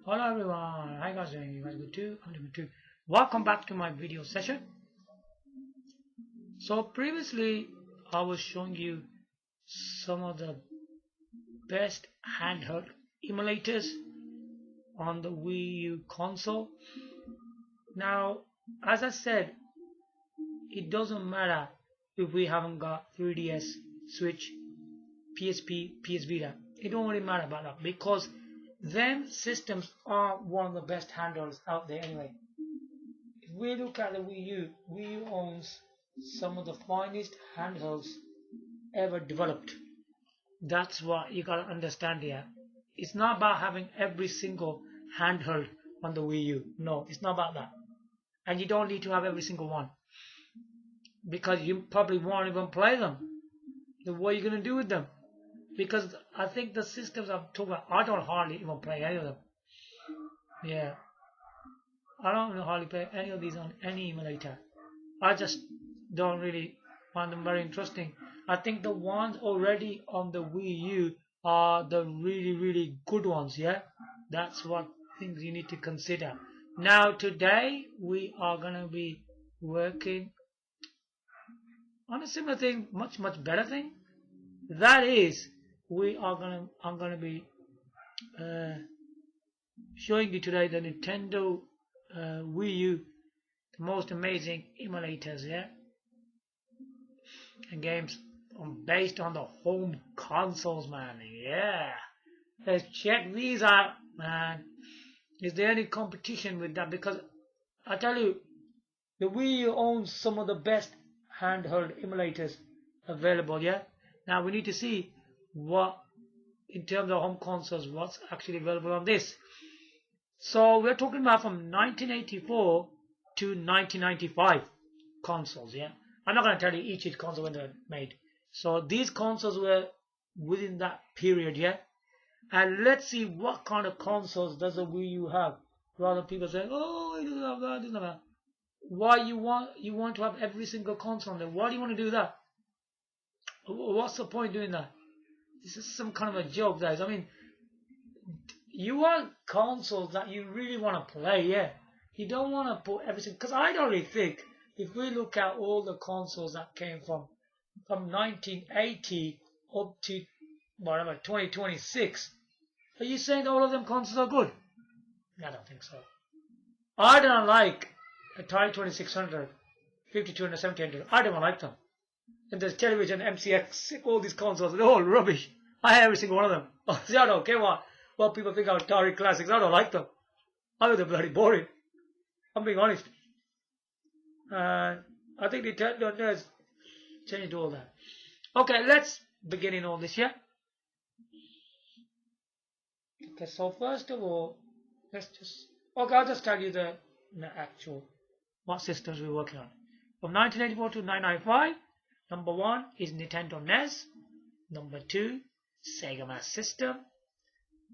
Hello everyone, how you guys doing? You guys good too? I'm doing good too. Welcome back to my video session. So previously I was showing you some of the best handheld emulators on the Wii U console. Now, as I said, it doesn't matter if we haven't got 3DS, Switch, PSP, PS Vita. It don't really matter about that because them systems are one of the best handhelds out there anyway. If we look at the Wii U owns some of the finest handhelds ever developed. That's what you gotta understand here. It's not about having every single handheld on the Wii U. No, it's not about that. And you don't need to have every single one. Because you probably won't even play them. Then what are you gonna do with them? Because I think the systems I'm talking about, I don't hardly even play any of them. Yeah. I don't hardly play any of these on any emulator. I just don't really find them very interesting. I think the ones already on the Wii U are the really good ones, yeah? That's what things you need to consider. Now today we are gonna be working on a similar thing, much better thing. That is, I'm gonna be showing you today the Nintendo Wii U, the most amazing emulators, yeah, and games based on the home consoles, man. Yeah, let's check these out, man. Is there any competition with that? Because I tell you, the Wii U owns some of the best handheld emulators available, yeah. Now we need to see what, in terms of home consoles, what's actually available on this. So we're talking about from 1984 to 1995 consoles, yeah. I'm not going to tell you each console when they're made. So these consoles were within that period, yeah. And let's see what kind of consoles does the Wii U have. Rather people say, oh, it doesn't have that, it doesn't have that. Why you want to have every single console on there? Why do you want to do that? What's the point doing that? This is some kind of a joke, guys. I mean, you want consoles that you really want to play, yeah. You don't want to put everything, because I don't really think, if we look at all the consoles that came from 1980 up to whatever 2026, are you saying all of them consoles are good? I don't think so. I don't like Atari 2600, 5200, 1700. I don't like them. And there's television, MCX, all these consoles, they're all rubbish. I have every single one of them. See, I don't care what people think of Atari Classics. I don't like them. I think they're bloody boring. I'm being honest. I think Nintendo has changed all that. Okay, let's begin in all this, yeah? Okay, so first of all, I'll just tell you the actual, what systems we're working on. From 1984 to 1995, number 1 is Nintendo NES. Number 2, Sega Master System.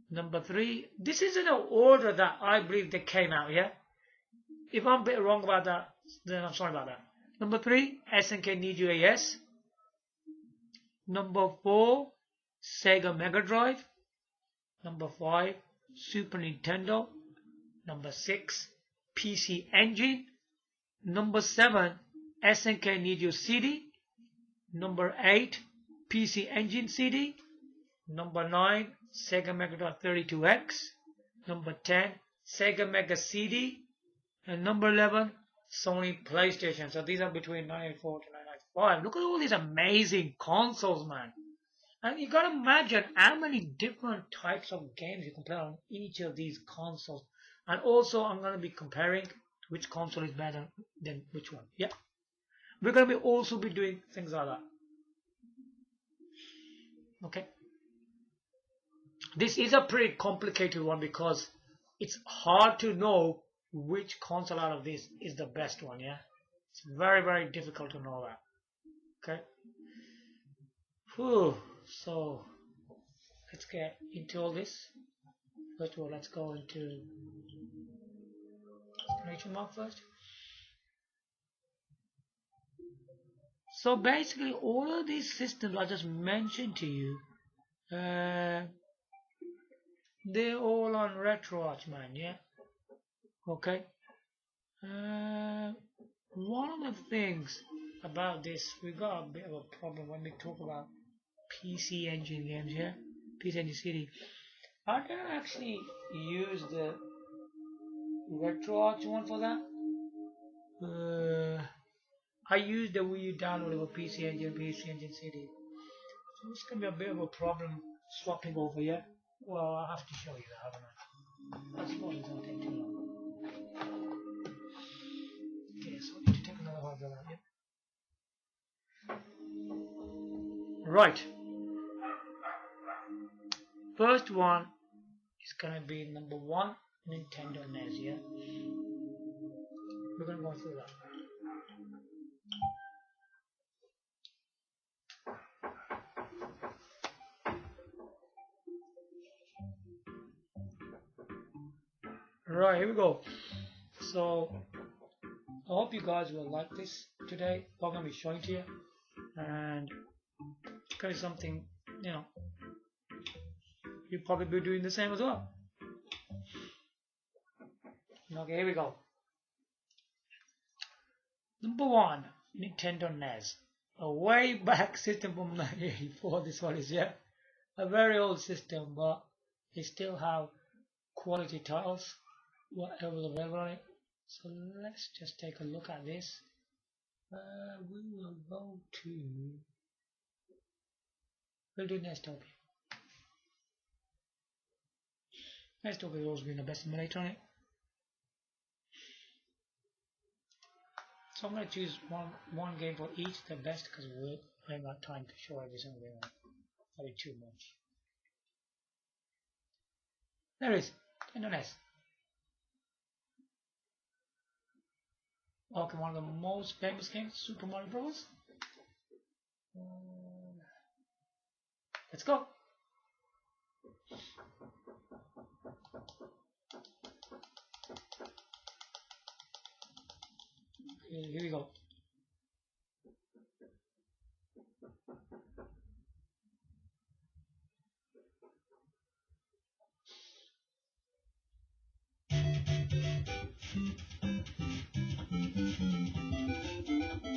Number 3, this is in an order that I believe they came out, yeah? If I'm a bit wrong about that, then I'm sorry about that. Number 3, SNK Neo Geo AS. Number 4, Sega Mega Drive. Number 5, Super Nintendo. Number 6, PC Engine. Number 7, SNK Neo Geo CD. Number 8, PC Engine CD. Number 9, Sega Mega Drive 32X. Number 10, Sega Mega CD. And number 11, Sony PlayStation. So these are between 1984 to 1995. Look at all these amazing consoles, man. And you gotta imagine how many different types of games you can play on each of these consoles. And also, I'm gonna be comparing which console is better than which one. Yeah. We're gonna also be doing things like that. Okay. This is a pretty complicated one because it's hard to know which console out of this is the best one, yeah? It's very difficult to know that. Okay? Whew. So, let's get into all this. First of all, let's go into exclamation mark first. So basically, all of these systems I just mentioned to you, they're all on Retroarch, man. Yeah. Okay. One of the things about this, we got a bit of a problem when we talk about PC Engine games here. PC Engine City. I don't actually use the Retroarch one for that. I use the Wiiu downloadable PC Engine City. So it's gonna be a bit of a problem swapping over here. Well, I have to show you that, haven't I? That's probably gonna take too long. Okay, so I need to take another hard drive out here. Right. First one is gonna be number 1, Nintendo NES. Yeah. We're gonna go through that. Right, here we go. So I hope you guys will like this today. I'm gonna be showing to you, and it's gonna be something, you know, you'll probably be doing the same as well. Okay, here we go. Number 1, Nintendo NES. A way back system from 1984. This one is, yeah, a very old system, but it still have quality titles, whatever's available on it. So let's just take a look at this. We will go to, we'll do Nestopia. Nestopia has always been the best emulator on it. So I'm going to choose one game for each, the best, because we haven't got time to show every single game. Probably too much. There is Nintendo NES. Okay, one of the most famous games, Super Mario Bros. Let's go. Here we go.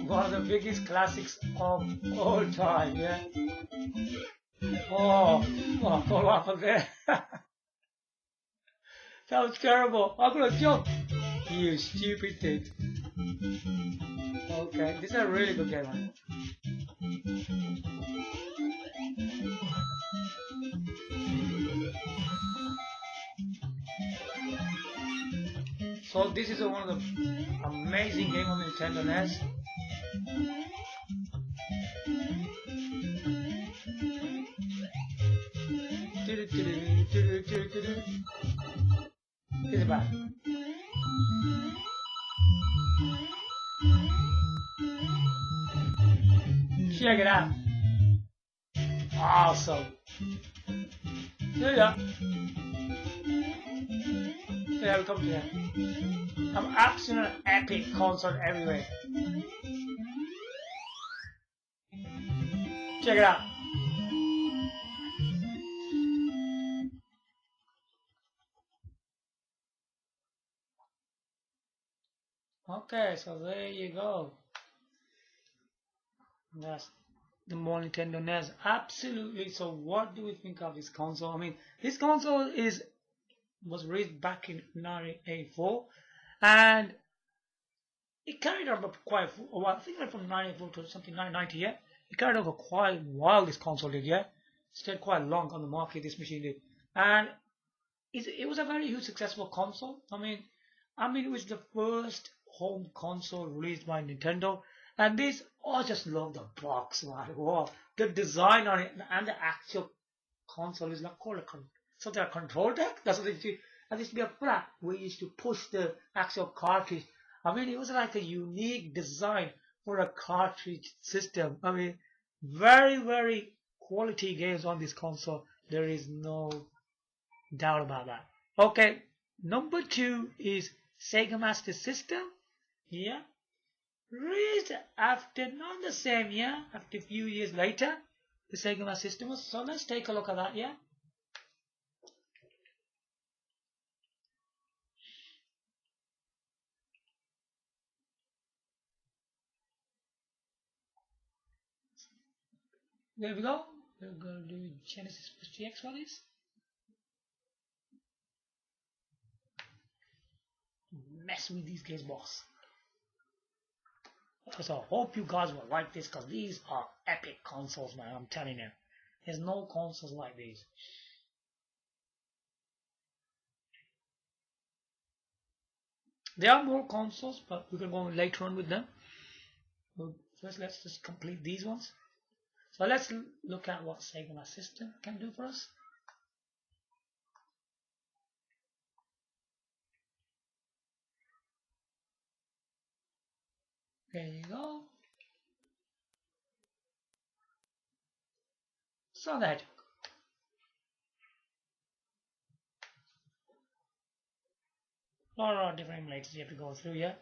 One of the biggest classics of all time, yeah. Oh, what happened there? That was terrible. I'm gonna jump. You stupid thing. Okay, this is a really good game, man. So this is one of the amazing games on Nintendo NES. This is bad. Check it out. Awesome. Yeah. Welcome to that. I'm absolute epic console everywhere. Check it out. Okay, so there you go. That's the more Nintendo NES. Absolutely. So what do we think of this console? I mean, this console was released back in 1984, and it carried over quite a while. I think like from 1984 to something 1990. Yeah, it carried over quite a while. This console did. Yeah, stayed quite long on the market. This machine did, and it was a very huge successful console. I mean, it was the first home console released by Nintendo, and this, I just love the box, man. Wow, the design on it and the actual console is like called something like control deck. That's what it used to. And this used to be a flap where you used to push the actual cartridge. I mean, it was like a unique design for a cartridge system. I mean, very, very quality games on this console. There is no doubt about that. Okay, number 2 is Sega Master System. Yeah, released after, not the same year, after a few years later, the Sega Master System was. So let's take a look at that. Yeah. There we go. We're going to do Genesis plus GX for this. Mess with these games, boss. So I hope you guys will like this because these are epic consoles, man. I'm telling you. There's no consoles like these. There are more consoles, but we can go later on with them. So first, let's just complete these ones. So let's look at what Sega Master System can do for us. There you go. So that a lot of different emulators you have to go through, yeah.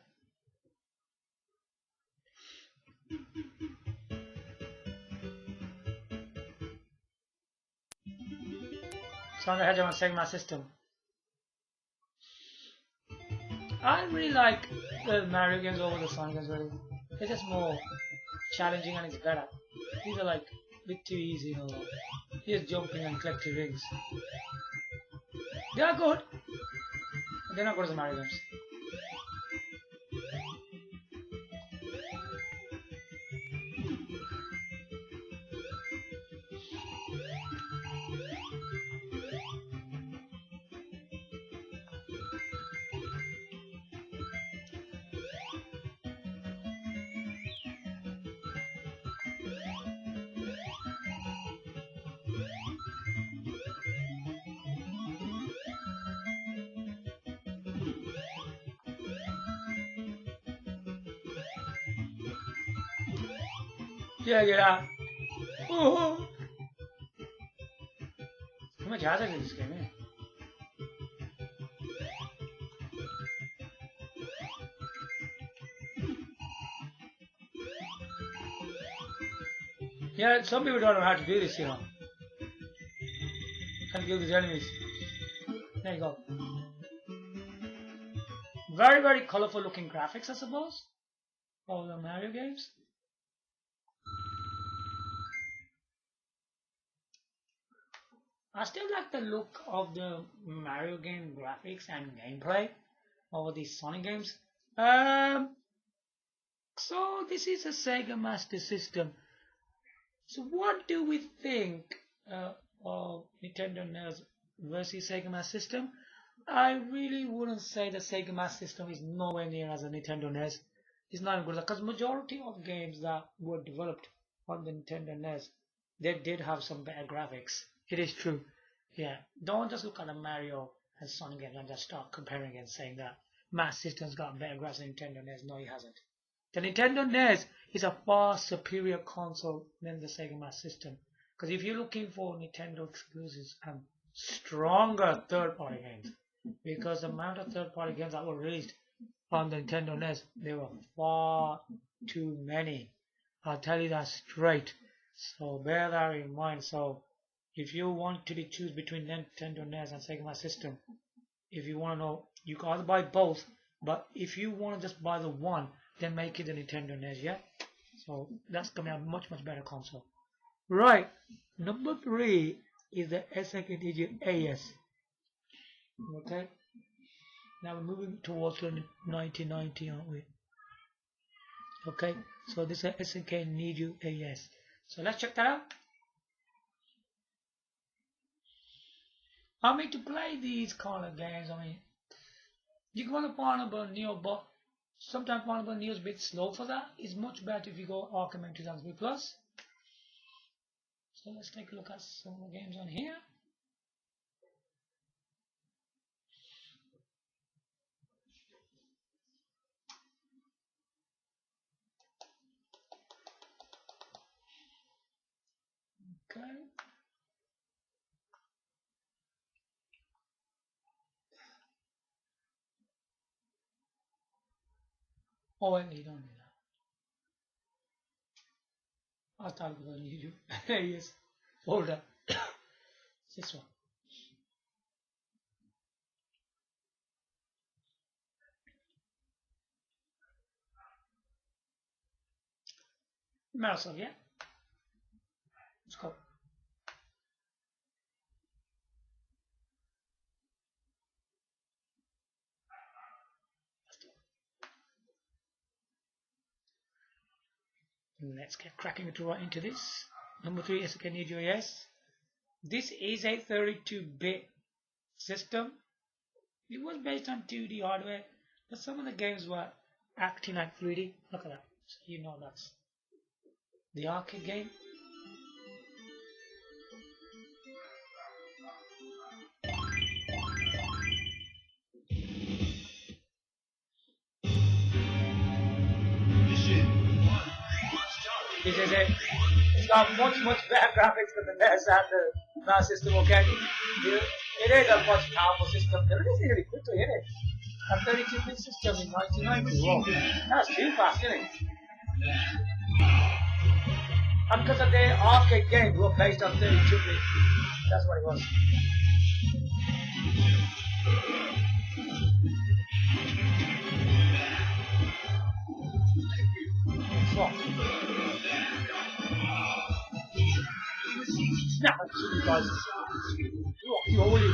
So the Hedgehog on Sega Master System. I really like the Mario games over the Sonic games. Really, they're just more challenging and it's better. These are like a bit too easy, you know. Just jumping and collecting rings. They are good. They're not good as the Mario games. Check it out. Oh, how much hazard is this game? Yeah, some people don't know how to do this, you know. How to kill these enemies. There you go. Very, very colorful looking graphics, I suppose. All the Mario games. I still like the look of the Mario game graphics and gameplay over these Sonic games. So this is a Sega Master System. So what do we think of Nintendo NES versus Sega Master System? I really wouldn't say the Sega Master System is nowhere near as a Nintendo NES. It's not good because majority of games that were developed on the Nintendo NES, they did have some better graphics. It is true. Yeah, don't just look at the Mario and Sonic games and just start comparing and saying that Master System's got better graphics than Nintendo NES. No, it hasn't. The Nintendo NES is a far superior console than the Sega Master System. Because if you're looking for Nintendo exclusives and stronger third-party games, because the amount of third-party games that were released on the Nintendo NES, they were far too many. I'll tell you that straight. So bear that in mind. So if you want to choose between Nintendo NES and Sega Master System, if you want to know, you can either buy both. But if you want to just buy the one, then make it the Nintendo NES, yeah? So that's going to be a much, much better console. Right, number 3 is the SNK AS. Okay, now we're moving towards the 1990, aren't we? Okay, so this is SNK Niju AS. So let's check that out. I mean, to play these kind of games, I mean, you want to Portable Neo, but sometimes Portable Neo is a bit slow for that. It's much better if you go Arcade 2003 Plus. So let's take a look at some of the games on here. Okay. Oh, wait, you don't need that. I thought it was you. Yes. Hold up. This one. Marisol, yeah? Let's go. Let's get cracking right into this. Number 3 is can you yes. This is a 32-bit system. It was based on 2D hardware, but some of the games were acting like 3D. Look at that. So you know that's the arcade game. This is it. It's got much better graphics than the NES and the NAS system, okay? It is a much powerful system. It is really quickly, isn't it? A 32-bit system in 1990. Whoa, that's too fast, isn't it? And because of the arcade games were based on 32-bit, that's what it was. So, snap it to you guys. Holy.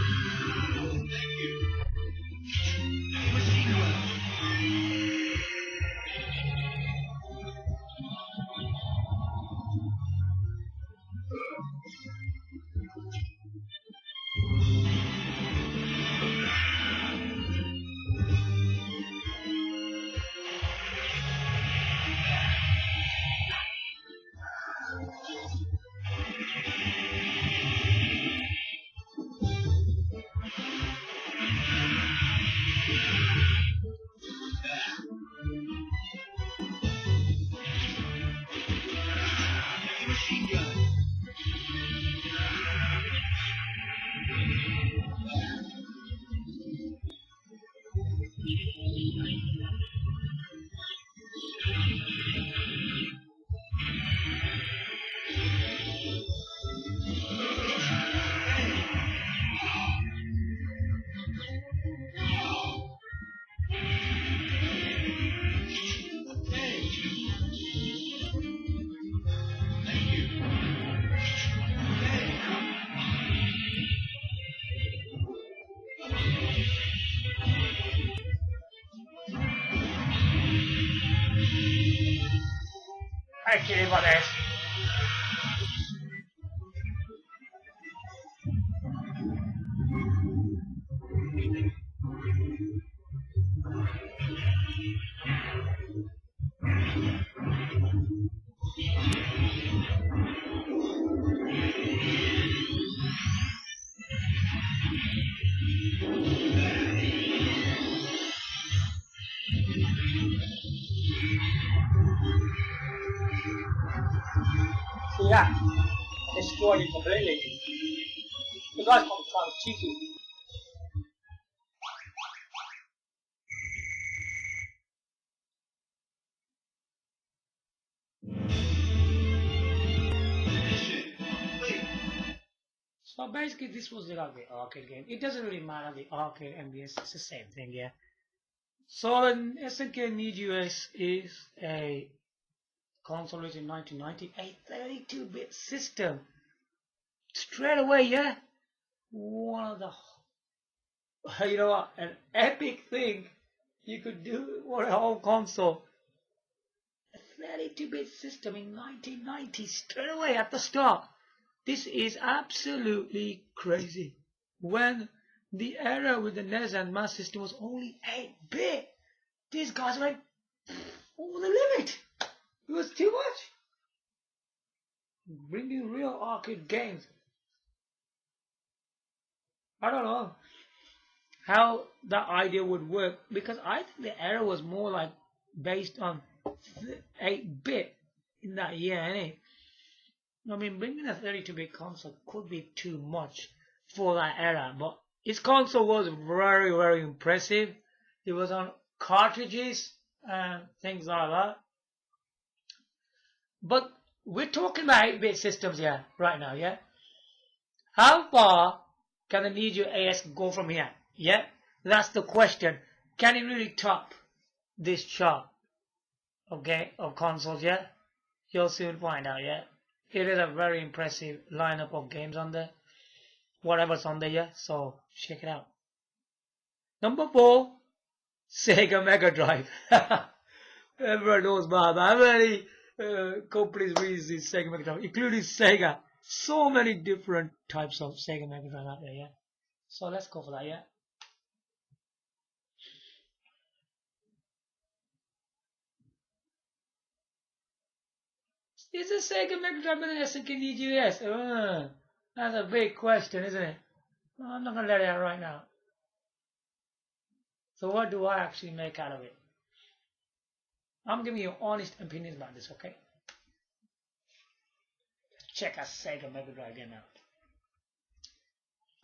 I kidding about this. So yeah, destroyed it completely. The guy's probably trying to cheat you. So basically this was like the arcade game. It doesn't really matter the arcade MBS, it's the same thing, yeah. So an SNK Need US is a console released in 1990, a 32-bit system. Straight away, yeah. One of the, you know what, an epic thing you could do for a whole console. A 32-bit system in 1990, straight away at the start. This is absolutely crazy. When the era with the NES and MAS system was only 8-bit, these guys went over the limit. It was too much. Bringing real arcade games. I don't know how that idea would work, because I think the era was more like based on 8-bit in that year, innit? I mean, bringing a 32-bit console could be too much for that era, but its console was very impressive. It was on cartridges and things like that. But we're talking about 8-bit systems here, right now, yeah? How far can the Neo AS go from here? Yeah? That's the question. Can it really top this chart? Okay, of consoles, yeah? You'll soon find out, yeah? It is a very impressive lineup of games on there. Whatever's on there, yeah. So check it out. Number 4, Sega Mega Drive. Everyone knows about how many companies release this Sega Mega Drive, including Sega. So many different types of Sega Mega Drive out there, yeah. So let's go for that, yeah. Is the Sega Mega Drive an SNK? That's a big question, isn't it? Well, I'm not gonna let it out right now. So what do I actually make out of it? I'm giving you honest opinions about this, okay? Check a Sega Mega Drive game out.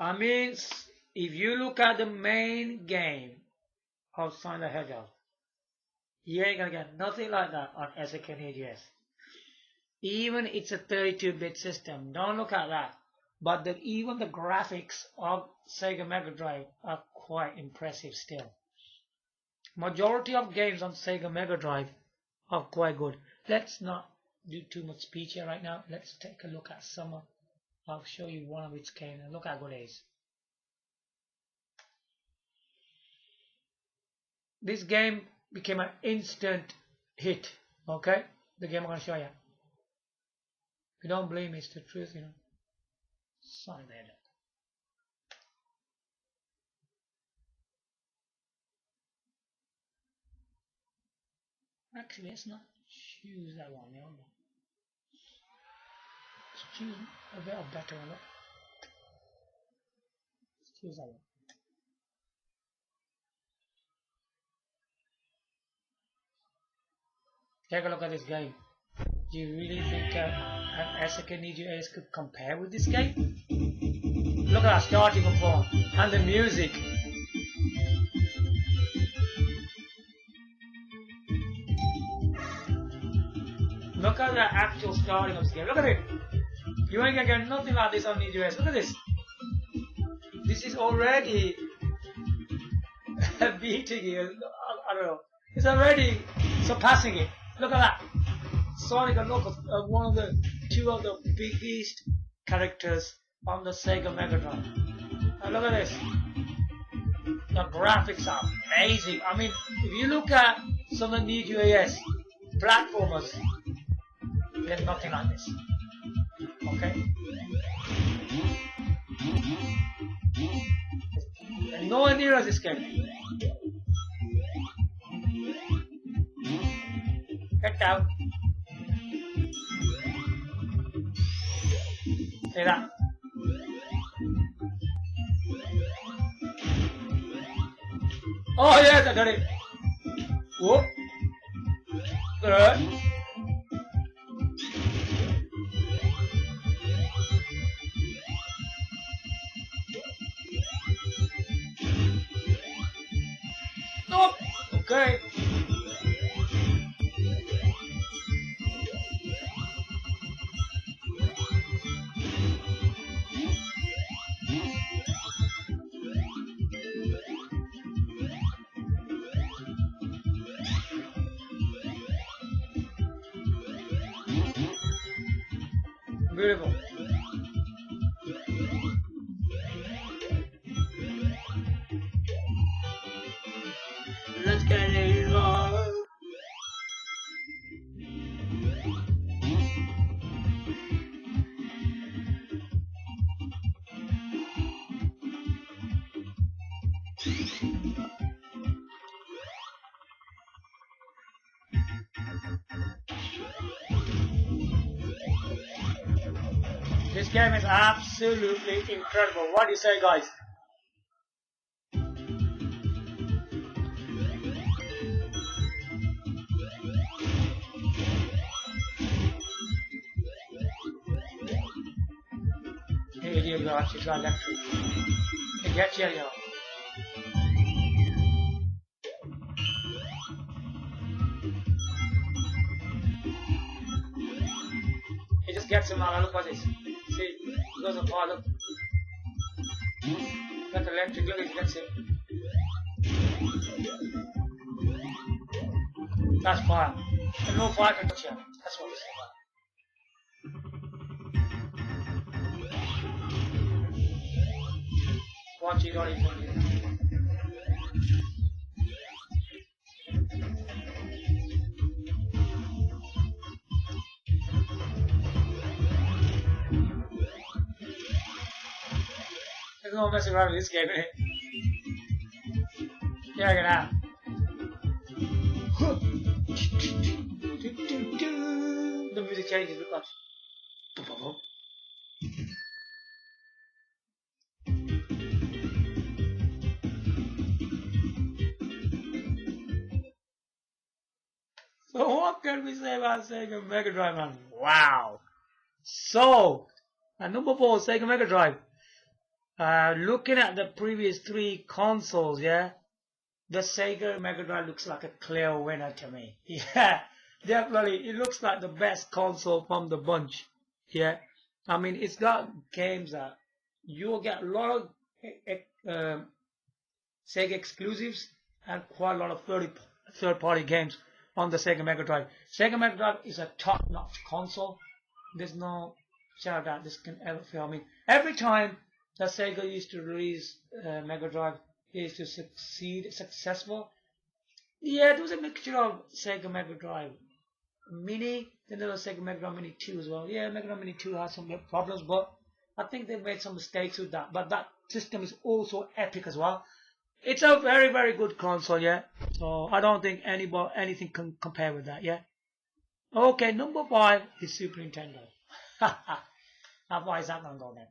I mean, if you look at the main game of Sonic the Hedgehog, you ain't gonna get nothing like that on SNK. Even it's a 32-bit system. Don't look at that. But even the graphics of Sega Mega Drive are quite impressive still. Majority of games on Sega Mega Drive are quite good. Let's not do too much speech here right now. Let's take a look at some. I'll show you one of its games and look how good it is. This game became an instant hit. Okay, the game I'm gonna show you. If you don't believe me, it's the truth, you know. Sonic the Hedgehog. Actually, let's not choose that one. Let's choose a bit of better one. Let's choose that one. Take a look at this game. Do you really think an SNK could compare with this game? Look at that starting form and the music. Look at the actual starting of this game. Look at it. You ain't gonna get nothing like this on Neo Geo. Look at this. This is already beating it. I don't know. It's already surpassing it. Look at that. Sonic and Knuckles are two of the biggest characters on the Sega Mega Drive. And look at this. The graphics are amazing. I mean, if you look at some of the Neo Geo platformers, there's nothing like this. Okay? And nowhere near as this game. Get out. See that? Oh yes, I got it. Whoop. Good. Nope. Okay. Beautiful. Let's get it on. This game is absolutely incredible. What do you say, guys? Hey, idiot, you actually try electric. Hey, get here, yo. He just gets him out. Look what this. See, he goes on fire, look. Got the electric, look, he gets it. That's fire. And no fire can touch him. That's what we say. watch it on it. There's no messing around with this game, innit? Check it out. The music changes because. So what can we say about Sega Mega Drive, man? Wow! So, at number 4, Sega Mega Drive. Looking at the previous 3 consoles, yeah, the Sega Mega Drive looks like a clear winner to me. Yeah, definitely, it looks like the best console from the bunch. Yeah, I mean, it's got games that you'll get a lot of Sega exclusives and quite a lot of third-party games on the Sega Mega Drive. Sega Mega Drive is a top-notch console. There's no doubt that this can ever fail. I mean, every time that Sega used to release Mega Drive, it used to successful. Yeah, there was a mixture of Sega Mega Drive Mini, then there was Sega Mega Drive Mini 2 as well. Yeah, Mega Drive Mini 2 has some problems, but I think they made some mistakes with that. But that system is also epic as well. It's a very, very good console, yeah. So I don't think anything can compare with that, yeah. Okay, number 5 is Super Nintendo. How far is that gonna go then?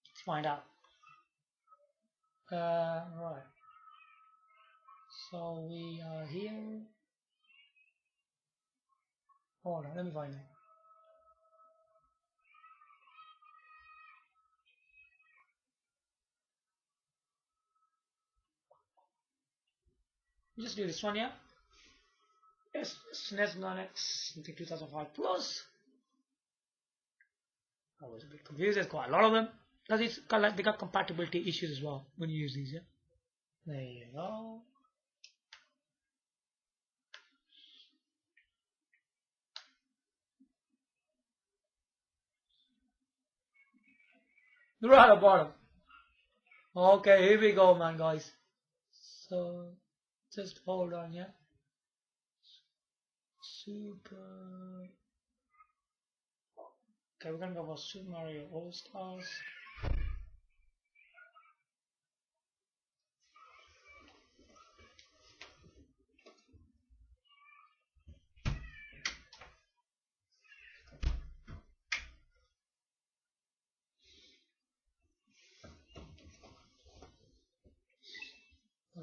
Let's find out. Right. So we are here. Hold on, let me find it. Just do this one, yeah. Yes, SNES 9X, I think 2005 Plus. I was a bit confused. There's quite a lot of them because it's got like they got compatibility issues as well when you use these. Yeah. There you go. Right at the bottom. Okay, here we go, man, guys. So just hold on, yeah. Super. Okay, we're gonna go for Super Mario All Stars.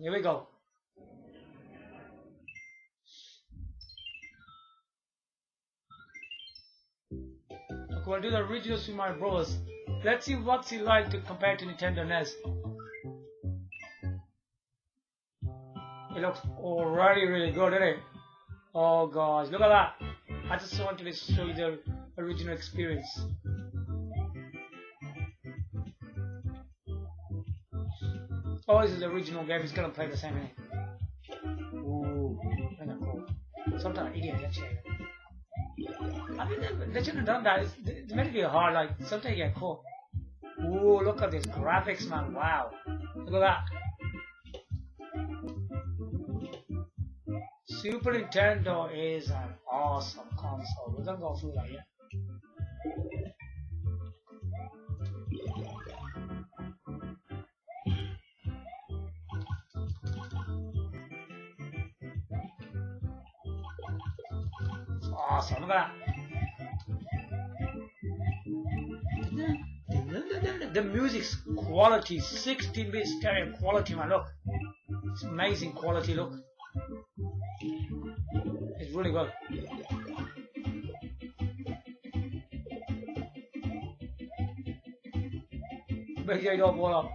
Here we go. Okay, we'll do the original Super Mario Bros. Let's see what's it like to compare to Nintendo NES. It looks already really good, isn't it? Oh gosh, look at that. I just wanted to show you the original experience. Oh, this is the original game. It's gonna play the same, innit? Ooh, kind of cool. Sometimes idiot, actually. I mean, they shouldn't have done that. It's meant to be hard. Like sometimes you get caught. Ooh, look at this graphics, man! Wow, look at that. Super Nintendo is an awesome console. We're gonna go through that, yeah. Awesome, look at that. The music's quality, 16-bit stereo quality, man. Look, it's amazing quality. Look, it's really good. Make sure you don't fall up.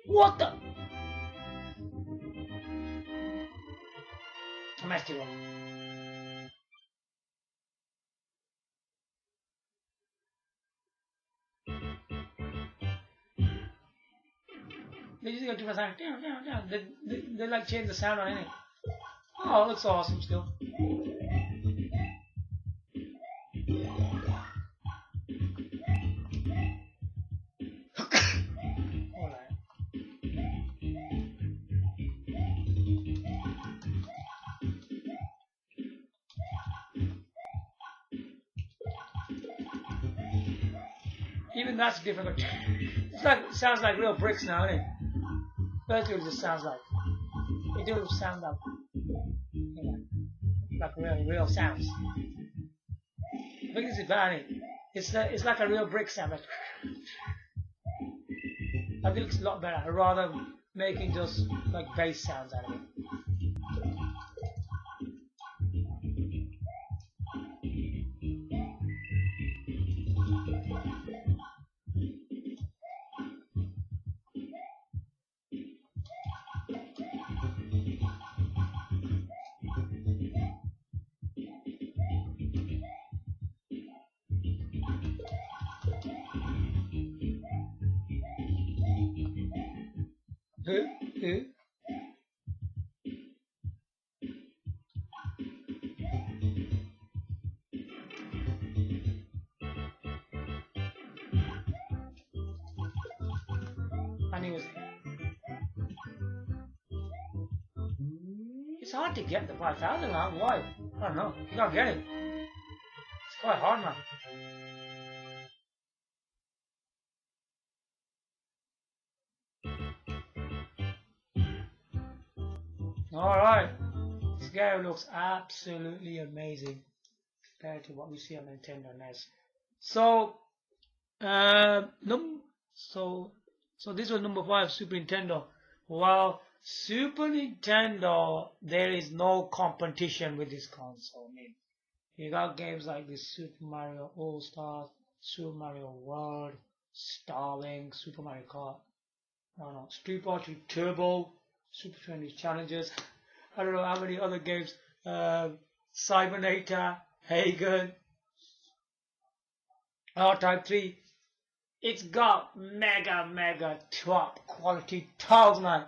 What the? I messed it up. They just got different sound. Damn, damn, damn. They like change the sound on it. Oh, it looks awesome still. Alright. Even that's different. It's like it sounds like real bricks now, isn't it? That's what it just sounds like. It do sound like, you know, like real sounds. I think this is bad. It's like a real brick sound. Like, I think it's a lot better rather than making just like bass sounds out of it. Who? And he was. It's hard to get the 5,000 now. Why? I don't know. You can't get it. It's quite hard, man. Alright. This game looks absolutely amazing compared to what we see on Nintendo NES. So, so this was number 5, Super Nintendo. Well, Super Nintendo, there is no competition with this console. I mean, you got games like this Super Mario All Stars, Super Mario World, Starlink, Super Mario Kart, I don't know, Street Fighter Turbo, Super 20 Challengers. I don't know how many other games. Cybernator, Hagen, R-Type 3. It's got mega top quality tiles, man.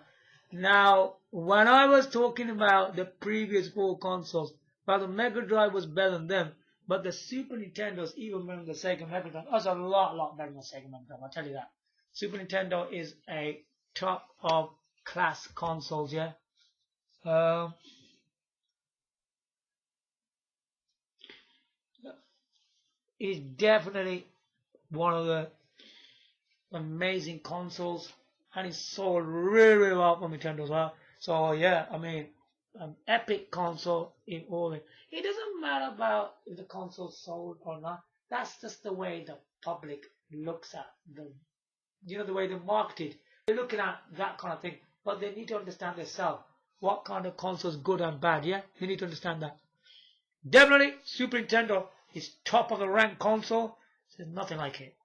Now, when I was talking about the previous 4 consoles, well, the Mega Drive was better than them, but the Super Nintendo is even better than the Sega Mega Drive. That's a lot better than the Sega Mega Drive, I'll tell you that. Super Nintendo is a top of class consoles, yeah. It is definitely one of the amazing consoles, and it's sold really well for Nintendo as well. So yeah, I mean, an epic console in all it. It doesn't matter about if the console's sold or not. That's just the way the public looks at the, the way they market it. They're looking at that kind of thing, but they need to understand themselves what kind of console is good and bad. Yeah, they need to understand that. Definitely, Super Nintendo is top of the rank console. There's nothing like it.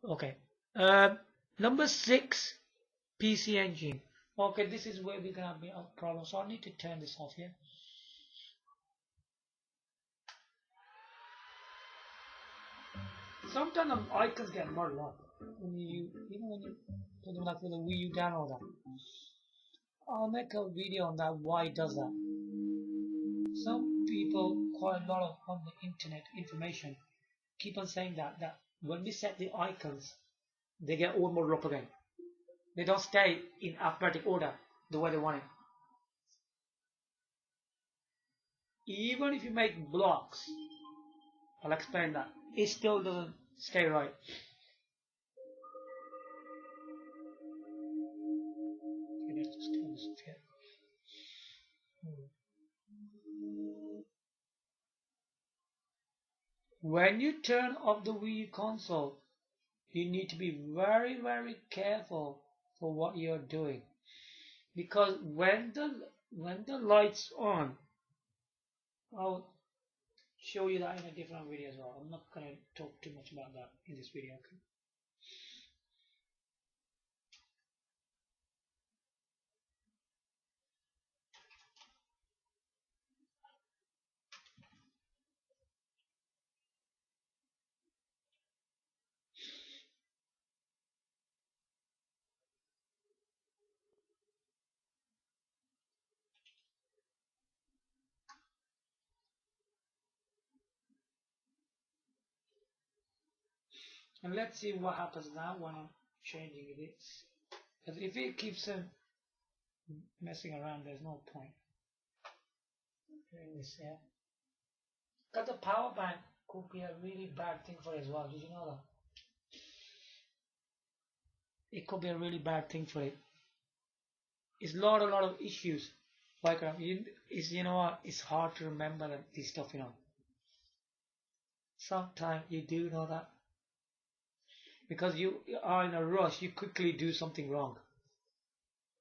Okay. Number 6, PC Engine. Okay, this is where we're gonna have a problem. So I need to turn this off here. Sometimes the icons get muddled up when you when you put them like with the Wiiu downloader. I'll make a video on that. Why it does that? Some people, quite a lot of on the internet information, keep on saying that when we set the icons, they get all muddled up again. They don't stay in alphabetic order the way they want it. Even if you make blocks, I'll explain that, it still doesn't stay right. Okay, let's just turn this off here. When you turn off the Wii console, you need to be very careful for what you're doing, because when the lights on, I'll show you that in a different video as well. I'm not going to talk too much about that in this video. Okay? And let's see what happens now when I'm changing this. Because if it keeps messing around, there's no point doing this here. Because the power bank could be a really bad thing for it as well. Did you know that? It could be a really bad thing for it. It's a lot of issues. Like you know what? It's hard to remember this stuff. You know. Sometimes you do know that because you are in a rush. You quickly do something wrong.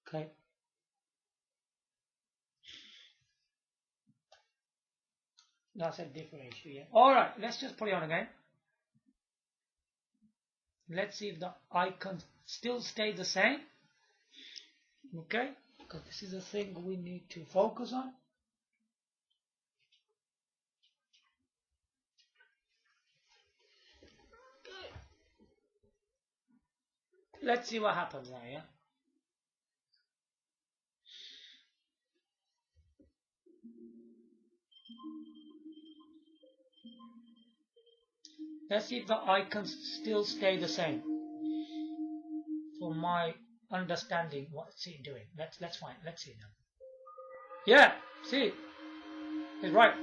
Okay. That's a different issue. Yeah. All right. Let's just put it on again. Let's see if the icons still stay the same. Okay, because this is the thing we need to focus on. Okay. Let's see what happens now, yeah? Let's see if the icons still stay the same. For my understanding, what's it doing? Let's find. Let's see now. Yeah, see, it's right.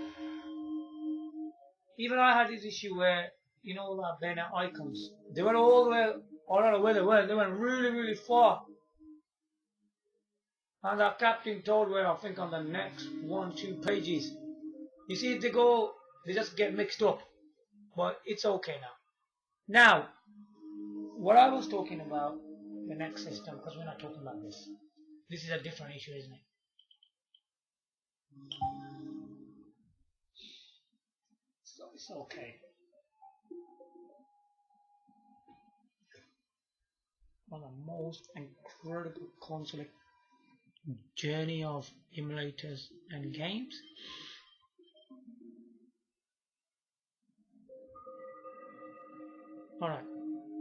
Even I had this issue where you know that banner icons. They went all the way. I don't know where they went. They went really far. And I kept being told where I think on the next 1-2 pages. You see, they just get mixed up. But it's okay now. Now, what I was talking about, the next system, because we're not talking about this. This is a different issue, isn't it? So it's okay. One of the most incredible console journey of emulators and games. Alright,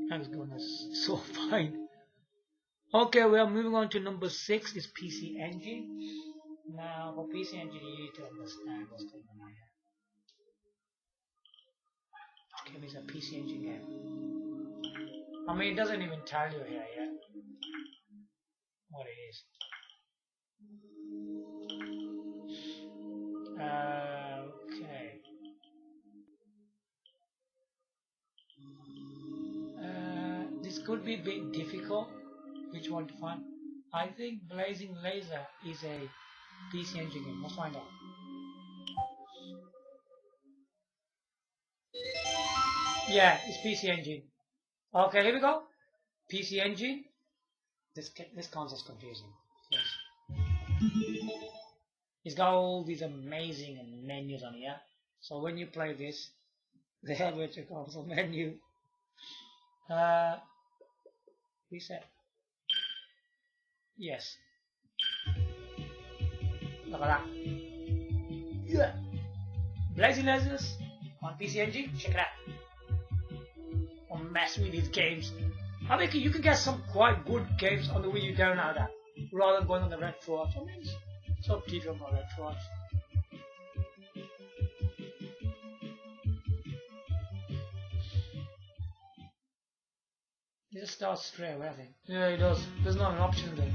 thanks goodness, so fine. Okay, we are moving on to number 6, is PC Engine. Now, for PC Engine, you need to understand what's going on here. Which game is a PC Engine game? I mean, it doesn't even tell you here yet what it is. Okay. This could be a bit difficult. Which one to find? I think Blazing Laser is a PC Engine game. Let's find out. Yeah, it's PC Engine. Okay, here we go. PC Engine. This concept's confusing. Yes. It's got all these amazing menus on here. So when you play this, the hell with your console menu. Reset. Yes. Look at that. Yeah. Blazing Lasers on PC Engine. Check it out. Don't mess with these games. I think you can get some quite good games on the Wii U down now that, rather than going on the Retroarch. I mean, it's up to you on Retroarch. It just starts straight away, I think. Yeah, it does. There's not an option there.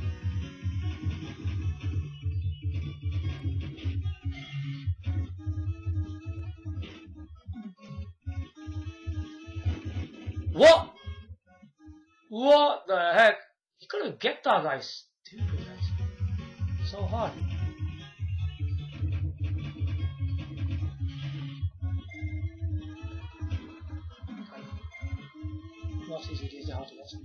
What? What the heck? You couldn't get that, guys. Stupid, guys. So hard. What's easy to how to lesson?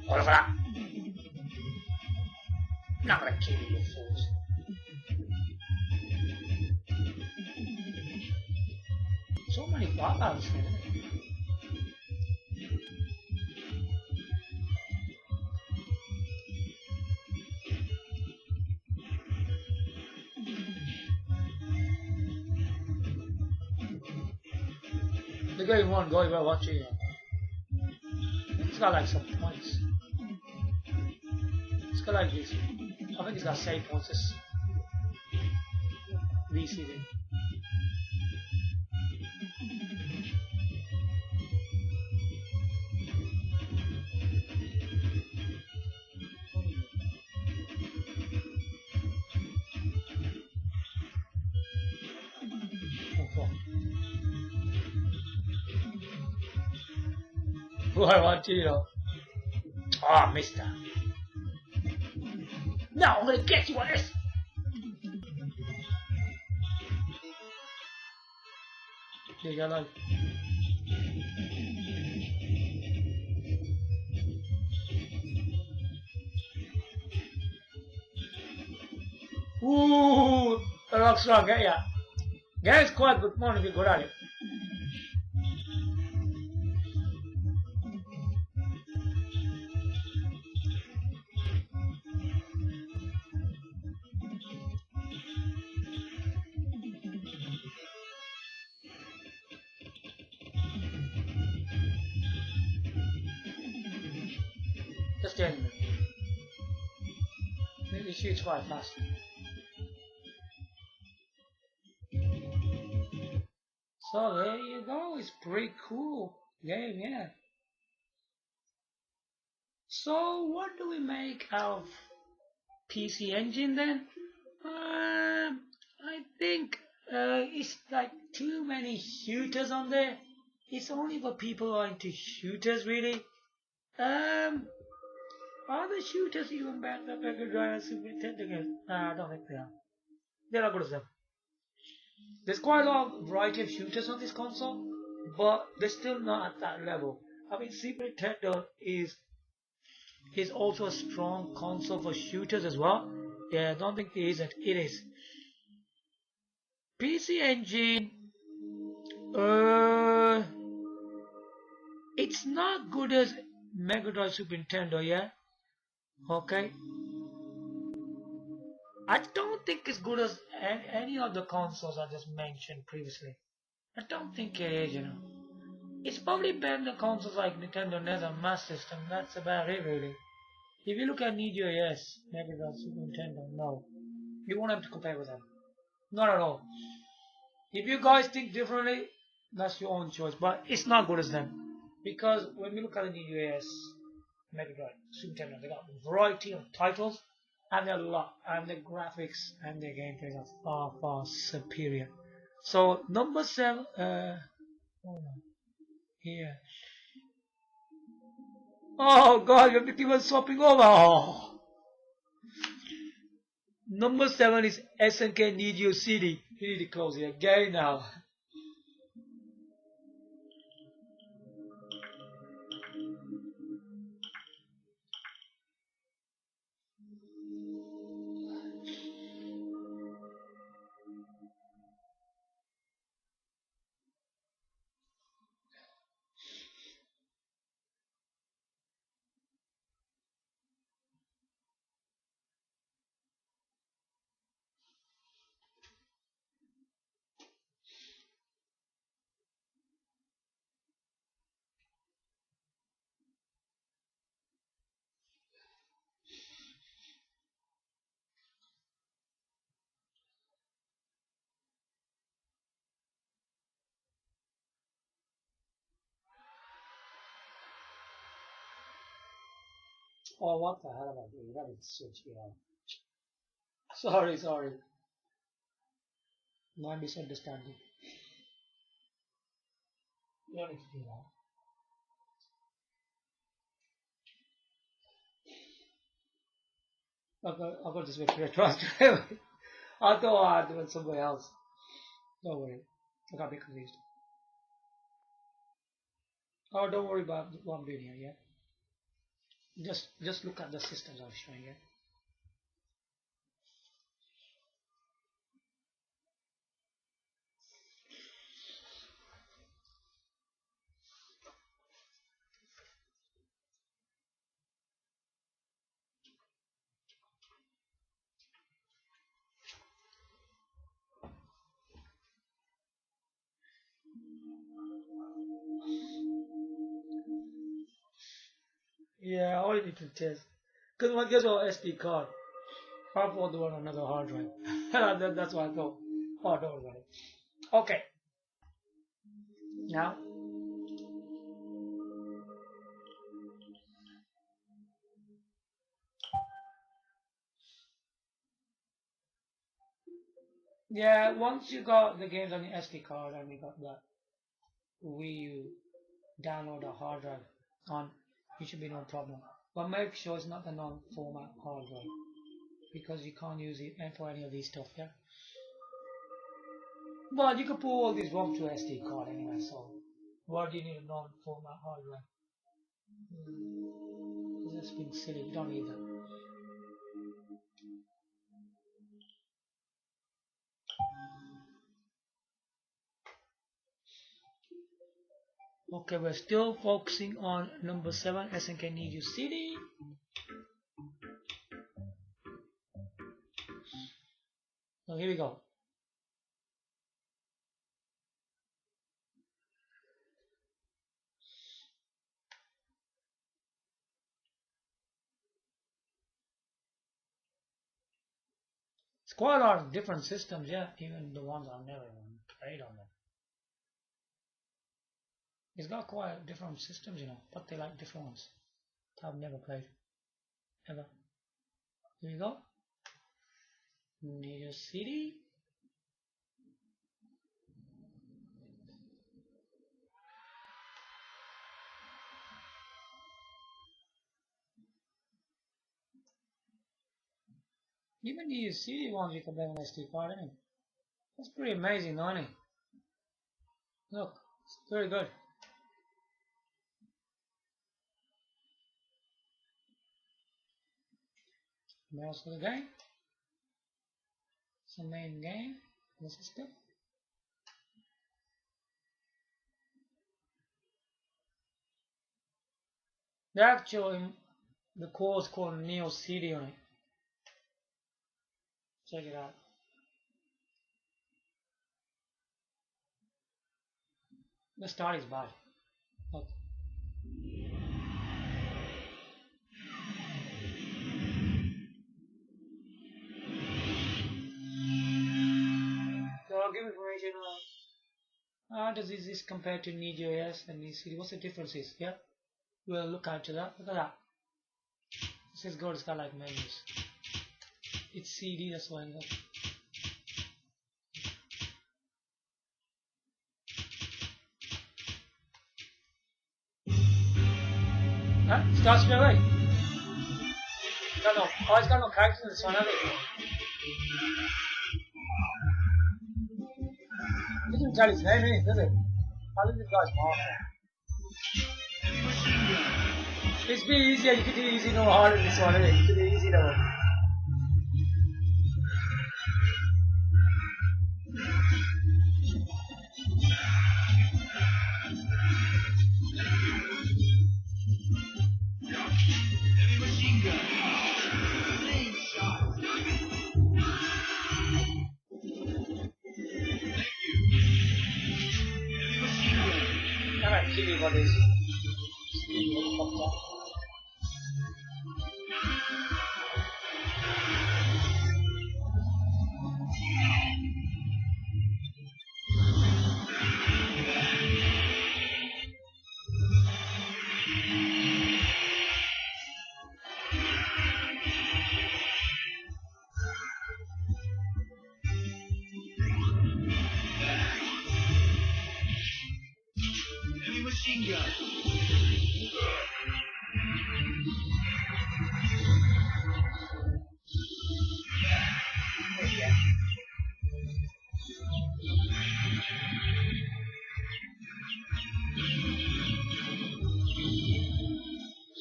All of that. Not gonna kill you, fools. So many barbars here. The game won't go by watching it. It's got like some points. It's got like this. I think it's got save points. This VCD. I want to, you know. Ah, mister. Now I'm gonna get you on this. You got like. Ooh, the rock strong, yeah. Guys, quite good morning, we good at it. Just tell me. Maybe shoots quite fast. So there you go, it's pretty cool game, yeah. So what do we make of PC Engine then? I think it's like too many shooters on there. It's only for people who are into shooters really. Are the shooters even better than Mega Drive and Super Nintendo games? Nah, I don't think they are. They're not good as them. There's quite a lot of variety of shooters on this console, but they're still not at that level. I mean, Super Nintendo is also a strong console for shooters as well. Yeah, I don't think it isn't. It is. PC Engine, uh, it's not good as Mega Drive Super Nintendo, yeah? Okay. I don't think it's good as any of the consoles I just mentioned previously. I don't think it is, you know. It's probably better than consoles like Nintendo NES and Master System. That's about it, really. If you look at Neo, yes, Mega Drive, Super Nintendo, no. You won't have to compare with them. Not at all. If you guys think differently, that's your own choice. But it's not good as them. Because when we look at the Neo, yes, Mega Drive, Super Nintendo, they got a variety of titles. And they're a lot, and the graphics and the gameplay are far, far superior. So number 7, hold on, here. Oh God, your victim was swapping over. Oh. Number 7 is SNK Need Your CD. You need to close it again now. Oh, what the hell am I doing? That is switch here. Sorry. My misunderstanding. You don't need to do that. I've got this way to Retroarch. I thought I had it somewhere else. Don't worry. I got a bit confused. Oh, don't worry about what I'm doing here, yeah? Just look at the systems I'm showing you. Yeah, all you need to test. Because when I get your SD card, I bought the one on another hard drive. That's what I thought. Oh, don't worry about it. Okay. Now. Yeah, once you got the games on the SD card and you got that Wiiu download a hard drive, on, it should be no problem. But make sure it's not the non-format hard drive, because you can't use it for any of these stuff, yeah? But you can put all these ROM to SD card anyway, so why do you need a non-format hard drive? It's just being silly, you don't need that. Okay, we're still focusing on number 7, SNK Need You CD. So here we go. It's quite a lot of different systems, yeah, even the ones I've never even played on them. It's got quite different systems, you know, but they like different ones. I've never played, ever. Here we go. Need a CD. Even the CD ones you can play on SD card, isn't it? That's pretty amazing, isn't it? Look, it's very good. Mouse for the game. It's the main game, the system. The actual, the core is called Neo CD on it. Check it out. The start is bad. Look. So I'll give information on how does this compare to NeoJS and NeoCD? What's the differences? Yeah, we'll look into that. Look at that. This is good. It's got like menus. It's CD, that's why. Huh? Starts straight away. It's got no characters in this one, have it? It doesn't tell his name, does it? How does this guy's mark? It's been easier, you could do easy, no harder in this one, isn't it? You could do easy, no. What is machine gun.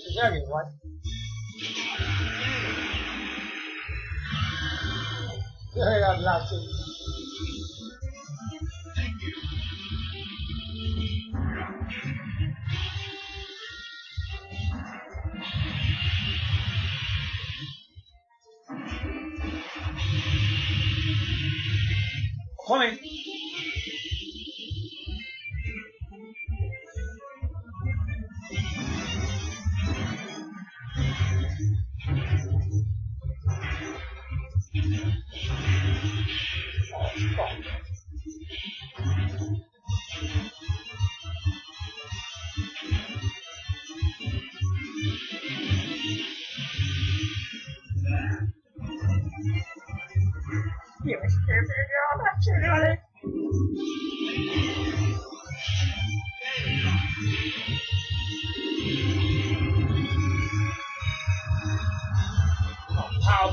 Exactly what? Very unlucky. Coming.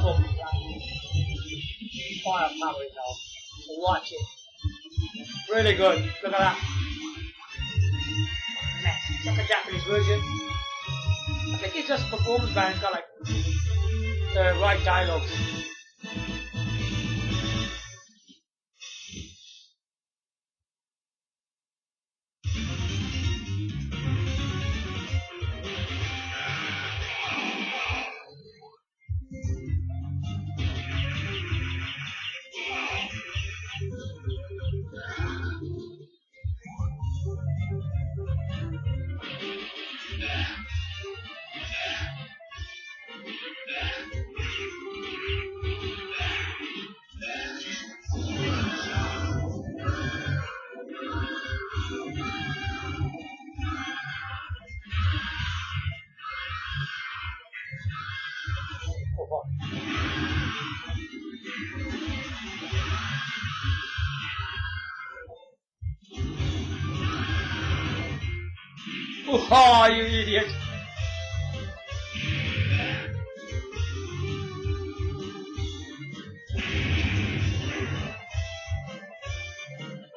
powerful. Fire power now. So watch it. Really good. Look at that. Nice. It's like a Japanese version. I think it's just performance band. It's got like the right dialogues. Oh, you idiot!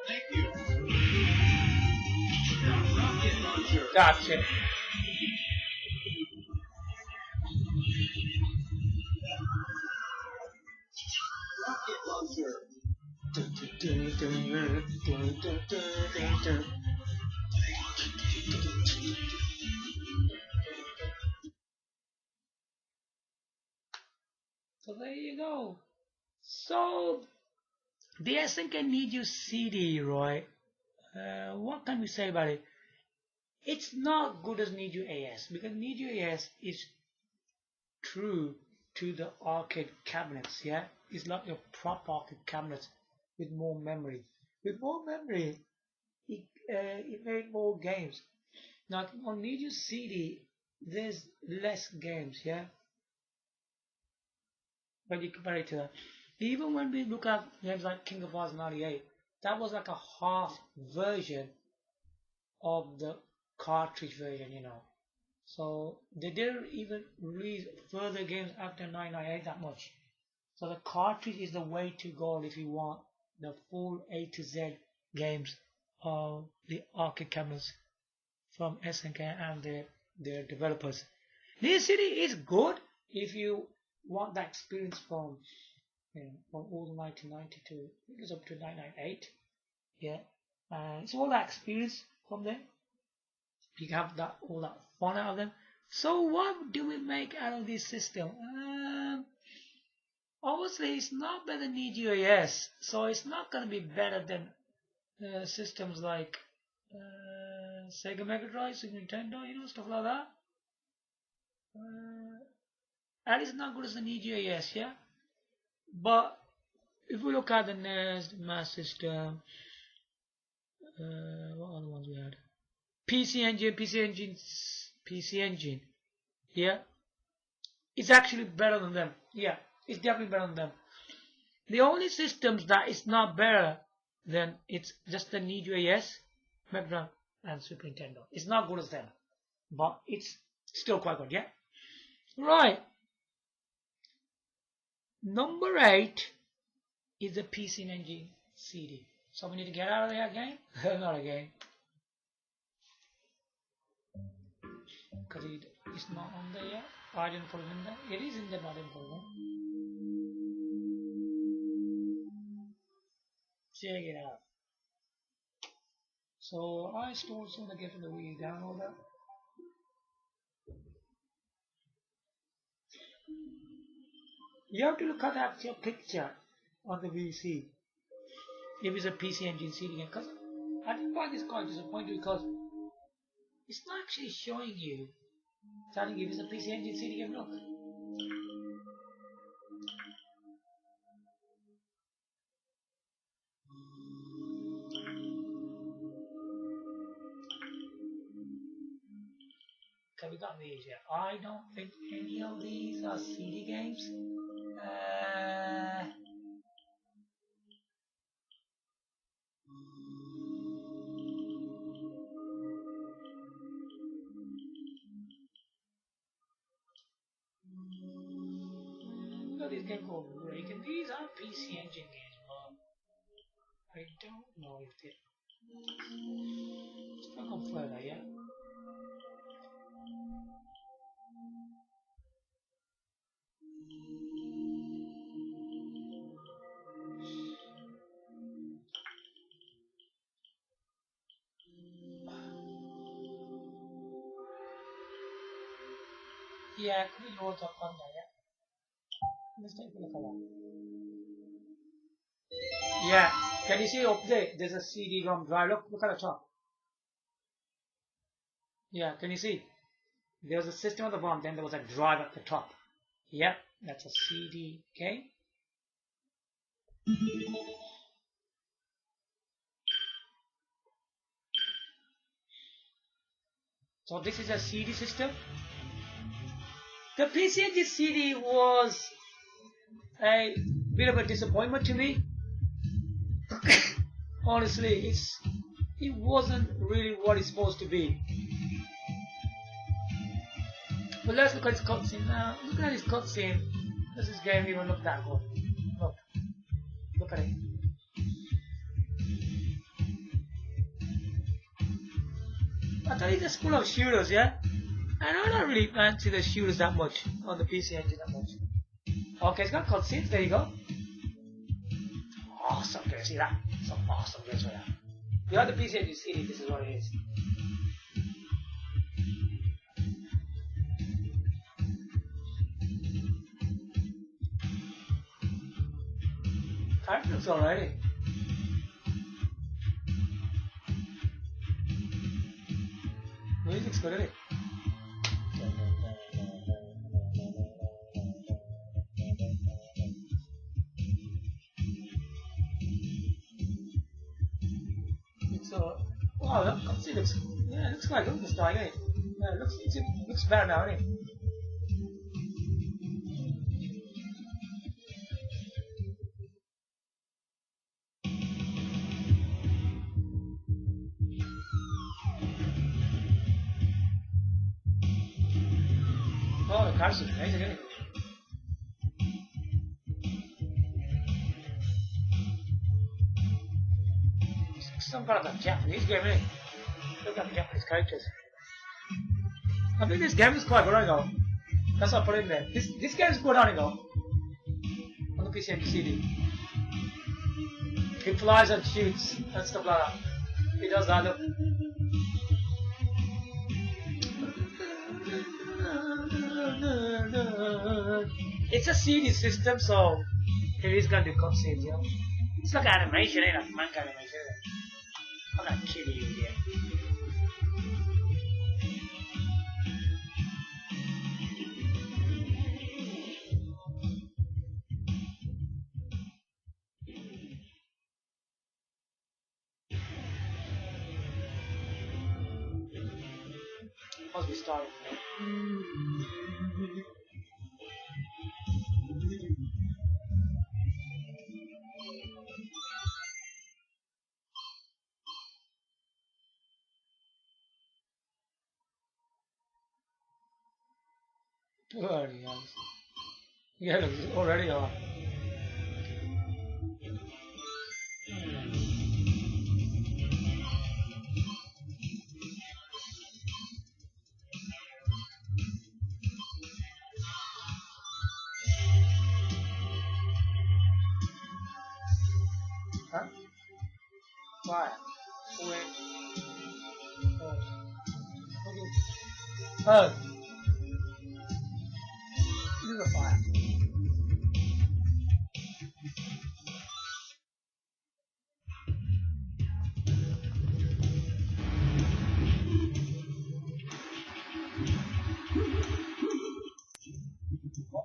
Thank you. Rocket launcher. That's it. Rocket launcher. So there you go. So the SNK Need You CD, right? What can we say about it? It's not good as Need You AS because Need You AS is true to the arcade cabinets. Yeah, it's like your proper arcade cabinets with more memory. With more memory, it made more games. Now on Need You CD, there's less games. Yeah, when you compare it to that. Even when we look at games like King of Fighters 98, that was like a half version of the cartridge version, you know. So they didn't even release further games after 998 that much. So the cartridge is the way to go if you want the full A to Z games of the arcade cabinets from SNK and their developers. This city is good if you want that experience from all the 1992, I think it's up to 998. Yeah, it's all that experience from them. You have that all that fun out of them. So what do we make out of this system? Obviously, it's not better than EGAS, so it's not going to be better than systems like Sega Mega Drive, Super Nintendo, stuff like that. And it's not good as an EGAS, yeah. But if we look at the NES, Master System, what other ones we had? PC Engine, yeah, it's actually better than them. Yeah, it's definitely better than them. The only systems that is not better than it's just the Need AS, Mega Drive, and Super Nintendo. It's not good as them, but it's still quite good. Yeah, right. Number 8 is the PC Engine CD. So we need to get out of there again? Not again. Because it's not on there yet. I didn't put it in there. It is in there, but I didn't put it in. Check it out. So I stored some of the games from the Wii downloader. You have to look at the actual picture on the VC. If it's a PC Engine CD game, because I didn't find this quite disappointing because it's not actually showing you. Telling you it's a PC Engine CD game. Look. Okay, we got these here. I don't think any of these are CD games. Look at this game called Rake, and these are PC Engine games, but I don't know if they. Let's talk on further, yeah. Yeah, could we load up on there, yeah? Let's take a look at that. Yeah, can you see up there? There's a CD-ROM drive. Look at the top. Yeah, can you see? There was a system at the bottom, then there was a drive at the top. Yep, that's a CD game. So this is a CD system. The PC Engine CD was a bit of a disappointment to me. Honestly, it wasn't really what it's supposed to be. But let's look at this cutscene now. Look at this cutscene. Does this game even look that good? Look at it. I thought it's just full of shooters, yeah? And I don't really fancy the shooters that much on the PC Engine that much. Okay, it's got cutscenes. There you go. Awesome, can you see that? Some awesome games for that. You have the PC Engine CD, this is what it is. That looks alright. Music's good, isn't it? Wow, that cutscene looks quite good this time, eh? Yeah, it looks better now, eh? Oh, the cars are amazing, isn't it? It's some kind of a Japanese game, isn't it? Look at the Japanese characters. I think this game is quite good, I go. That's what I put in there. This game is good, I go. On the PC and CD. It flies and shoots and stuff like that. It does that, look. It's a CD system, so it is gonna do cutscenes, you know. It's like animation, ain't it? Manga animation, ain't it? I'm not kidding you here. Must be starting. Bloody hell. Yeah, it's already on. Huh? Why? Wait. Oh. This is a fire.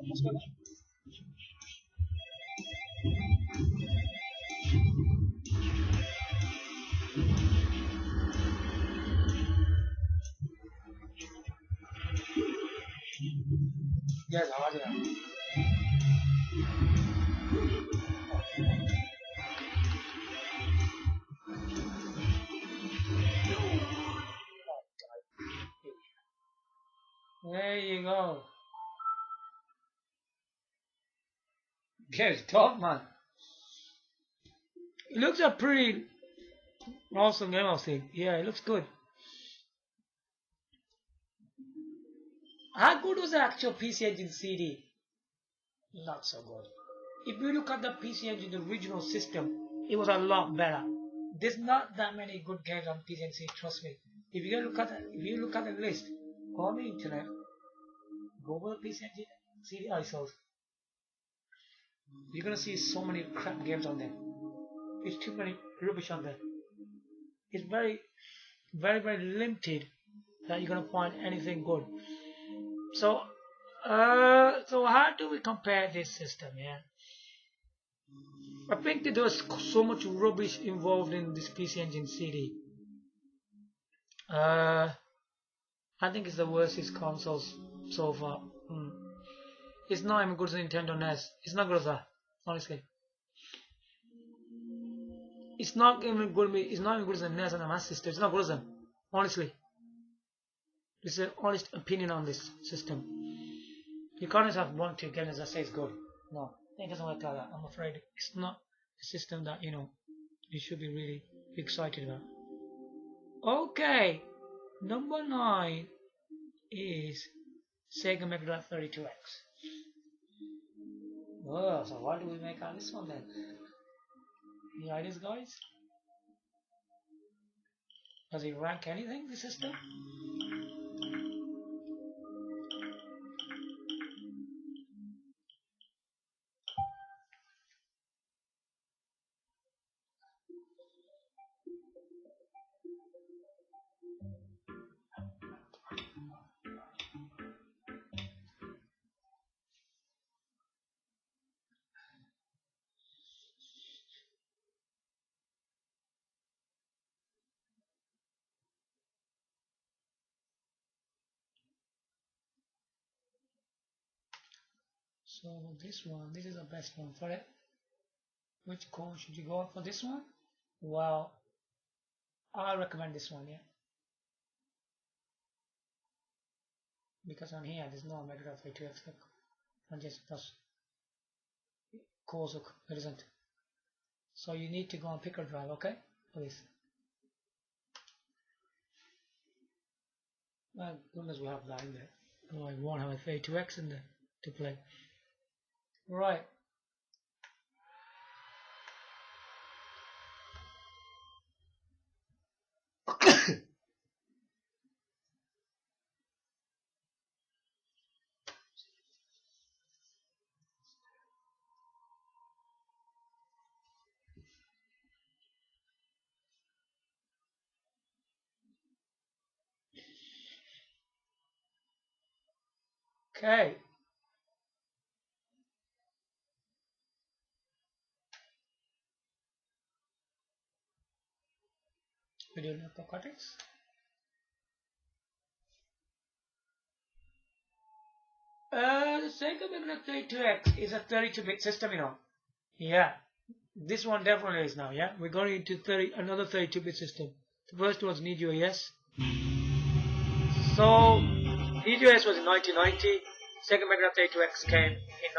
What's going on? Yes, how are you? There you go. Yeah, it's top, man. It looks a pretty awesome game, I think. Yeah, it looks good. How good was the actual PC Engine CD? Not so good. If you look at the PC Engine, the original system, it was a lot better. There's not that many good games on PC Engine, trust me. If you look at the list, go on the internet, go over the PC Engine CD ISOs, you're gonna see so many crap games on there. There's too many rubbish on there. It's very, very, very limited that you're gonna find anything good. So, so how do we compare this system? Yeah, I think that there was so much rubbish involved in this PC Engine CD. I think it's the worst consoles so far. It's not even good as Nintendo NES. It's not good as that, honestly. It's not even good. It's not even good as the NES and the Master System. It's not good as them, honestly. This is an honest opinion on this system. You can't just have one, two games that say it's good. No, it doesn't work like that. I'm afraid it's not a system that you should be really excited about. Okay, number 9 is Sega Mega Drive 32X. Oh, so what do we make out of this one then? Any ideas, guys? Does it rank anything, the system? So this is the best one for it. Which code should you go for this one? Well, I recommend this one, yeah. Because on here there's no Mega Drive 32X and just plus cores there isn't. So you need to go on Picker Drive, okay? Please. Well, goodness we have that in there. Otherwise we won't have a 32X in there to play. Right. Okay. Video cortex. The Sega Mega Drive 32X is a 32-bit system, Yeah. This one definitely is now, yeah? We're going into another 32-bit system. The first one's Need You Yes. So, Need You Yes was in 1990. Sega Mega Drive 32X came in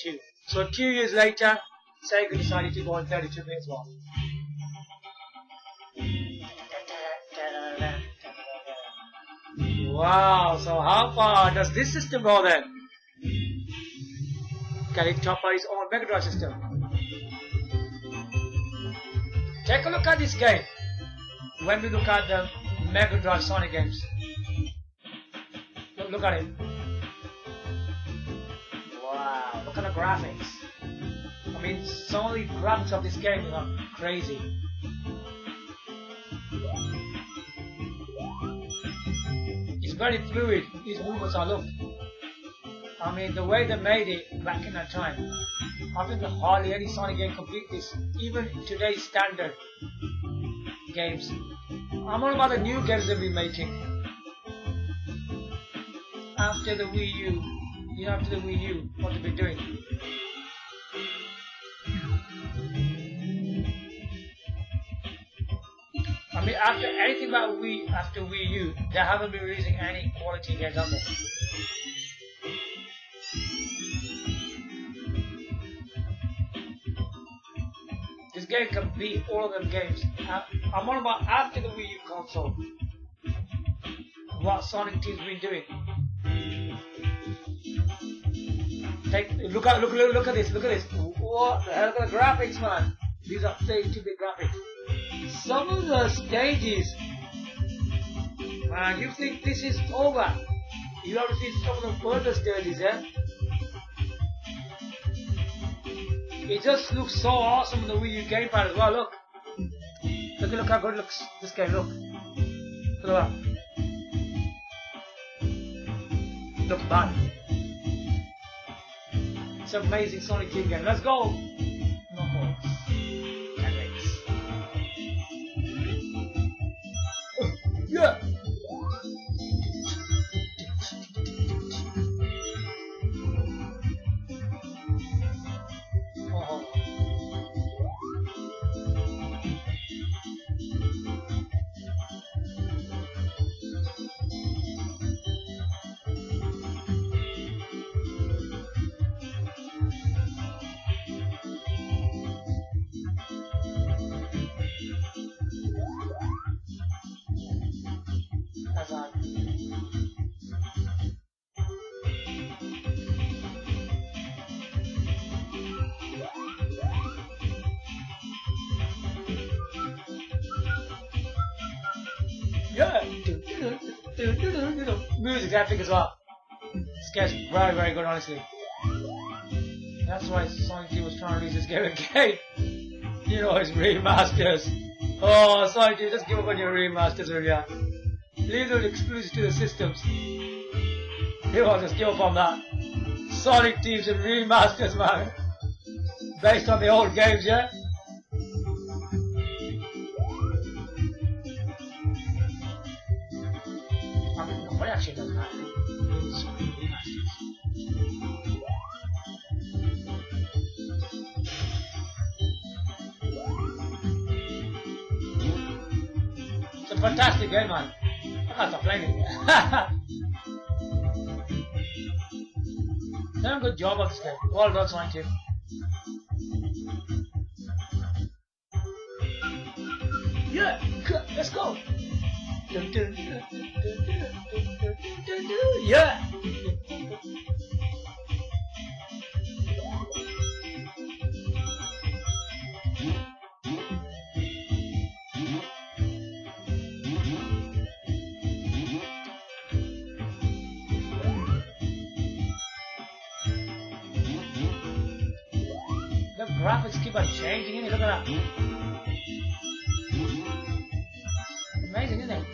1992. So 2 years later, Sega decided to go on 32-bit as well. Wow, so how far does this system go then? Can it top out its own Mega Drive system? Take a look at this game. When we look at the Mega Drive Sonic games. Look at it. Wow, look at the graphics. I mean, some of the graphics of this game are crazy. It's very fluid, these movements are look. I mean, the way they made it back in that time, I think hardly any Sonic game complete this, even today's standard games. I'm all about the new games they'll be making. After the Wii U, after the Wii U, what they've been doing. I mean, after anything about after Wii U, they haven't been releasing any quality games on there. game can beat all of them games. I'm on about after the Wii U console. What Sonic Team's been doing. Look at this. What the hell? Look at the graphics, man. These are 32-bit graphics. Some of the stages, man, you think this is over? You have to see some of the further stages, yeah? It just looks so awesome on the Wii U gamepad as well. Look how good it looks. This game, look at that. Look bad. It's an amazing Sonic Team game. Let's go. No more. Can't wait. Yeah. Yeah. Music epic as well. This game's very, very good, honestly. That's why Sonic Team was trying to release this game again. You know, it's remasters. Oh, Sonic Team, just give up on your remasters, will ya? Leave them exclusive to the systems. You know, just give up on that. Sonic Teams and remasters, man. Based on the old games, yeah? I mean, nobody actually does that. It's remasters. It's a fantastic game, man. I can't stop playing it. Done a good job of this game. Well done, Sonic Team. Yeah, let's go. Yeah. The graphics keep on changing, isn't it? Look at that. Amazing, isn't it?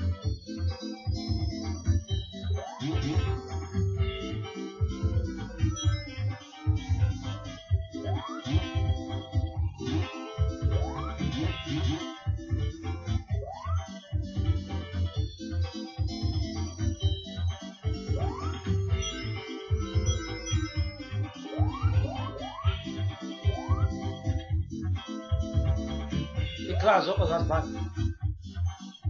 It clouds up as that's bad.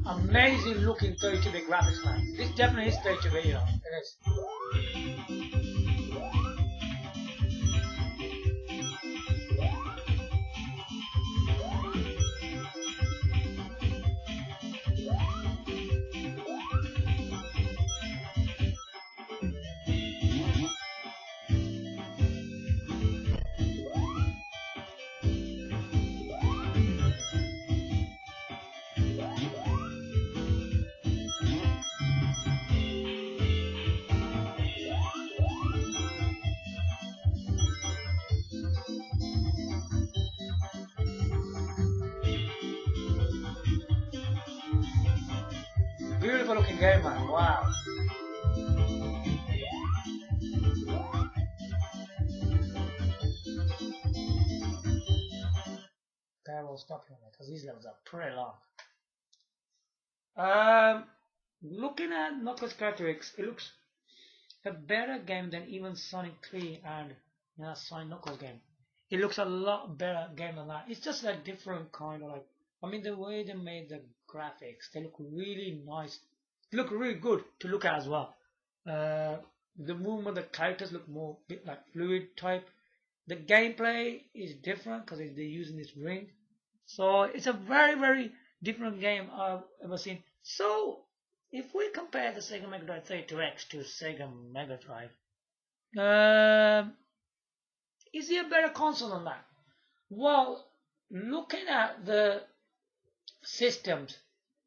Amazing looking 32-bit graphics, man. This definitely is 32-bit, you know. It is. Beautiful looking game, man. Wow. Okay, we'll stop here because these levels are pretty long. Looking at Knuckles characteristics, it looks a better game than even Sonic 3 and Sonic Knuckles game. It looks a lot better game than that. It's just a different kind of like. I mean, the way they made the graphics, they look really nice. They look really good to look at as well. The movement, the characters look more bit like fluid type. The gameplay is different because they're using this ring. So it's a very different game I've ever seen. So if we compare the Sega Mega Drive 32X to Sega Mega Drive, is it a better console than that? Well, looking at the systems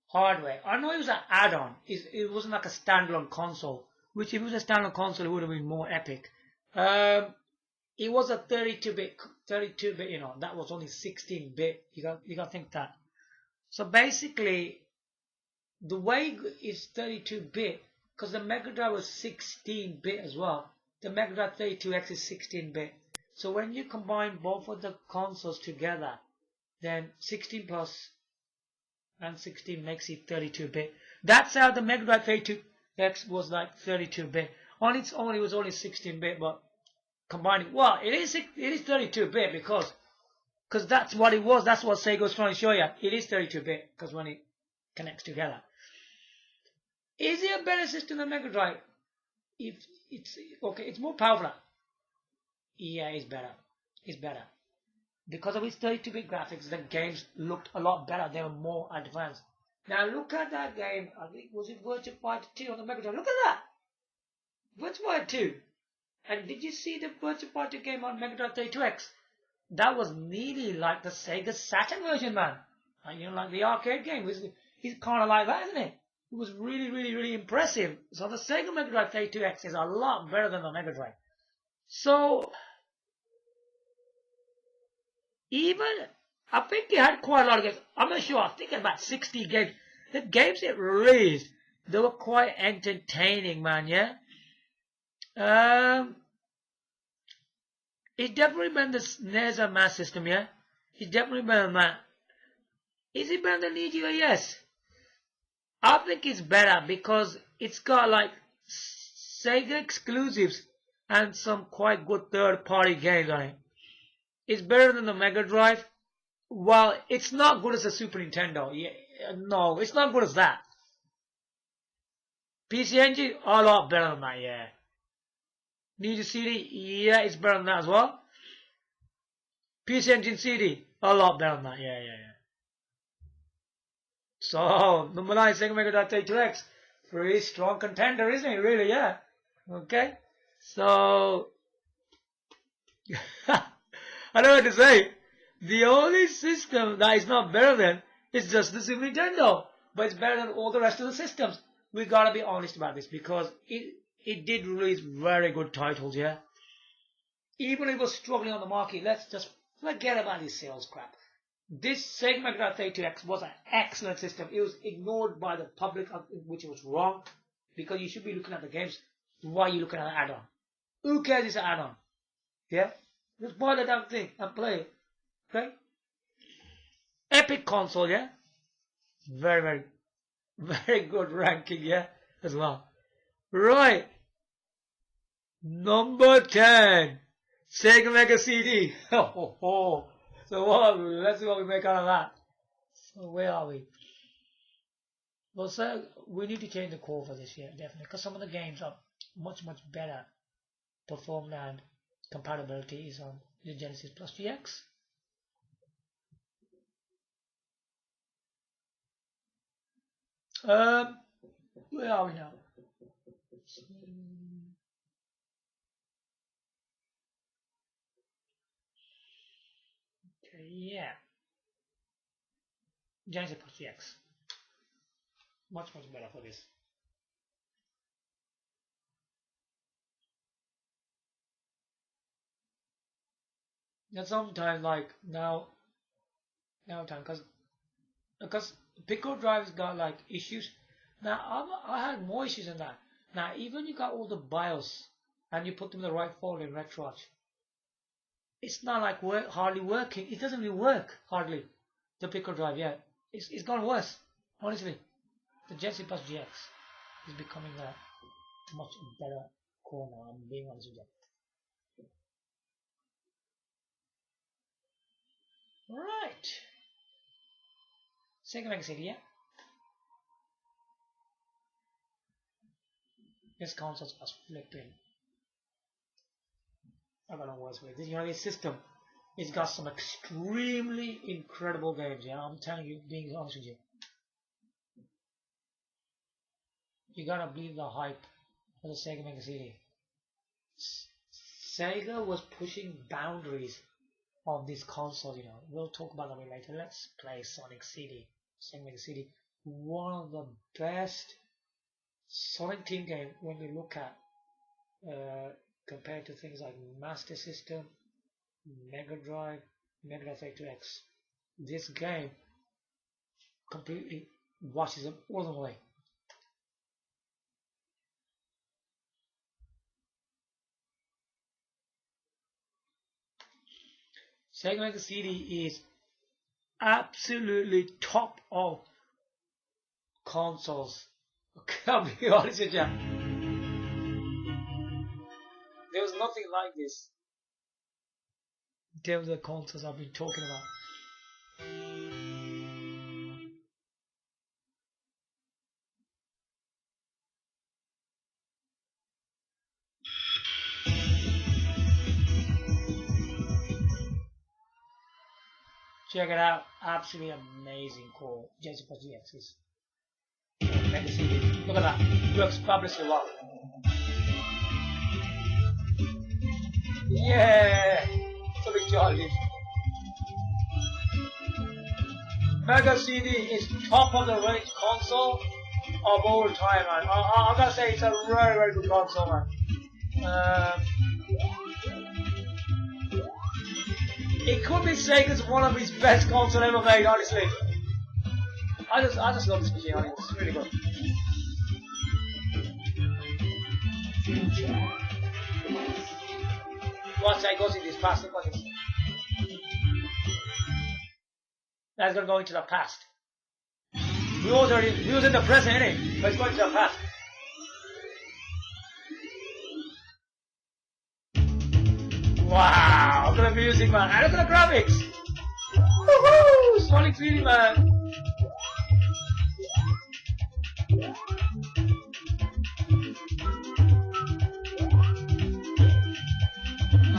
hardware, I know it was an add-on. It wasn't like a standalone console. Which, if it was a standalone console, it would have been more epic. It was a 32-bit. You know, that was only 16-bit. You got to think that. So basically, the way it's 32-bit, because the Mega Drive was 16-bit as well. The Mega Drive 32X is 16-bit. So when you combine both of the consoles together, then 16 plus and 16 makes it 32-bit. That's how the Mega Drive 32X was like 32-bit. On its own, it was only 16-bit, but combining, well, it is 32-bit because that's what it was. That's what Sega was trying to show you. It is 32-bit because when it connects together. Is it a better system than Mega Drive? If it's okay, it's more powerful. Yeah, it's better. It's better. Because of its 32-bit graphics, the games looked a lot better. They were more advanced. Now look at that game. I think was it Virtua Fighter 2 on the Mega Drive. Look at that. Virtua Fighter 2. And did you see the Virtua Fighter game on Mega Drive 32X? That was nearly like the Sega Saturn version, man. And, you know, like the arcade game. It's kind of like that, isn't it? It was really impressive. So the Sega Mega Drive 32X is a lot better than the Mega Drive. So even, I think it had quite a lot of games. I'm not sure. I think about 60 games. The games it released, they were quite entertaining, man. Yeah. It's definitely better than the NES and Master System. Yeah. It's definitely better than that. Is it better than EGA? Yes. I think it's better because it's got like Sega exclusives and some quite good third-party games on it. It's better than the Mega Drive. Well, it's not good as a Super Nintendo. Yeah, no, it's not good as that. PC Engine, a lot better than that, yeah. Need a CD? Yeah, it's better than that as well. PC Engine CD, a lot better than that, yeah. So, number 9, Sega Mega Drive 32X. Pretty strong contender, isn't it? Really, yeah. Okay. So, I don't know what to say. The only system that is not better than is just the Super Nintendo. But it's better than all the rest of the systems. We gotta be honest about this because it did release very good titles, yeah. Even if it was struggling on the market, let's just forget about this sales crap. This Sega Mega Drive 32X was an excellent system. It was ignored by the public, which was wrong, because you should be looking at the games. Why are you looking at an add-on? Who cares it's an add-on? Yeah? Just buy the damn thing and play it. Okay? Epic console, yeah? Very good ranking, yeah? As well. Right. Number 10. Sega Mega CD. So what? Let's see what we make out of that. So where are we? Well, so we need to change the core for this year, definitely, because some of the games are much better performed and compatibility is on the Genesis Plus GX. Where are we now? Okay, yeah. Genesis Plus GX. Much better for this. And sometimes like now time because Pico Drive's got like issues. Now I had more issues than that. Now even you got all the BIOS and you put them in the right folder in Retroarch, it's not like hardly working. It doesn't really work hardly. The Pico Drive, yeah, it's gone worse. Honestly, the Genesis Plus GX is becoming a much better core now. I'm being honest with you. Right. Sega Mega CD, yeah. This console was flipping. I got no words for it. You know, this system It's got some extremely incredible games, yeah, I'm telling you, being honest with you. You gotta believe the hype for the Sega Mega CD. Sega was pushing boundaries of this console, you know. We'll talk about that later. Let's play Sonic CD. Sega Mega CD. One of the best Sonic Team game when you look at compared to things like Master System, Mega Drive, Mega Drive X. This game completely washes them all the way. Sega Mega CD is absolutely top of consoles. I'll be honest with you. There was nothing like this in terms of the consoles I've been talking about. Check it out, absolutely amazing call. Jason plus GX's Mega CD. Look at that, works fabulously well. Yeah, fully charged. Mega CD is top of the range console of all time, man. I gotta say it's a very, very good console, man. It could be Sega's one of his best consoles ever made, honestly. I just love this machine, honestly. It's really good. Watch that goes in this past, look at this. That's gonna go into the past. We was in the present, innit? But it's going to the past. Wow, look at the music, man. And look at the graphics. Woohoo! Sonic 3D, man.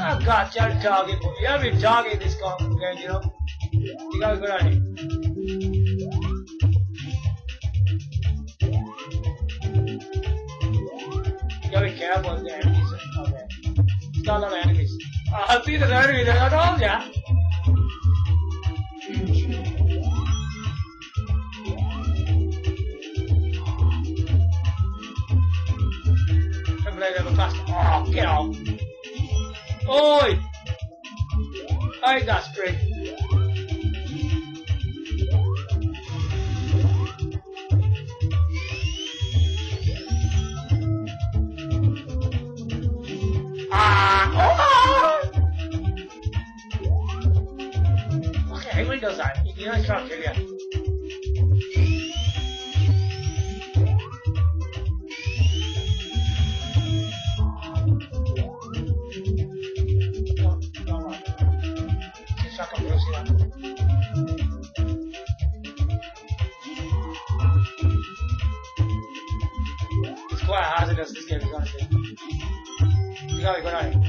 Oh God, you're jogging. You have been jogging this game, you know. You gotta go down here. You gotta be careful with the enemies out there. There's not a lot of enemies. I see the enemies there, I told ya. I'm playing a little faster. Oh, get off. Oi! Ain't that spring? Okay, when he does that, he knows trying to kill you. It's quite hazardous, this game is honestly. You gotta go down here.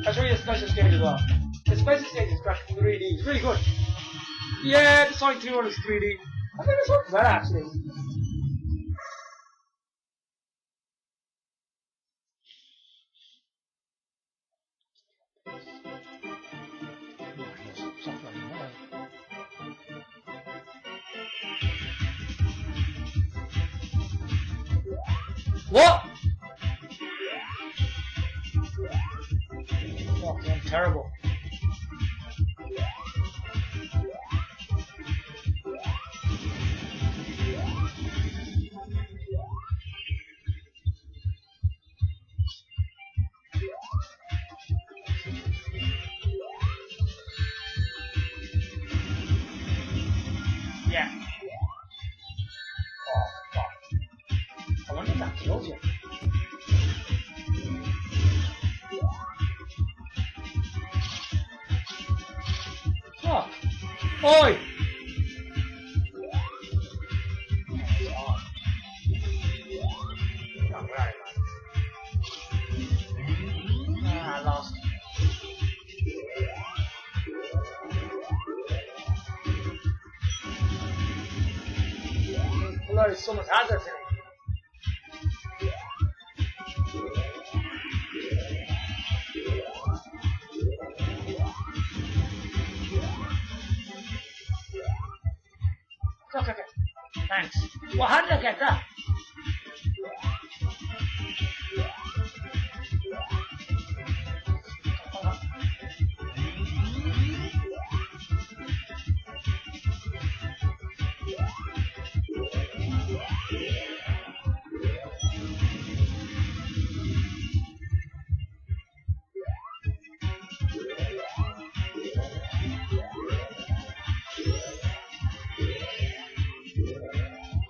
I'll show you the special stage as well. The special stage is graphic 3D, it's really good. Yeah, the Sonic 3 one is 3D. I think this one's better actually. What? Fucking I'm terrible. Yeah. Oh, fuck. I wonder if that kills you. Fuck. Oi! so much hazards in it. Okay, okay. Thanks. Well, how did I get that?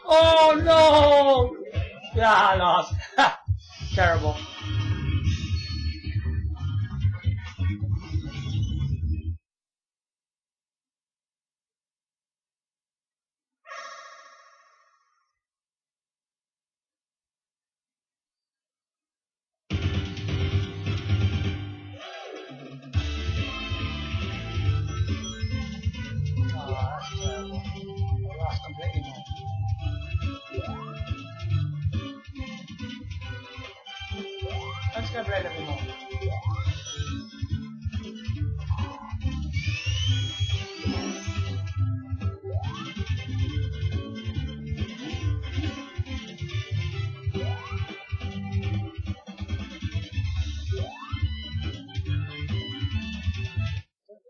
Oh no! Yeah, I lost. Terrible. Oh, that's terrible. I lost completely now. Let's go play a little more.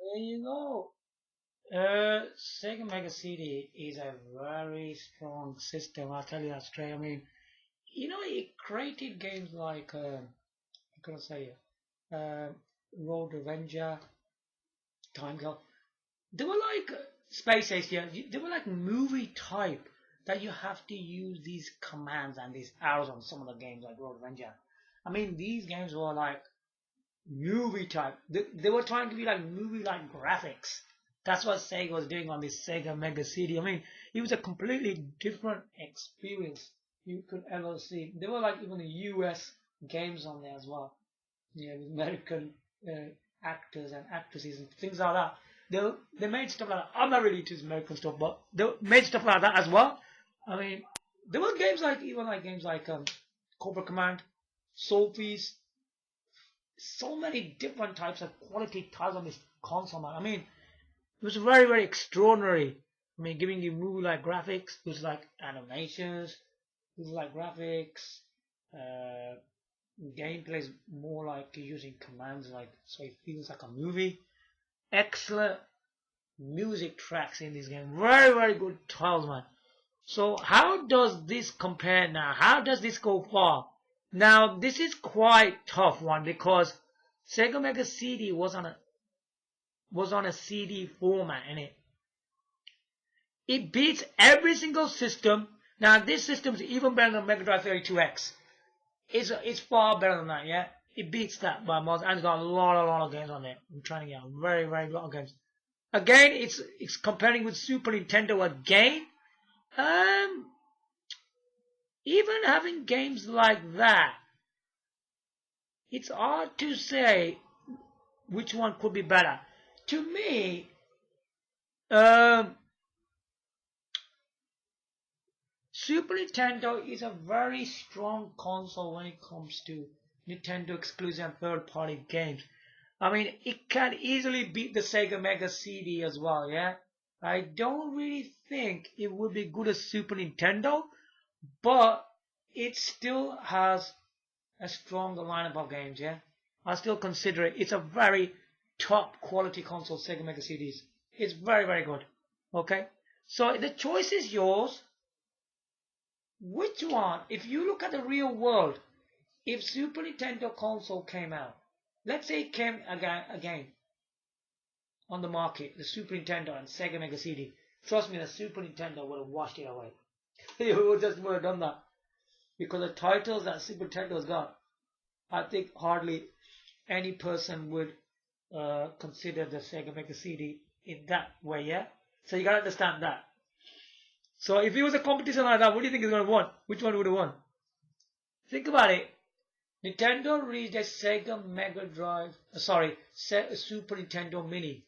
There you go. Sega Mega CD is a very strong system. I'll tell you that straight. I mean, you know, it created games like, how can I say it? Road Revenger, Time Girl. They were like Space Ace, yeah. They were like movie type that you have to use these commands and these arrows on some of the games like Road Revenger. I mean, these games were like movie type. They were trying to be like movie like graphics. That's what Sega was doing on this Sega Mega CD. I mean, it was a completely different experience you could ever see. There were like even the US games on there as well. Yeah, with American actors and actresses and things like that. They made stuff like that. I'm not really into American stuff, but they made stuff like that as well. I mean, there were games like even like games like Cobra Command, Sophie's, so many different types of quality titles on this console, man. I mean, it was very, very extraordinary. I mean, giving you movie-like graphics. It was like animations. It was like graphics. Gameplay is more like using commands, like so it feels like a movie. Excellent music tracks in this game. Very, very good titles, man. So how does this compare now? How does this go far? Now, this is quite tough one because Sega Mega CD was on a CD format in it. It beats every single system. Now, this system is even better than Mega Drive 32X. It's far better than that, yeah? It beats that by miles, and it's got a lot of games on it. I'm trying to get a very, very lot of games. Again, it's comparing with Super Nintendo again. Even having games like that, it's hard to say which one could be better. To me, Super Nintendo is a very strong console when it comes to Nintendo exclusive and third-party games. I mean, it can easily beat the Sega Mega CD as well, yeah? I don't really think it would be good as Super Nintendo, but it still has a stronger lineup of games, yeah? I still consider it. It's a very top quality console, Sega Mega CDs. It's very, very good. Okay? So the choice is yours. Which one, if you look at the real world, if Super Nintendo console came out, let's say it came again on the market, the Super Nintendo and Sega Mega CD, trust me, the Super Nintendo would have washed it away. It would have done that. Because the titles that Super Nintendo's got, I think hardly any person would consider the Sega Mega CD in that way, yeah? So you gotta understand that. So if it was a competition like that, what do you think is gonna win? Which one would have won? Think about it. Nintendo released a Sega Mega Drive, Super Nintendo Mini,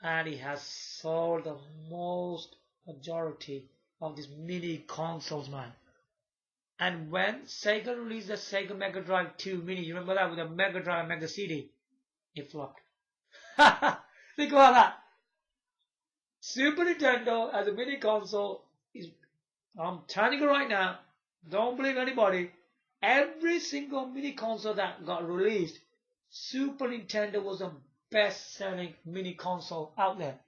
and it has sold the most majority of these mini consoles, man. And when Sega released the Sega Mega Drive 2 Mini, you remember that with the Mega Drive and Mega CD? It flopped. Think about that. Super Nintendo as a mini console is, I'm telling you right now, don't believe anybody, every single mini console that got released, Super Nintendo was the best selling mini console out there.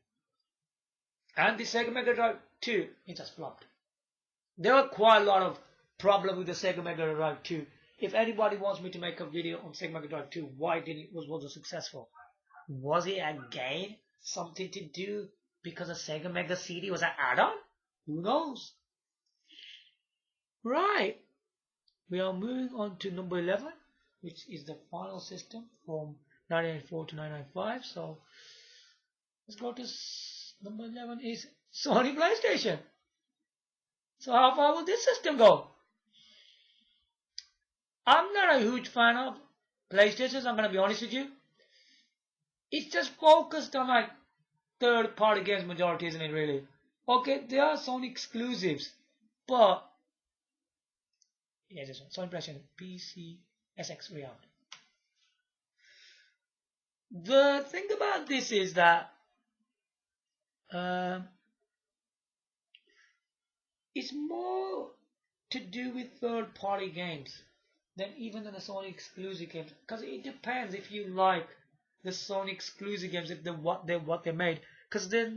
And the Sega Mega Drive 2, it just flopped. There were quite a lot of problems with the Sega Mega Drive 2. If anybody wants me to make a video on Sega Mega Drive 2, why was it successful? Was it again something to do because the Sega Mega CD was an add-on? Who knows? Right. We are moving on to number 11, which is the final system from 1994 to 1995. So let's go to number 11 is Sony PlayStation. So how far will this system go? I'm not a huge fan of PlayStations, I'm going to be honest with you. It's just focused on like third-party games majority, isn't it really? Okay, there are Sony exclusives, but yeah, this one, Sony PlayStation PC SX Realm. The thing about this is that it's more to do with third-party games than even the Sony exclusive games, because it depends if you like the Sony exclusive games, if what they made, because they're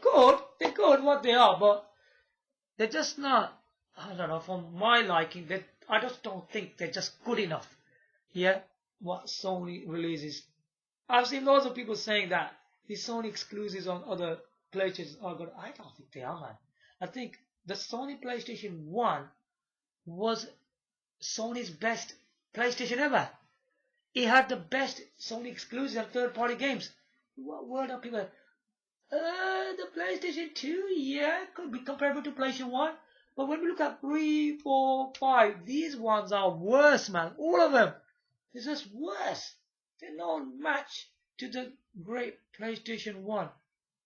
good what they are, but they're just not, I don't know, for my liking, that I just don't think they're just good enough. Yeah, what Sony releases. I've seen lots of people saying that the Sony exclusives on other PlayStations are good. I don't think they are, man. I think the Sony PlayStation 1 was Sony's best PlayStation ever. It had the best Sony exclusives and third-party games. What word are people? The PlayStation 2, yeah, could be comparable to PlayStation 1. But when we look at 3, 4, 5, these ones are worse, man. All of them. It's just worse. They're no match to the great PlayStation 1.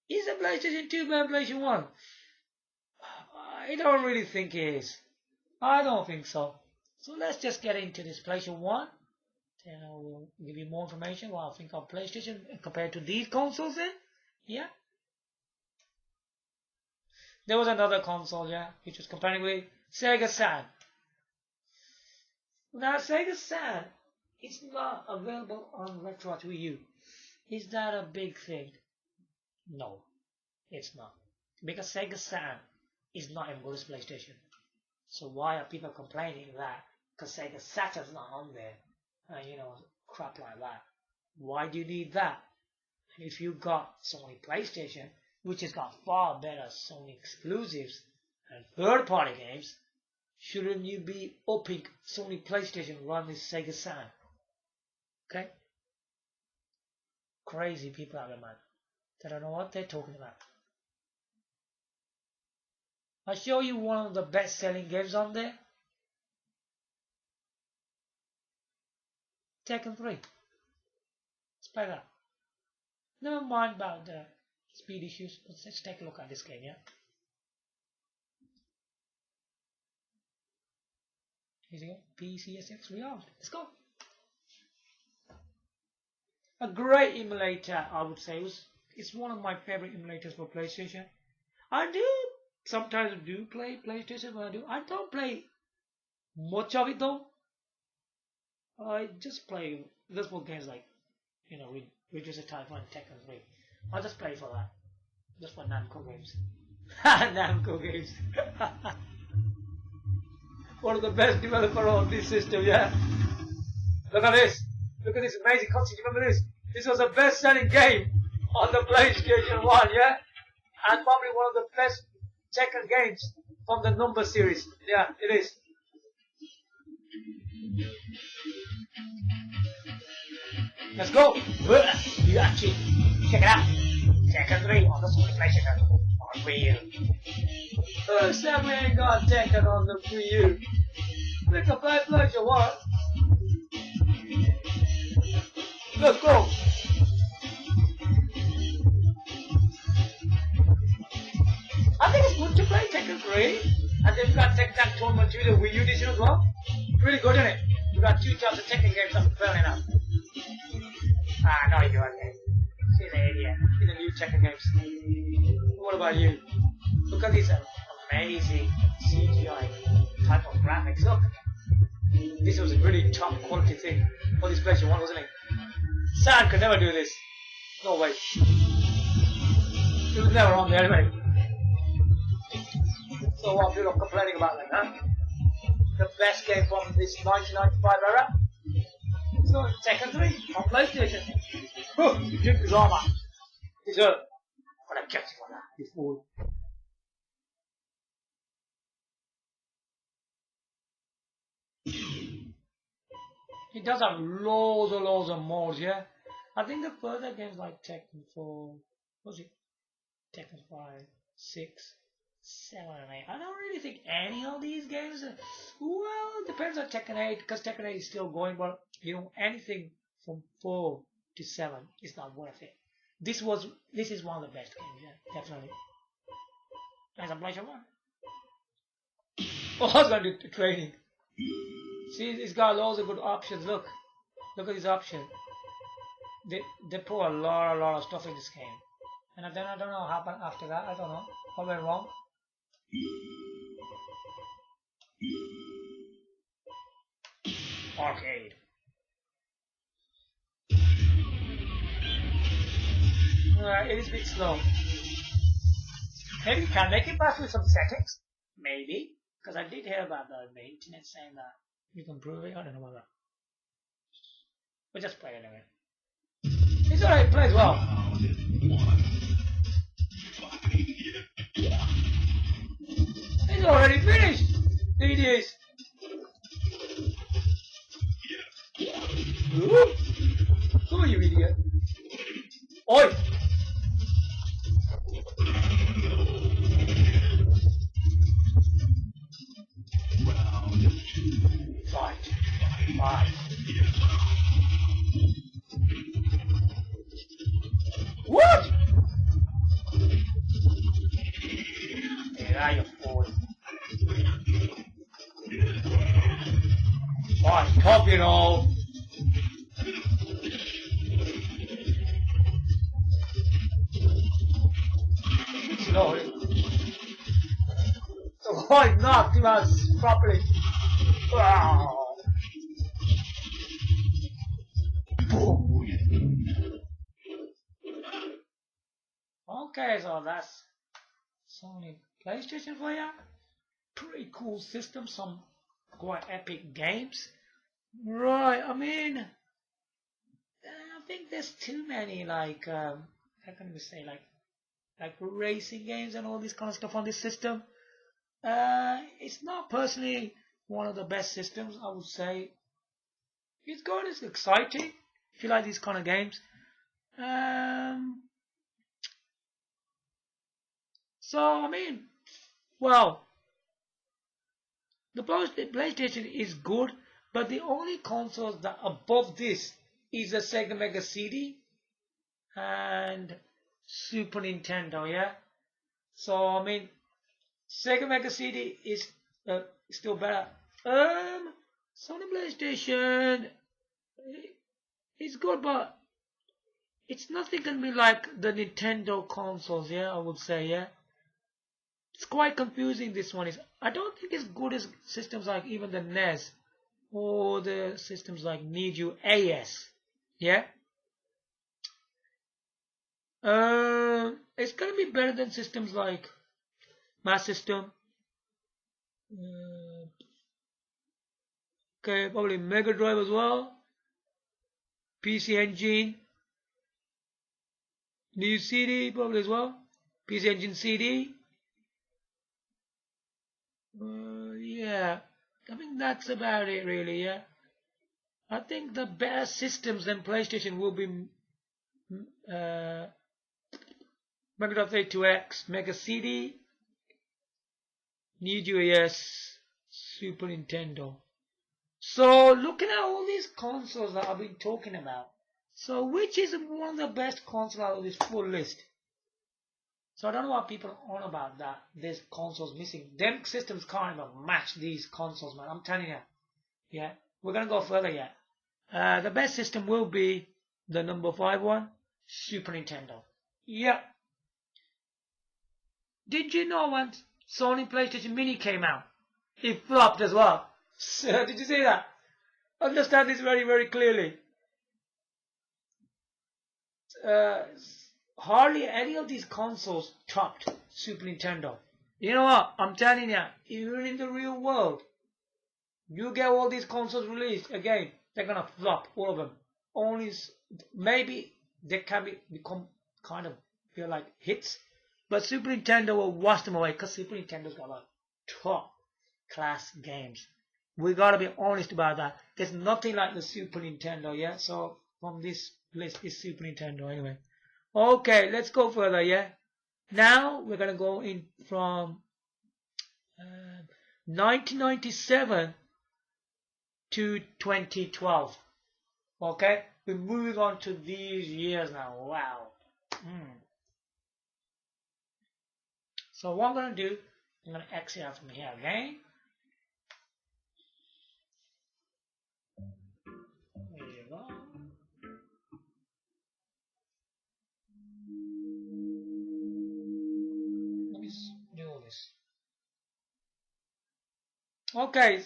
Is the PlayStation 2 better than PlayStation 1? I don't really think it is. I don't think so. So let's just get into this PlayStation 1. Then I will give you more information what I think of PlayStation compared to these consoles then. Yeah. There was another console, yeah, which was comparing with Sega Saturn. Now Sega Saturn is not available on Retroarch Wiiu. Is that a big thing? No, it's not. Because Sega Saturn is not as good as PlayStation. So why are people complaining that because Sega Saturn's not on there? You know, crap like that. Why do you need that? If you got Sony PlayStation, which has got far better Sony exclusives and third-party games, shouldn't you be upping Sony PlayStation run this Sega Saturn? Okay? Crazy people out there, man. They don't know what they're talking about. I'll show you one of the best-selling games on there. Tekken 3. Let's play that. Never mind about the speed issues, but let's take a look at this game, yeah? Here you go, PCSX Realm. Let's go. A great emulator, I would say. It's one of my favorite emulators for PlayStation. I do sometimes play PlayStation, but I don't play much of it though. I just play for games like, you know, Reduce the Type 1 Tekken 3. I'll just play for that. Just for Namco games. Namco games. One of the best developers on this system, yeah? Look at this. Look at this amazing cutscene. Remember this? This was the best selling game on the PlayStation 1, yeah? And probably one of the best Tekken games from the Number series. Yeah, it is. Let's go! You actually check it out. Tekken 3 on the Sony PlayStation on Wiiu. First time we ain't got Tekken on the Wiiu. We can play PlayStation 1. Let's go! I think to play Tekken 3, and then we got Tekken Tournament 2, the Wii U edition as well. Really good, isn't it? We got 2 types of Tekken games that are fair enough. Ah, no, you're okay. She's an idiot. In the new Tekken games. What about you? Look at this amazing CGI type of graphics. Look, this was a really top quality thing for this PlayStation 1, wasn't it? Sam could never do this. No way. He was never on there anyway. So what people are complaining about that, huh? The best game from this 1995 era? It's not Tekken 3 on PlayStation. Oh, you took the drama. It's a... What a catch for that, you fool. It does have loads of modes, yeah? I think the further games like Tekken 4, what's it? Tekken 5, 6, 7 and 8. I don't really think any of these games are, well, it depends on Tekken 8, because Tekken 8 is still going, but you know, anything from 4 to 7 is not worth it. This is one of the best games, yeah, definitely. There's a PlayStation 1. Oh, I was going to do training. See, it's got loads of good options. Look at these options. They put a lot of stuff in this game, and then I don't know what happened after that. I don't know what went wrong. Arcade. It is a bit slow. Maybe you can make it faster with some settings. Maybe, because I did hear about the internet saying that you can improve it. I don't know about that. We'll just play it anyway. It's alright, it plays well. It's already finished! It is. Who are you, idiot? Oi! Fight. What? There you fool. Fine, top it all. Slowly. So why not give us properly? Wow. Okay, so that's Sony PlayStation for you. Pretty cool system, some quite epic games. Right, I mean, I think there's too many, like, how can we say, like racing games and all this kind of stuff on this system. It's not personally one of the best systems, I would say. It's good, it's exciting, if you like these kind of games. So, I mean, well, the PlayStation is good, but the only consoles that above this is the Sega Mega CD and Super Nintendo, yeah? So, I mean, Sega Mega CD is still better. Sony PlayStation is good, but it's nothing gonna be like the Nintendo consoles, yeah, I would say, yeah? It's quite confusing, this one is. I don't think it's good as systems like even the NES or the systems like Neo AS. Yeah? It's gonna be better than systems like Master System. Okay, probably Mega Drive as well. PC Engine. New CD probably as well. PC Engine CD. Yeah, I think that's about it really, yeah. I think the best systems than PlayStation will be Mega Drive 32X, Mega CD, Neo AS, Super Nintendo. So looking at all these consoles that I've been talking about, so which is one of the best consoles out of this full list? So I don't know what people are on about that this console's missing. Them systems can't even match these consoles, man. I'm telling you. Yeah, we're gonna go further yet. The best system will be the number 5 one, Super Nintendo. Yeah. Did you know when Sony PlayStation Mini came out, it flopped as well? Did you see that? Understand this very, very clearly. Uh, Hardly any of these consoles topped Super Nintendo. You know what? I'm telling you, even in the real world, you get all these consoles released again, they're gonna flop, all of them. Only maybe they can become kind of feel like hits, but Super Nintendo will wash them away because Super Nintendo's got like top class games. We gotta be honest about that. There's nothing like the Super Nintendo, yeah. So from this list is Super Nintendo anyway. Okay, let's go further, yeah. Now we're gonna go in from 1997 to 2012. Okay, we're moving on to these years now. Wow. So what I'm gonna do, I'm gonna exit out from here again. There you go. Let me do all this. Okay,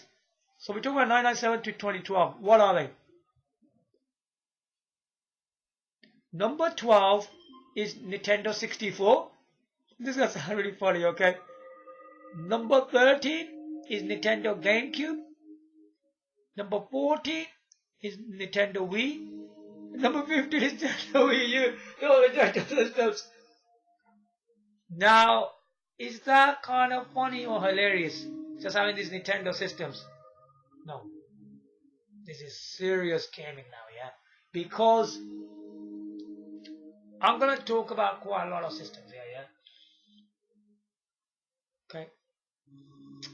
so we talk about 1997 to 2012. What are they? Number 12 is Nintendo 64. This is gonna sound really funny, okay? Number 13 is Nintendo GameCube. Number 14 is Nintendo Wii. Number 15 is Nintendo Wii U. Oh, Nintendo systems. Now, is that kind of funny or hilarious? Just having these Nintendo systems? No. This is serious gaming now, yeah? Because I'm gonna talk about quite a lot of systems here, yeah? Okay.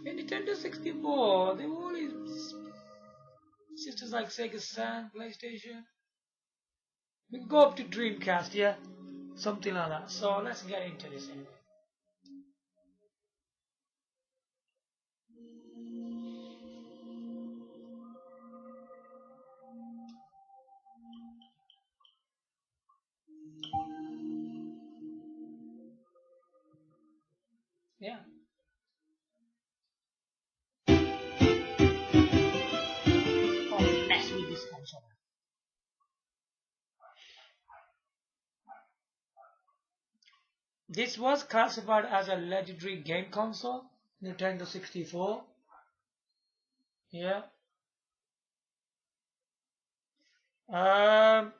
In Nintendo 64, they were all these systems like Sega Saturn, PlayStation. We can go up to Dreamcast, yeah? Something like that. So let's get into this anyway. Yeah. Oh, mess with this console. This was classified as a legendary game console, Nintendo 64. Yeah. Um.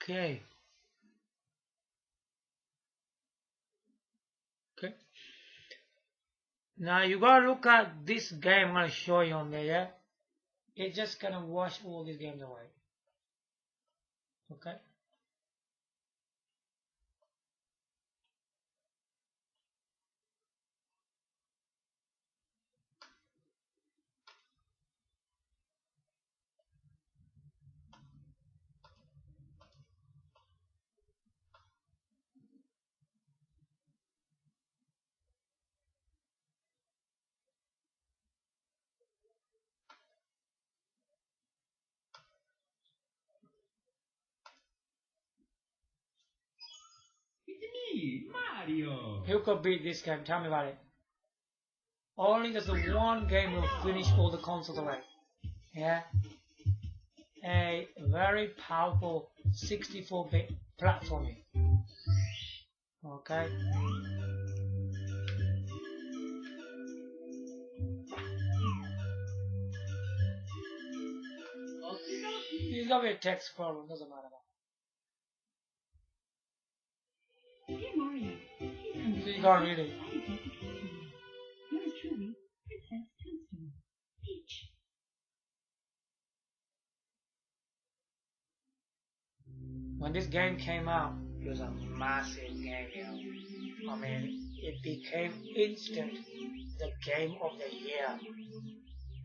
Okay. Okay. Now you gotta look at this game I'm gonna show you on there, yeah? It's just gonna wash all these games away. Okay? It's me, Mario. Who could beat this game? Tell me about it. Only there's the one game will finish all the consoles away. Yeah? A very powerful 64-bit platforming. Okay? It's gonna be a text problem, doesn't matter. Dear Mario, please So you can't read it. yours truly, Princess Toadstool, Peach. When this game came out, it was a massive game, you know. I mean, it became instant the game of the year.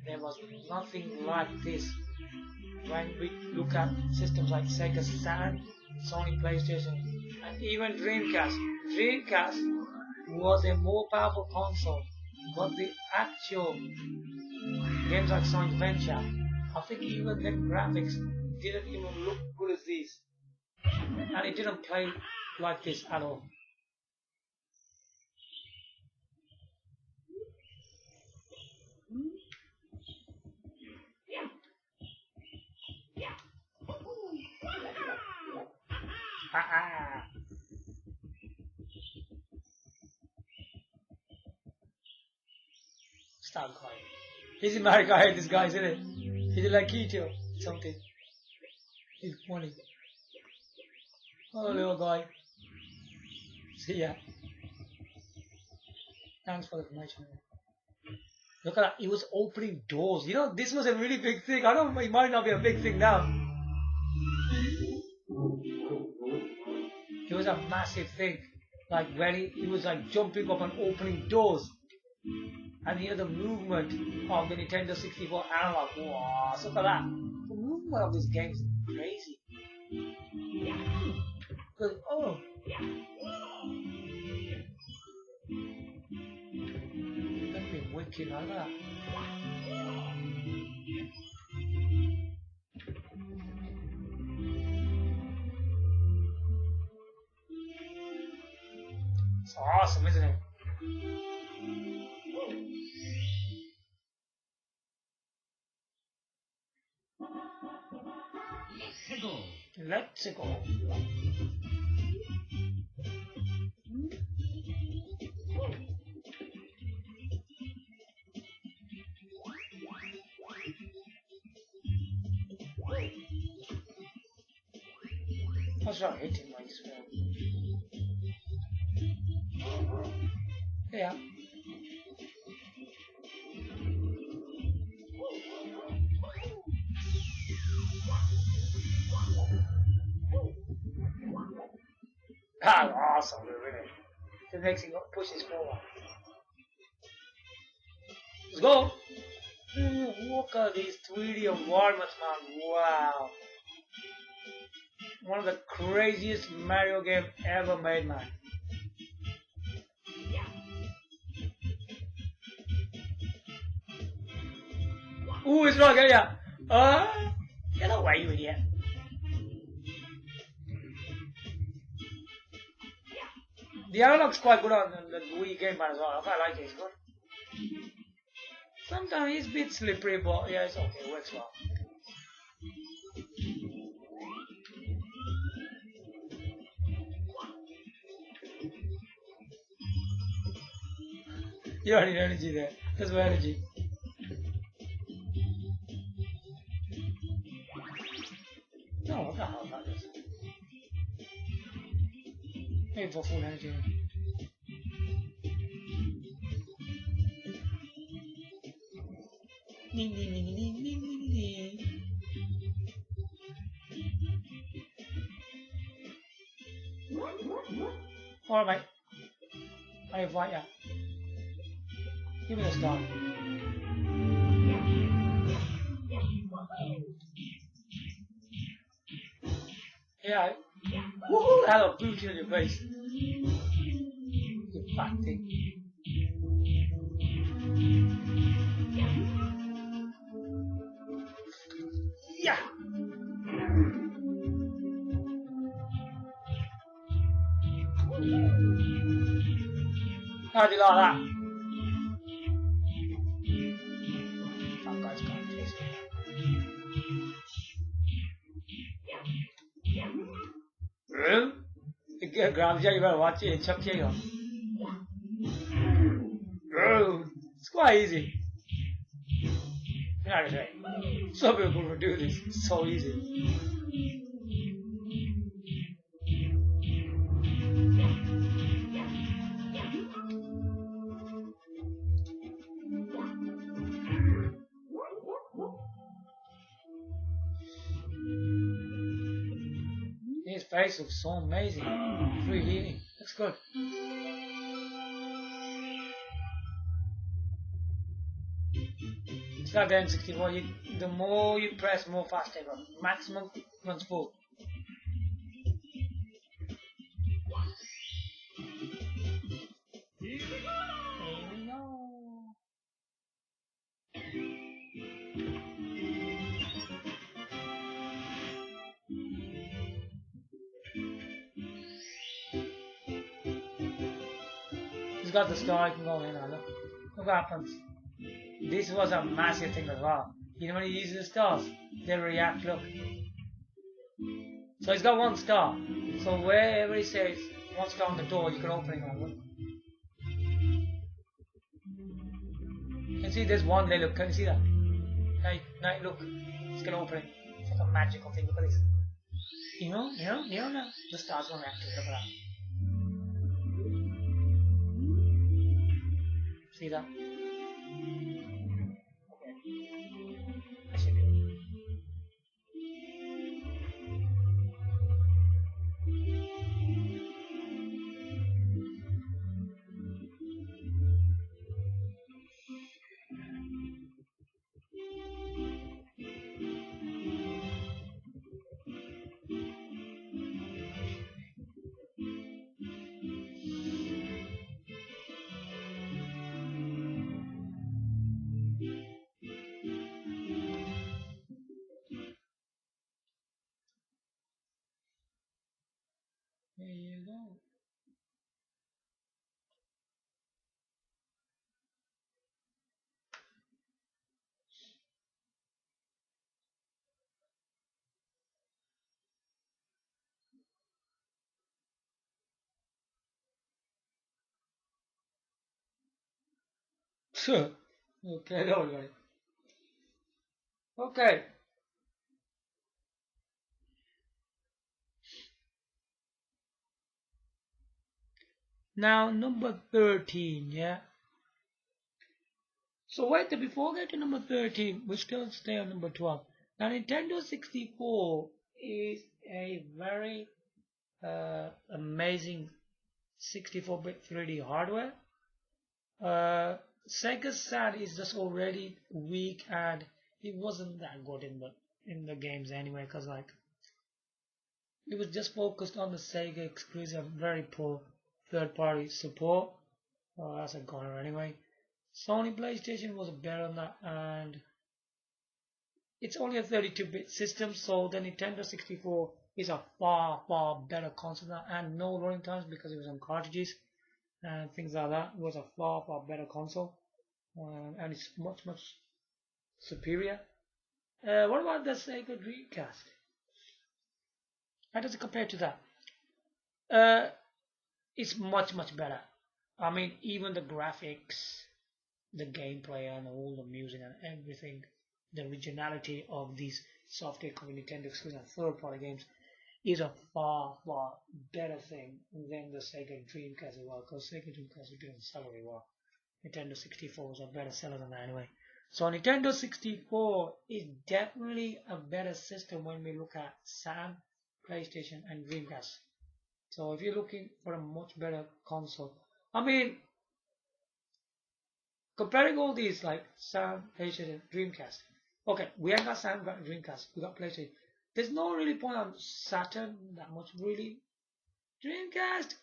There was nothing like this. When we look at systems like Sega Saturn, Sony PlayStation, and even Dreamcast was a more powerful console, but the actual games like Sonic Adventure, I think even the graphics didn't even look good as these, and it didn't play like this at all. Stop crying. He's America, I hate this guy, isn't it? He's like Keto, something. He's funny. Oh, little guy. See ya. Thanks for the information. Look at that, he was opening doors. You know, this was a really big thing. I don't know, it might not be a big thing now. It was a massive thing. Like when he was like jumping up and opening doors. And you know the movement of the Nintendo 64 analog. Wow, look at that. The movement of this game is crazy. But, oh. That'd be wicked, like that. It's awesome, isn't it? Let's go. What's wrong hitting like this? Yeah. Ah, awesome, really. It makes it pushes forward. Let's go. Look at these 3D environments, man. Wow. One of the craziest Mario games ever made, man. Ooh, it's wrong area. Get away, you idiot. The analog's quite good on the Wii game as well. I quite like it, it's good. Sometimes it's a bit slippery, but yeah, it's okay, it works well. You don't need energy there. There's no energy. No, what the hell that is? Maybe for full energy. Alright, mate. I invite you. Give me the star. Yeah. Woohoo! Hello, boot in your face. You fat thing. Yeah! How do you like that? That guy's can't taste it. It grabs you, you better watch it, it chucks you. It's quite easy. You know what I'm saying? Some people will do this, it's so easy. His face looks so amazing. Free healing. Looks good. Start getting 64. The more you press, more fast it goes. Maximum runs full. Here we go. Here we go. He's got the star. You can go in now. Look what happens. This was a massive thing as well. You know when he uses the stars, they react. Look. So he's got one star. So wherever he says one star on the door, you can open it now. Look. You can see there's one there. Look. Can you see that? Now look. It's gonna open it. It's like a magical thing. Look at this. You know. The stars gonna react. Look at that. See that? Okay. I should do it. There you go. Sure. Okay, don't worry. Okay. Now number 13, yeah. So wait, before get to number 13, we still stay on number 12. Now Nintendo 64 is a very amazing 64-bit 3D hardware. Sega Saturn is just already weak and it wasn't that good in the games anyway, because like it was just focused on the Sega exclusive, very poor third-party support. That's a goner anyway. Sony PlayStation was better than that, and it's only a 32-bit system, so the Nintendo 64 is a far better console than that, and no loading times because it was on cartridges and things like that. It was a far better console, and it's much superior. What about the Sega Dreamcast? How does it compare to that? It's much better. I mean, even the graphics, the gameplay, and all the music and everything, the originality of these software coming Nintendo exclusive and third-party games is a far better thing than the Sega Dreamcast as well, because Sega Dreamcast didn't sell very well. Nintendo 64 was a better seller than that anyway. So Nintendo 64 is definitely a better system when we look at Saturn, PlayStation, and Dreamcast. So if you're looking for a much better console, I mean, comparing all these like Saturn, PlayStation, Dreamcast. Okay, we ain't got Saturn, we got Dreamcast, we got PlayStation. There's no really point on Saturn that much really. Dreamcast,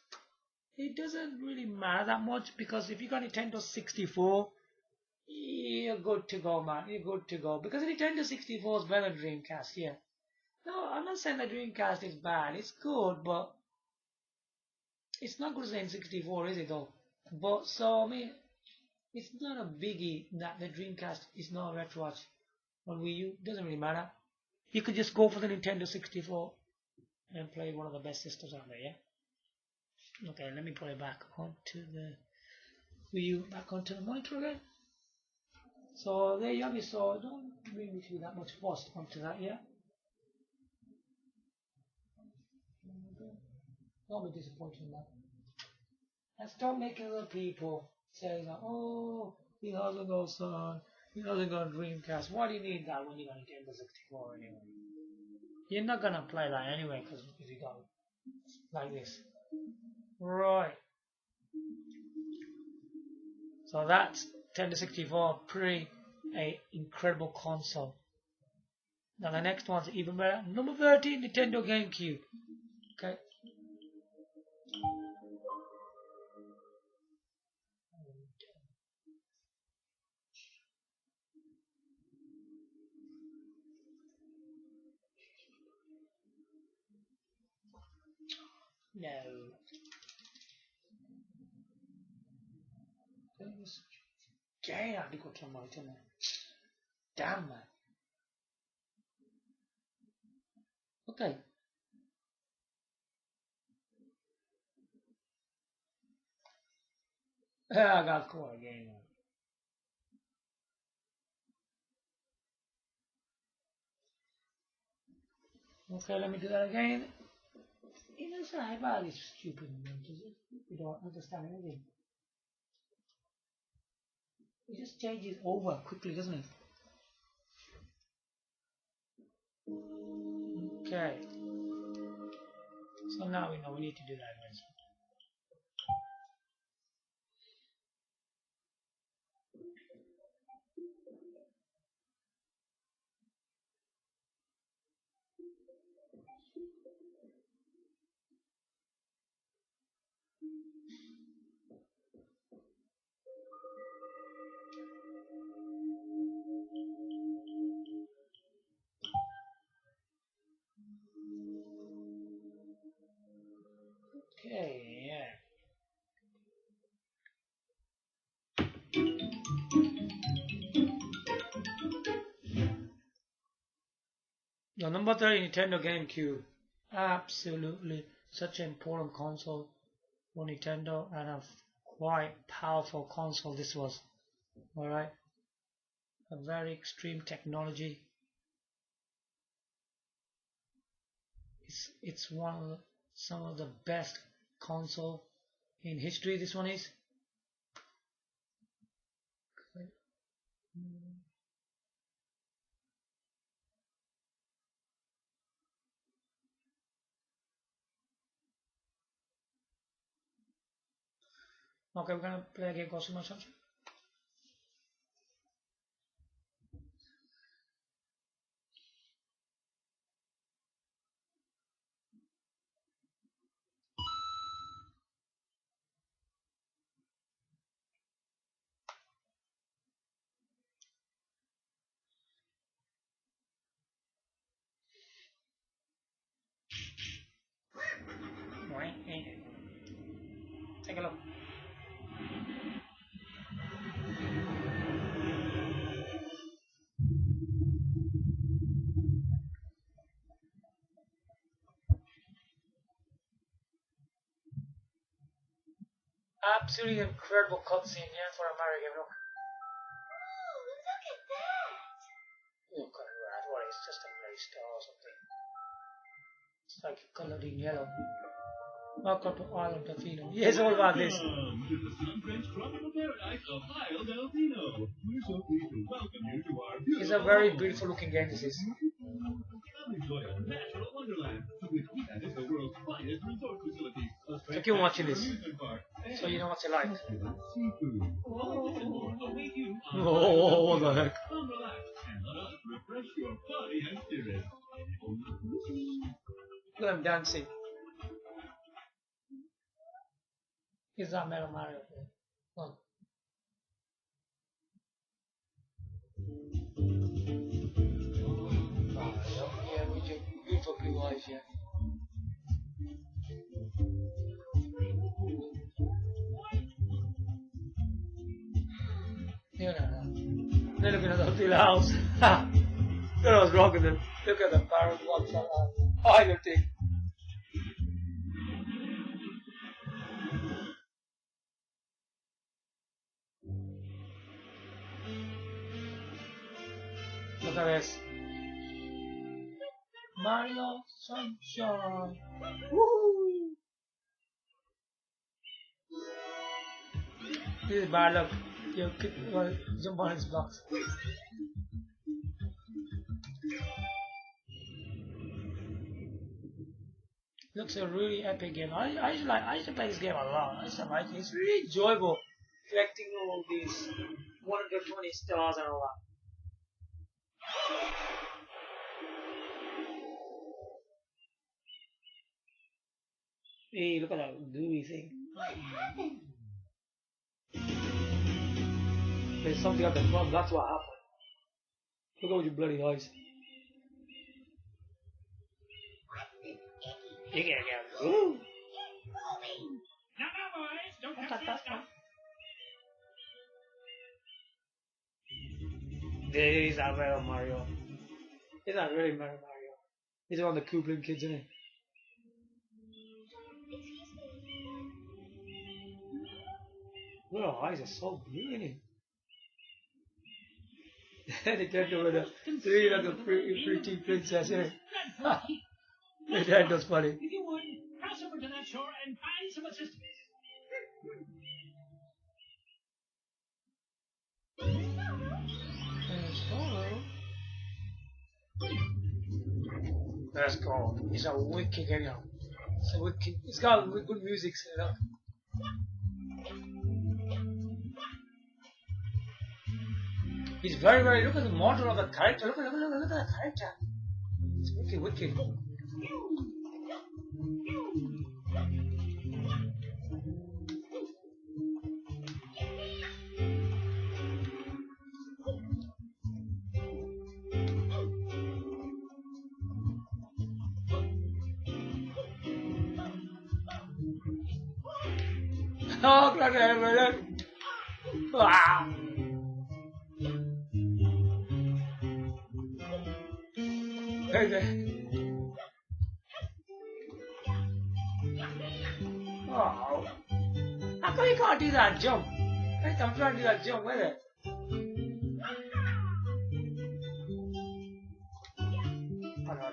it doesn't really matter that much because if you got Nintendo 64, you're good to go, man. You're good to go because Nintendo 64 is better than Dreamcast. Yeah. No, I'm not saying that Dreamcast is bad. It's good, but it's not good as the N64, is it though? But so I mean, it's not a biggie that the Dreamcast is not a Retroarch on Wii U. Doesn't really matter. You could just go for the Nintendo 64 and play one of the best systems out there. Yeah. Okay, let me put it back onto the Wii U, back onto the monitor again. So there you have it. So don't really feel that much fussed onto that. Yeah. Don't be disappointed in that. And stop making other people say that, oh, he hasn't got Sun, he hasn't got Dreamcast. Why do you need that when you got Nintendo 64 anyway? You're not gonna play that anyway, because if you got like this. Right. So that's Nintendo 64, pretty a incredible console. Now the next one's even better. Number 13, Nintendo GameCube. Okay. No. Game hade gått som möjligt med. Damn man. Okay. I got caught again. Okay, let me do that again. It is not about this stupid does it? We don't understand anything. It just changes over quickly, doesn't it? Okay. So now we know we need to do that next. Okay, yeah. Now, number 3, Nintendo GameCube. Absolutely such an important console for Nintendo and a quite powerful console this was. Alright. A very extreme technology. It's some of the best console in history, this one is. Okay, we're gonna play again Cosmo Sunshine. Take a look. Absolutely incredible cutscene here for a Mario game. Look. Oh, look at that! Look at that. What is just a nice star or something? It's like colored in yellow. Welcome to Island of Fino. Yes, all about this. Welcome to the sun-drenched tropical paradise of Isle del Pino. We're so pleased to welcome you to our beautiful It's a very beautiful looking game, this is. Come enjoy our natural wonderland, which we have is the world's finest resort facilities. So keep watching this, amusement park, so you know what you like. seafood. All this and more await you on Oh, what the heck. Come relax and let us refresh your body and spirit. Look at them dancing. Is that Metal Mario? Oh. Yeah, with your beautiful blue eyes, yeah. No. They're looking at the hotel house. Ha! That was wrong with them. Look at the parrot ones. Island thing. Look at this. Mario Sunshine. Woohoo! This is bad luck. You jump on his blocks. Looks a really epic game. I used to play this game a lot. I used to like it. It's really enjoyable collecting all these 120 stars and all that. Hey, look at that gooey thing. What happened? There's something at the front, that's what happened. Look at your bloody eyes. You gotta go. Ooh. It's moving. Now, boys, don't touch that stuff. These are very Mario. He's not really Mario. He's one of the Kooplin kids, isn't he? Excuse me. Your eyes are so blue, isn't he? They turned over the three like a pretty princess, isn't it? That was funny. If you would, cross over to that shore and find some assistance. That's cool. It's a wicked game. It's a wicked. It's got good music set up. He's very. Look at the model of the character. Look at that character. It's wicked. Oh, look at that! Wow. Hey. Oh. How come you can't do that jump? Hey, I'm trying to do that jump, wait a minute. Wow.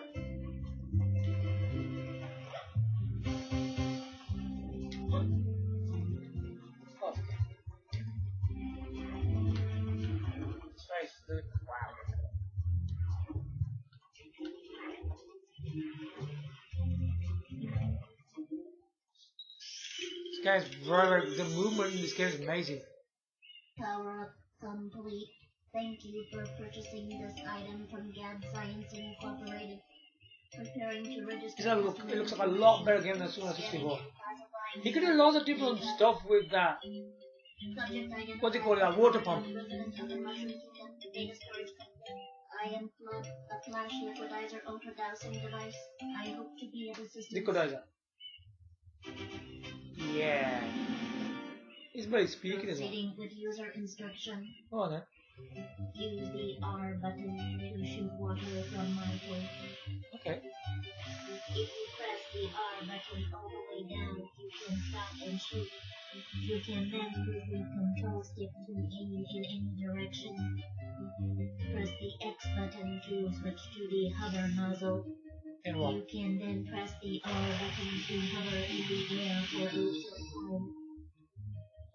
This guy's very, the movement in this game is amazing. Power up complete. Thank you for purchasing this item from Gad Science Incorporated. Preparing to register. It looks like a lot better game than Super 64. He could do lots of different stuff with that. What do you call it? That water pump. I am Flood, a flash liquidizer ultra dowsing device. I hope to be of assistance. Liquidizer. Yeah. He's very speaking as well. Proceeding with user instruction. Oh, no. Use the R button to shoot water from my tank. Okay. If you press the R button all the way down, you can stop and shoot. You can then use the control stick to aim in any direction. Press the X button to switch to the hover nozzle. And what? You can then press the R button to hover in the air for a short time.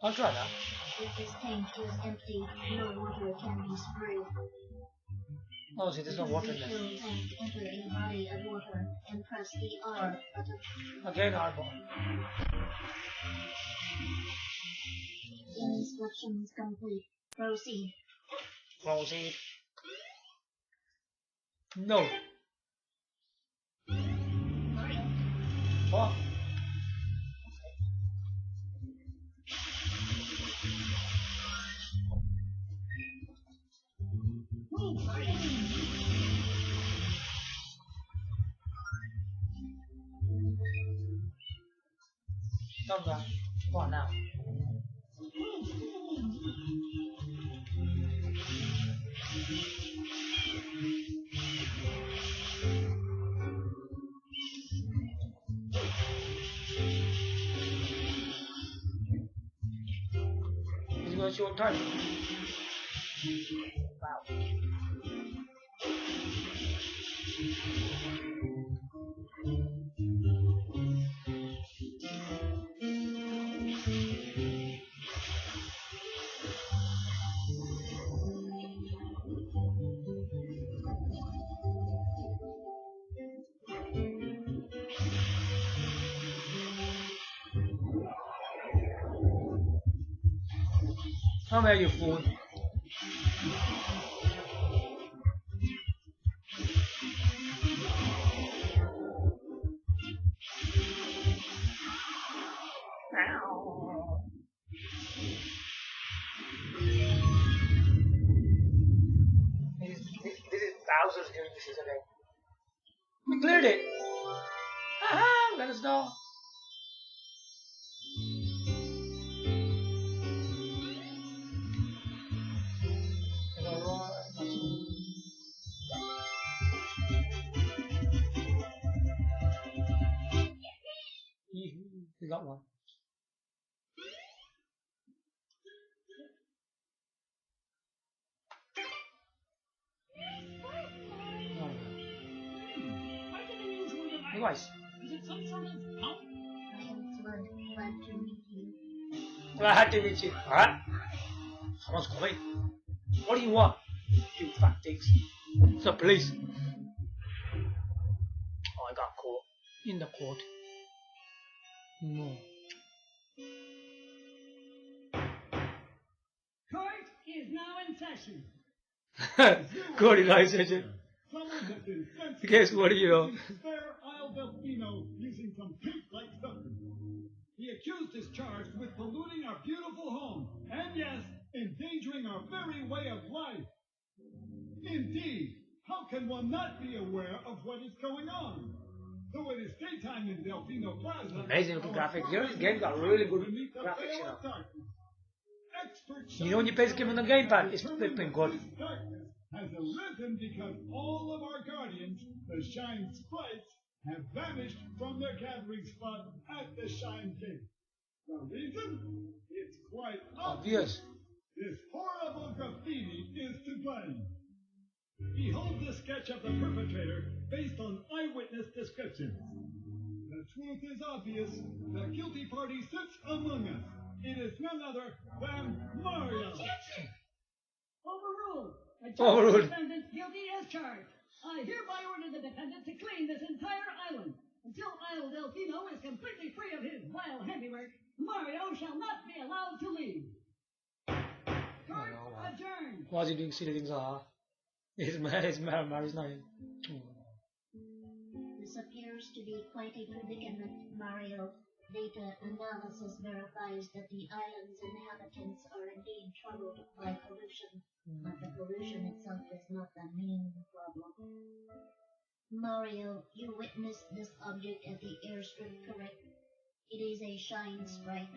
I'll try that. If this tank is empty, no water can be sprayed. Oh, see, there's no water in there. Fill tank, enter a body of water, and press the R button. Again, R-ball. Instructions complete. Proceed. Proceed. No. What? Come back. What now? He's going to show time. Wow. Come here, you fool. Bowser's doing this again. We cleared it. Haha, let us know. We got one. Device. Is it some sort of help? I am glad to meet you. Glad to meet you. Alright? Someone's coming. What do you want? You fat dicks. It's the police. Oh, I got caught. In the court. No. Court is now in session. Court is nice, isn't it? Someone has been censored. Guess what do you know? Spare Isle Delfino using some pig-like substance. The accused is charged with polluting our beautiful home, and yes, endangering our very way of life. Indeed, how can one not be aware of what is going on? Though it is daytime in Delfino Plaza, Amazing looking graphics. This game got really good graphics, you know. You know when you play this game on the gamepad, it's flipping good. Darkness has arisen because all of our guardians, the Shine Sprites, have vanished from their gathering spot at the Shine Gate. The reason? It's quite obvious. This horrible graffiti is to blame. Behold the sketch of the perpetrator based on eyewitness descriptions. The truth is obvious. The guilty party sits among us. It is none other than Mario. Objection! Overruled. Overruled. Defendant guilty as charged. I hereby order the defendant to clean this entire island. Until Isle Delfino is completely free of his vile handiwork, Mario shall not be allowed to leave. Court adjourned. Why is he doing silly things like that? His Mario's not in. This appears to be quite a predicament, Mario. Data analysis verifies that the island's inhabitants are indeed troubled by pollution, but the pollution itself is not the main problem. Mario, you witnessed this object at the airstrip, correct? It is a Shine Sprite.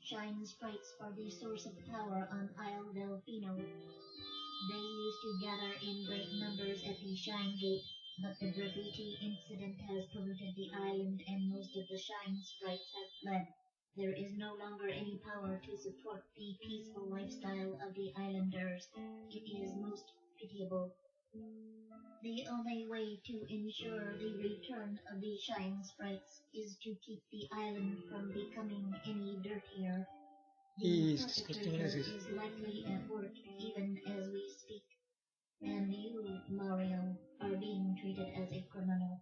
Shine Sprites are the source of power on Isle Delfino. They used to gather in great numbers at the Shine Gate, but the graffiti incident has polluted the island and most of the Shine Sprites have fled. There is no longer any power to support the peaceful lifestyle of the islanders. It is most pitiable. The only way to ensure the return of the Shine Sprites is to keep the island from becoming any dirtier. The perpetrator is likely at work even as we speak. And you, Mario, are being treated as a criminal.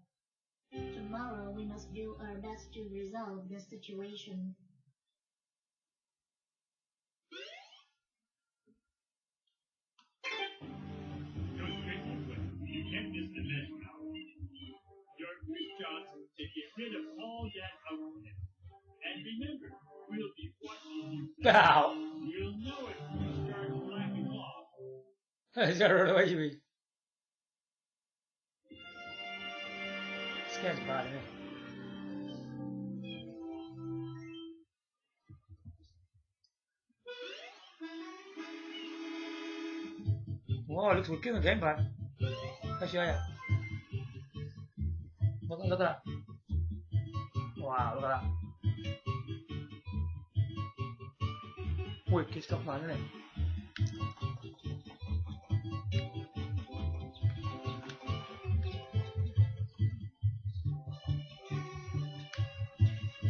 Tomorrow we must do our best to resolve this situation. Go straight to it. You can't miss the net now. Your first job is to get rid of all that outfit. And remember, we'll be watching you. Wow. You'll know it when you start slacking off. Is that right? What do you mean? This guy's bad, isn't it? Wow, it looks wicked on the gamepad. Let's show ya. Look at that. Wow, look at that. Wicked stuff, man, isn't it?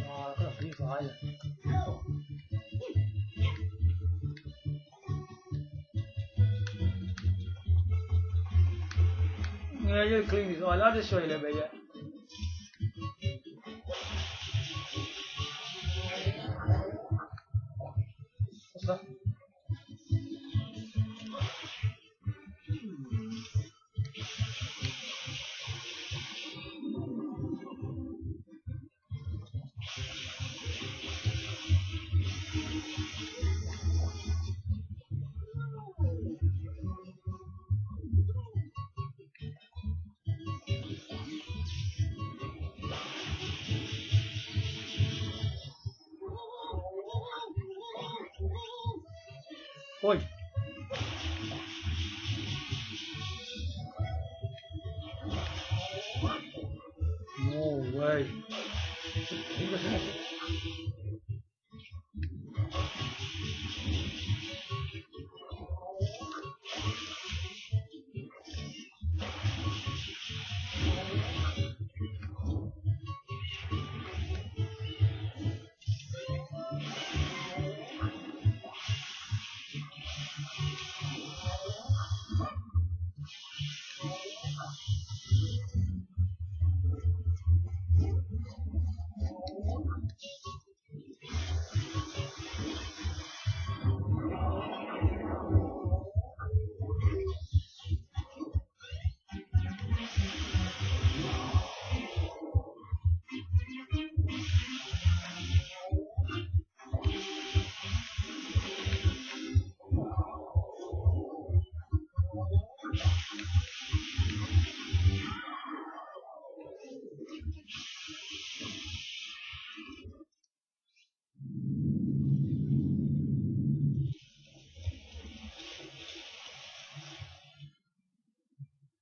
Wow, look at that beautiful island. Yeah, you're clean this oil. I'll just show you a little bit, yeah. What's that? Oi. No way.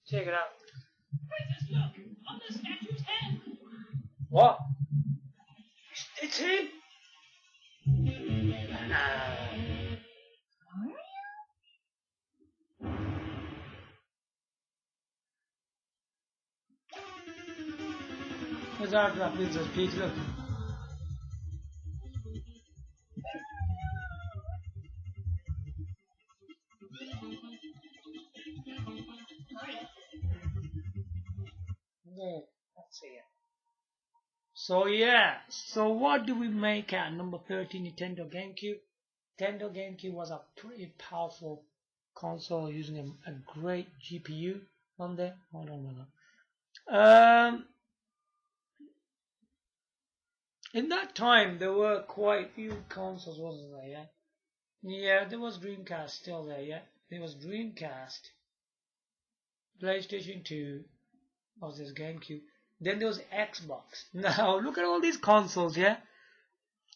Check it out. Princess, look! On the statue's head! What? It's him? What's that, Princess Peach? Look. Okay, let's see it. So yeah, so what do we make at number 13, Nintendo GameCube? Nintendo GameCube was a pretty powerful console using a great GPU on there. Hold on a minute. In that time, there were quite few consoles, wasn't there? Yeah, yeah. There was Dreamcast still there. Yeah, there was Dreamcast, PlayStation 2, was this GameCube. Then there was Xbox. Now look at all these consoles. Yeah,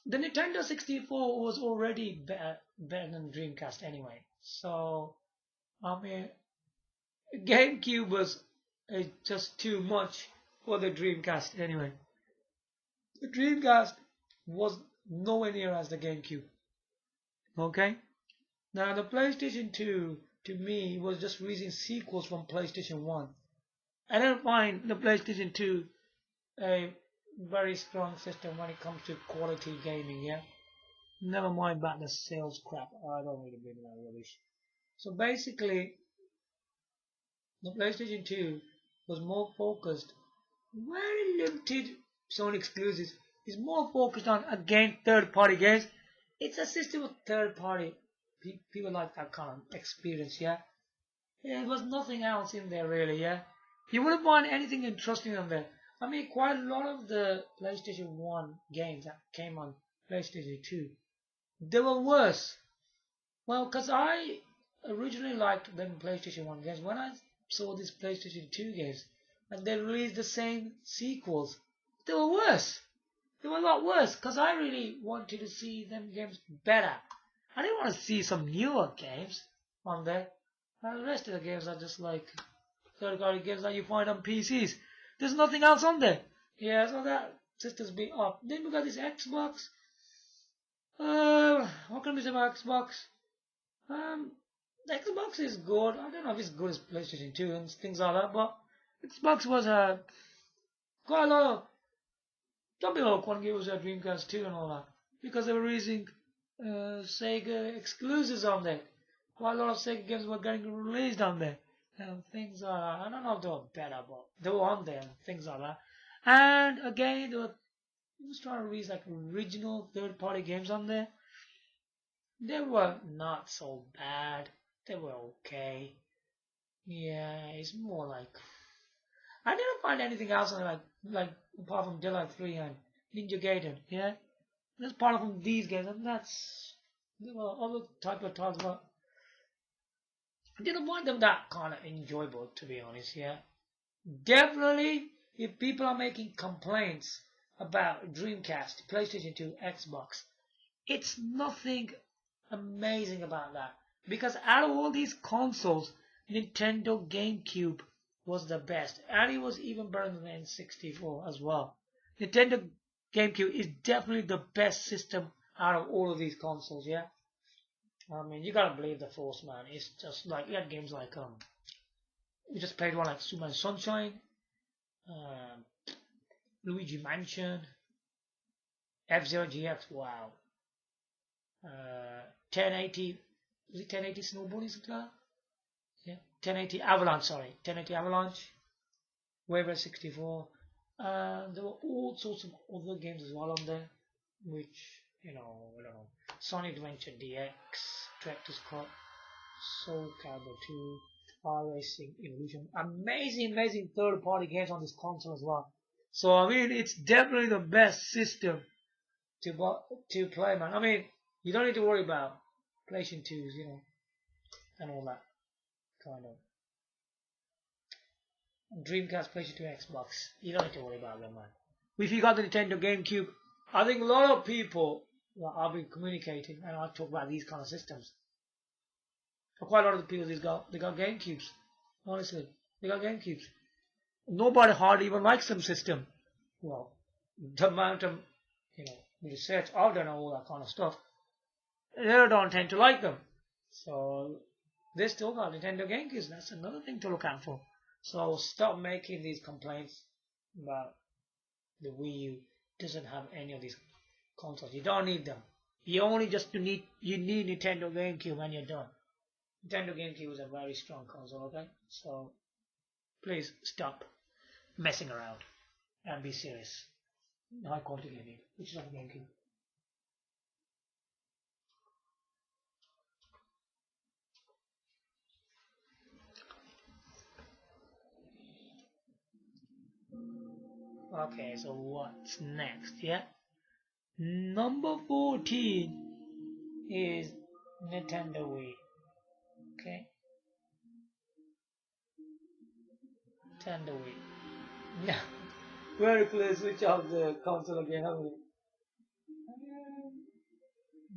the Nintendo 64 was already better than Dreamcast anyway. So I mean, GameCube was just too much for the Dreamcast anyway. The Dreamcast was nowhere near as the GameCube. Okay? Now the PlayStation 2 to me was just releasing sequels from PlayStation 1. I don't find the PlayStation 2 a very strong system when it comes to quality gaming, yeah? Never mind about the sales crap. I don't really believe in that rubbish. So basically, the PlayStation 2 was more focused, very limited Sony exclusives, is more focused on, again, third-party games. It's a system of third-party people like that kind of experience, yeah? Yeah, there was nothing else in there really, yeah? You wouldn't find anything interesting on there. I mean, quite a lot of the PlayStation 1 games that came on PlayStation 2, they were worse. Well, because I originally liked them PlayStation 1 games. When I saw these PlayStation 2 games, and they released the same sequels, they were worse. They were a lot worse, because I really wanted to see them games better. I didn't want to see some newer games on there. And the rest of the games are just like third-party games that you find on PCs. There's nothing else on there. Yeah, so that system's been up. Then we got this Xbox. What can we say about Xbox? The Xbox is good. I don't know if it's good as PlayStation 2 and things like that, but Xbox was quite a lot of. Some people want to give us a Dreamcast 2 and all that because they were releasing Sega exclusives on there. Quite a lot of Sega games were getting released on there and things like that. I don't know if they were better, but they were on there and things like that. And again, they were trying to release like original third-party games on there. They were not so bad. They were okay. Yeah, it's more like I didn't find anything else on it like apart from Daylight 3 and Ninja Gaiden. Yeah, that's part of these games, and that's there were other type of titles, but I didn't find them that kind of enjoyable, to be honest. Yeah, definitely. If people are making complaints about Dreamcast, PlayStation 2, Xbox, it's nothing amazing about that. because out of all these consoles, Nintendo GameCube was the best, and it was even better than the N64 as well. Nintendo GameCube is definitely the best system out of all of these consoles. Yeah, I mean, you gotta believe the force, man. It's just like you had games like we just played one like Super Sunshine, um, Luigi Mansion, F-Zero GX. Wow. 1080, was it 1080 snowboarding something like that? Yeah, 1080 Avalanche, sorry, 1080 Avalanche, Waver 64. There were all sorts of other games as well on there, which, you know, I don't know, Sonic Adventure DX, Tractor's Cup, Soul Calibur 2, Star Racing Evolution. Amazing third-party games on this console as well. So I mean, it's definitely the best system to play, man. I mean, you don't need to worry about PlayStation 2s, you know, and all that kind of Dreamcast, PlayStation 2, Xbox. You don't need to worry about them, man. If you got the Nintendo GameCube, I think a lot of people, well, I'll be communicating and I'll talk about these kind of systems. For quite a lot of the people, they got GameCubes. Honestly, they got GameCubes. Nobody hardly even likes some system. Well, the amount of, you know, research I've done, all that kind of stuff, they don't tend to like them. So they still got Nintendo GameCubes. That's another thing to look out for. So stop making these complaints about the Wii U doesn't have any of these consoles. You don't need them. You need Nintendo GameCube and you're done. Nintendo GameCube is a very strong console, okay? So please stop messing around and be serious. High quality gaming, which is on the GameCube. Okay, so what's next? Yeah, number 14 is Nintendo Wii. Okay, Nintendo Wii. Yeah, very clear. Switch off the console again, haven't we?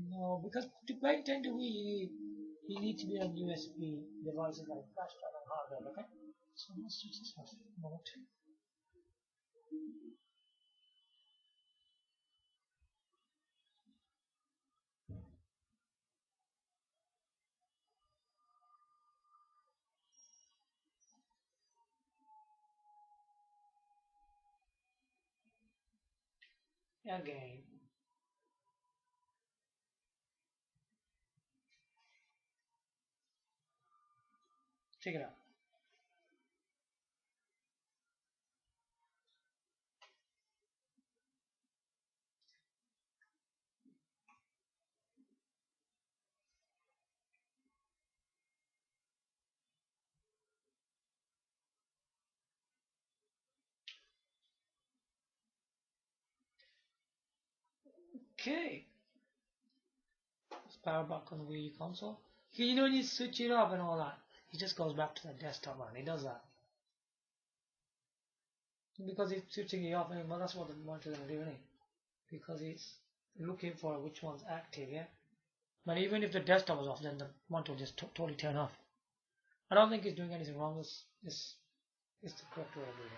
No, because to play Nintendo Wii, you need to be on USB devices like flash drive and hard drive. Okay, so let's switch this off. Moment. Again. Check it out. Okay. Let's power back on the Wii U console. You know, when you switch it off and all that, it just goes back to the desktop and it does that. Because it's switching it off, and well, that's what the monitor is doing, it? Because it's looking for which one's active, yeah? But even if the desktop was off, then the monitor will just totally turn off. I don't think it's doing anything wrong. It's the correct way of doing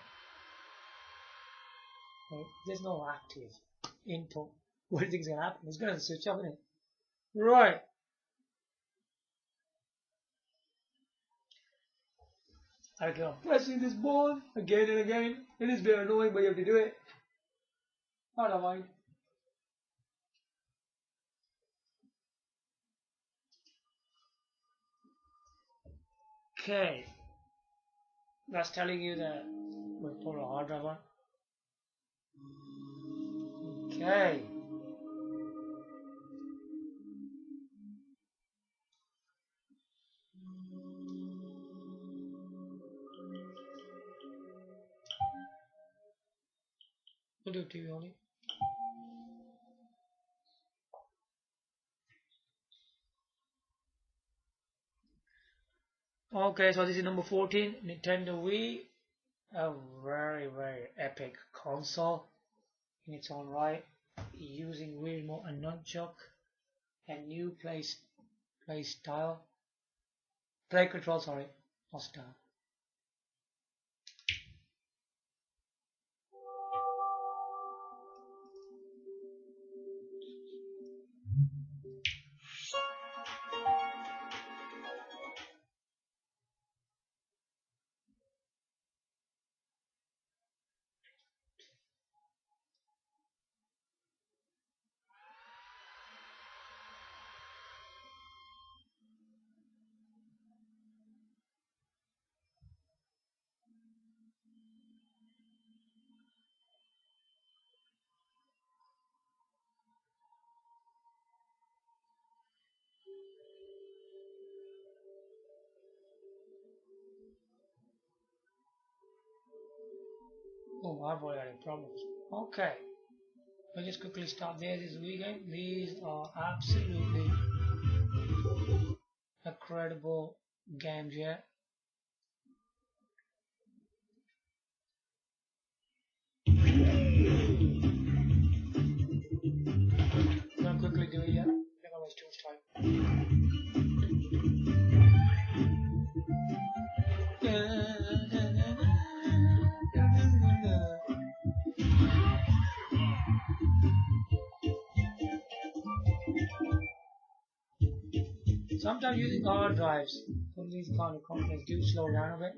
it. Okay? There's no active input. What do you think is going to happen? It's going to switch off, isn't it? Right. I keep on pressing this button again and again. It is very annoying, but you have to do it. I don't mind. Okay. That's telling you that we'll put a hard drive on. Okay. We'll do TV only. Okay, so this is number 14, Nintendo Wii. A very epic console in its own right, using Wii remote and nunchuck and new play style. Play control, sorry, not start. Oh, I've already had problems. Okay. We'll just quickly start there. This Wii game. These are absolutely incredible games here. I'm gonna quickly do it here. I'm gonna waste too much time. Sometimes using hard drives from these kind of companies do slow down a bit.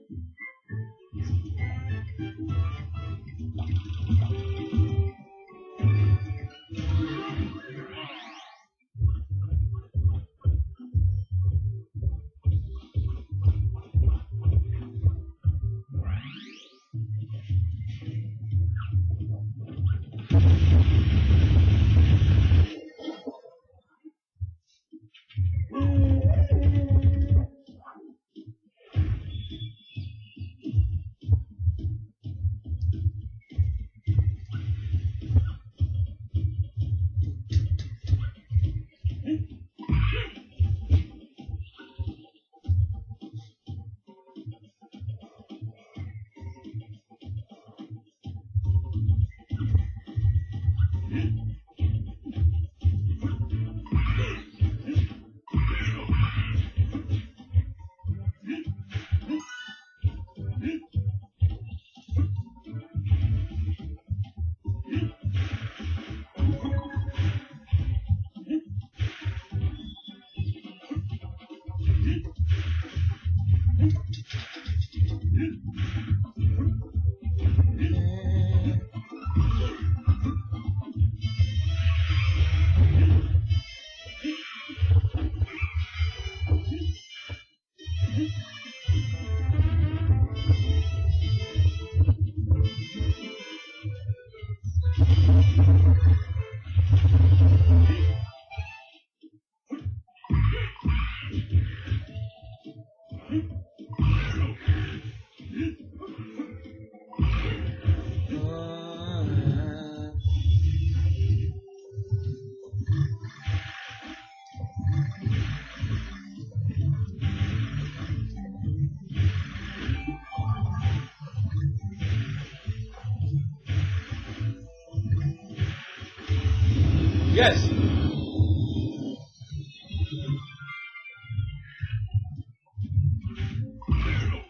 Yes.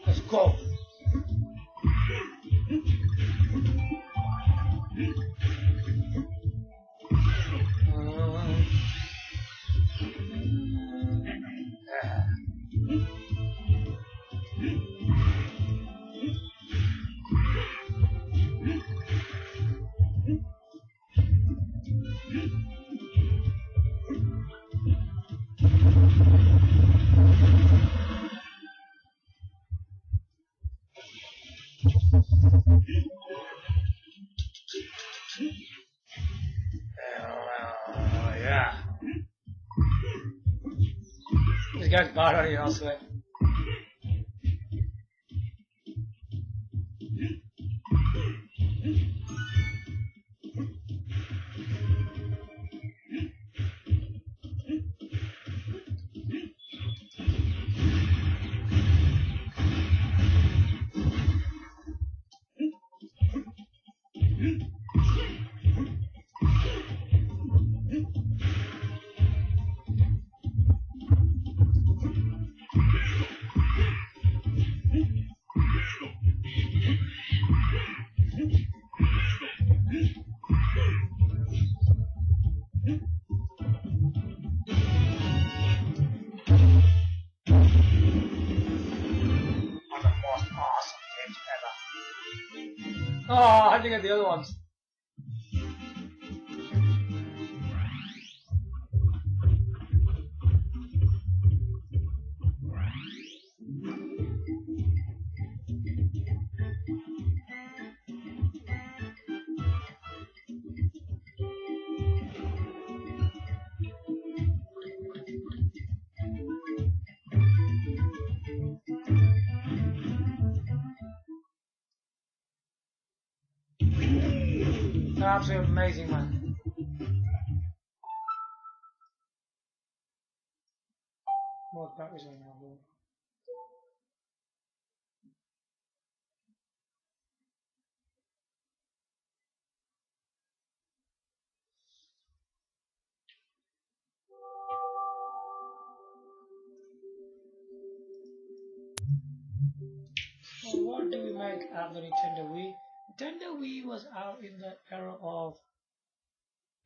Let's go. Yeah. This guy's bad on you, I swear. Oh, I think the other ones. They're absolutely amazing, man. What batteries are now, bro? So what do we make out of the Nintendo Wii? Nintendo Wii was out in the era of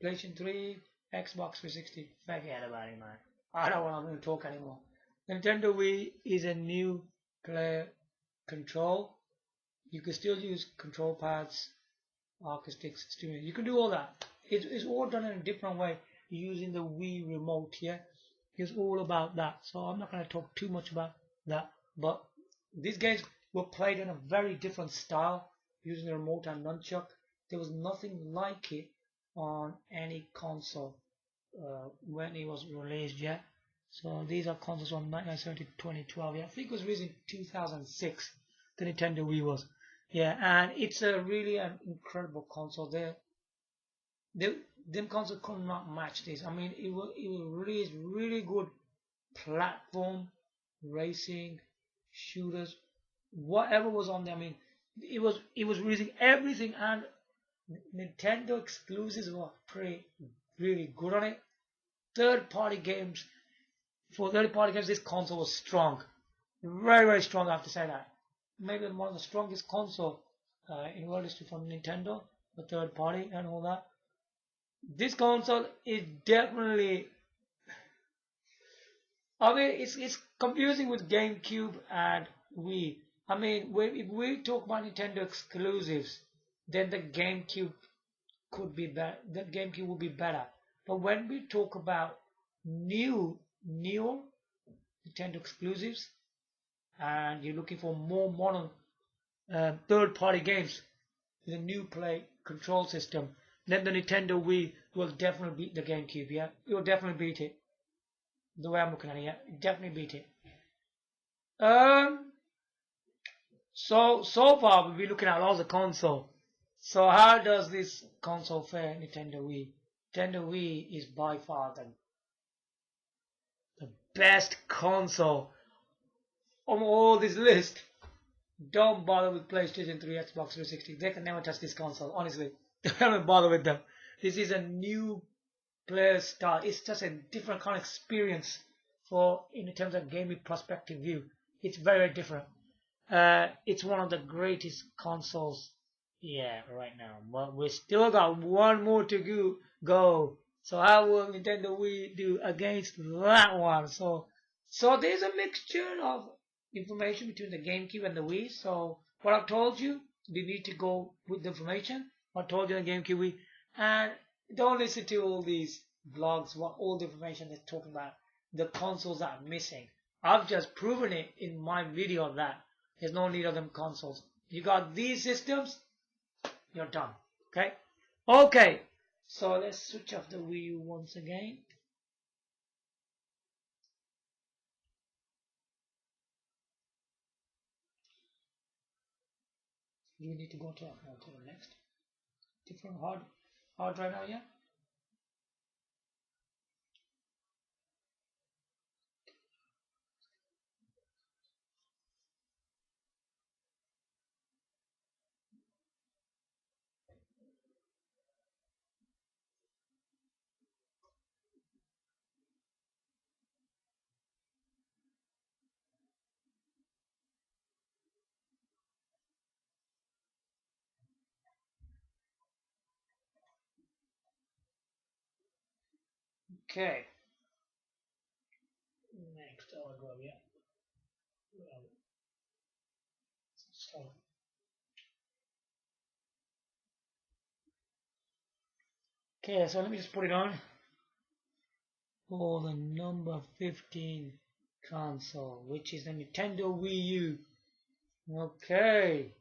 PlayStation 3, Xbox 360. Forget about it, man. I don't want to talk anymore. Nintendo Wii is a new player control. You can still use control pads, acoustics, stimulus. You can do all that. It's all done in a different way using the Wii remote here. It's all about that. So I'm not going to talk too much about that. But these games were played in a very different style using the remote and nunchuck. There was nothing like it on any console when it was released yet. So these are consoles from 1970 to 2012. Yeah, I think it was released in 2006. The Nintendo Wii was. Yeah, and it's a really an incredible console. Them consoles could not match this. I mean, it was really good platform, racing, shooters, whatever was on there. I mean, it was releasing everything, and Nintendo exclusives were pretty really good on it. Third-party games, this console was strong, very strong. I have to say that. Maybe one of the strongest console in world history from Nintendo, the third party and all that. This console is definitely, I mean, it's confusing with GameCube and Wii. I mean, if we talk about Nintendo exclusives, then the GameCube could be better. The GameCube would be better. But when we talk about newer Nintendo exclusives, and you're looking for more modern third-party games with a new play control system, then the Nintendo Wii will definitely beat the GameCube. Yeah, it will definitely beat it. The way I'm looking at it, yeah, definitely beat it. So far we'll be looking at all the console. So how does this console fare, Nintendo Wii? Nintendo Wii is by far the best console on all this list. Don't bother with PlayStation 3, Xbox 360. They can never touch this console, honestly. Don't bother with them. This is a new player style. It's just a different kind of experience in terms of gaming perspective view. It's very different. It's one of the greatest consoles, yeah, right now. But we still got one more to go. So how will Nintendo Wii do against that one? So there's a mixture of information between the GameCube and the Wii. So what I've told you, you need to go with the information. I told you on the GameCube Wii, and don't listen to all these vlogs. What all the information they're talking about, the consoles are missing. I've just proven it in my video that there's no need of them consoles. You got these systems, you're done. Okay. Okay. So let's switch off the Wii U once again. Do we need to go to the next different hard drive now? Yeah. Okay. Next hard drive. Yeah. So Okay, so let me just put it on for the number 15 console, which is the Nintendo Wii U. Okay,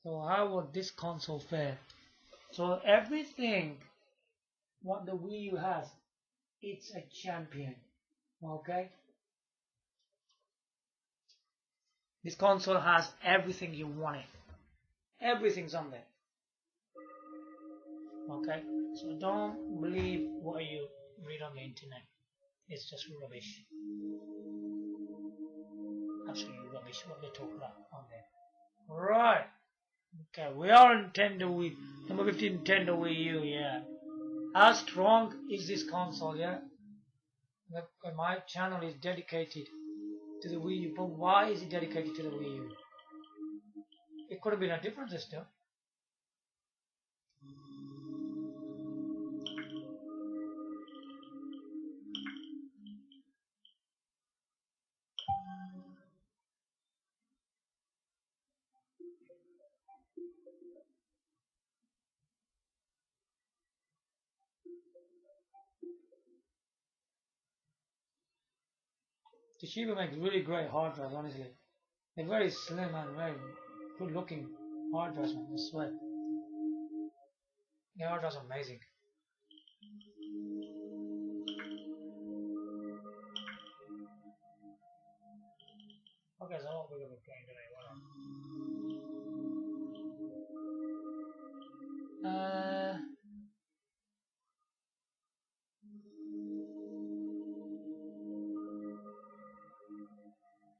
so how would this console fare? So everything what the Wii U has, it's a champion. Okay, this console has everything you want it. Everything's on there. Okay, so don't believe what you read on the internet. It's just rubbish. Absolutely rubbish what they talk about on there. Right. Okay, we are on Nintendo Wii. Number 15 Nintendo Wii U, yeah. How strong is this console, yeah? Look, my channel is dedicated to the Wii U, but why is it dedicated to the Wii U? It could have been a different system. Toshiba makes really great hard drives, honestly. They're very slim and very good looking hard drives, man, I swear. The hard drives are amazing. Okay, so what we're going to be playing today, what on?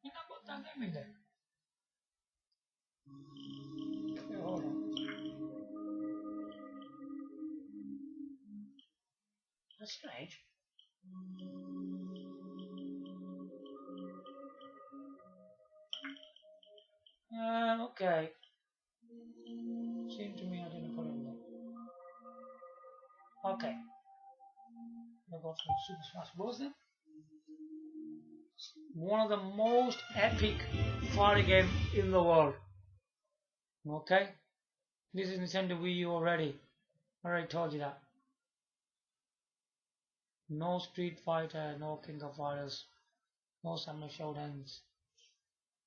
You know what that game in there? Okay, hold on. That's strange. Okay. Seemed to me I didn't put it in there. Okay. I'll go for Super Smash Bros. Then. One of the most epic fighting games in the world. Okay? This is Nintendo Wii U already. I already told you that. No Street Fighter, no King of Fighters, no Samurai Shoudowns,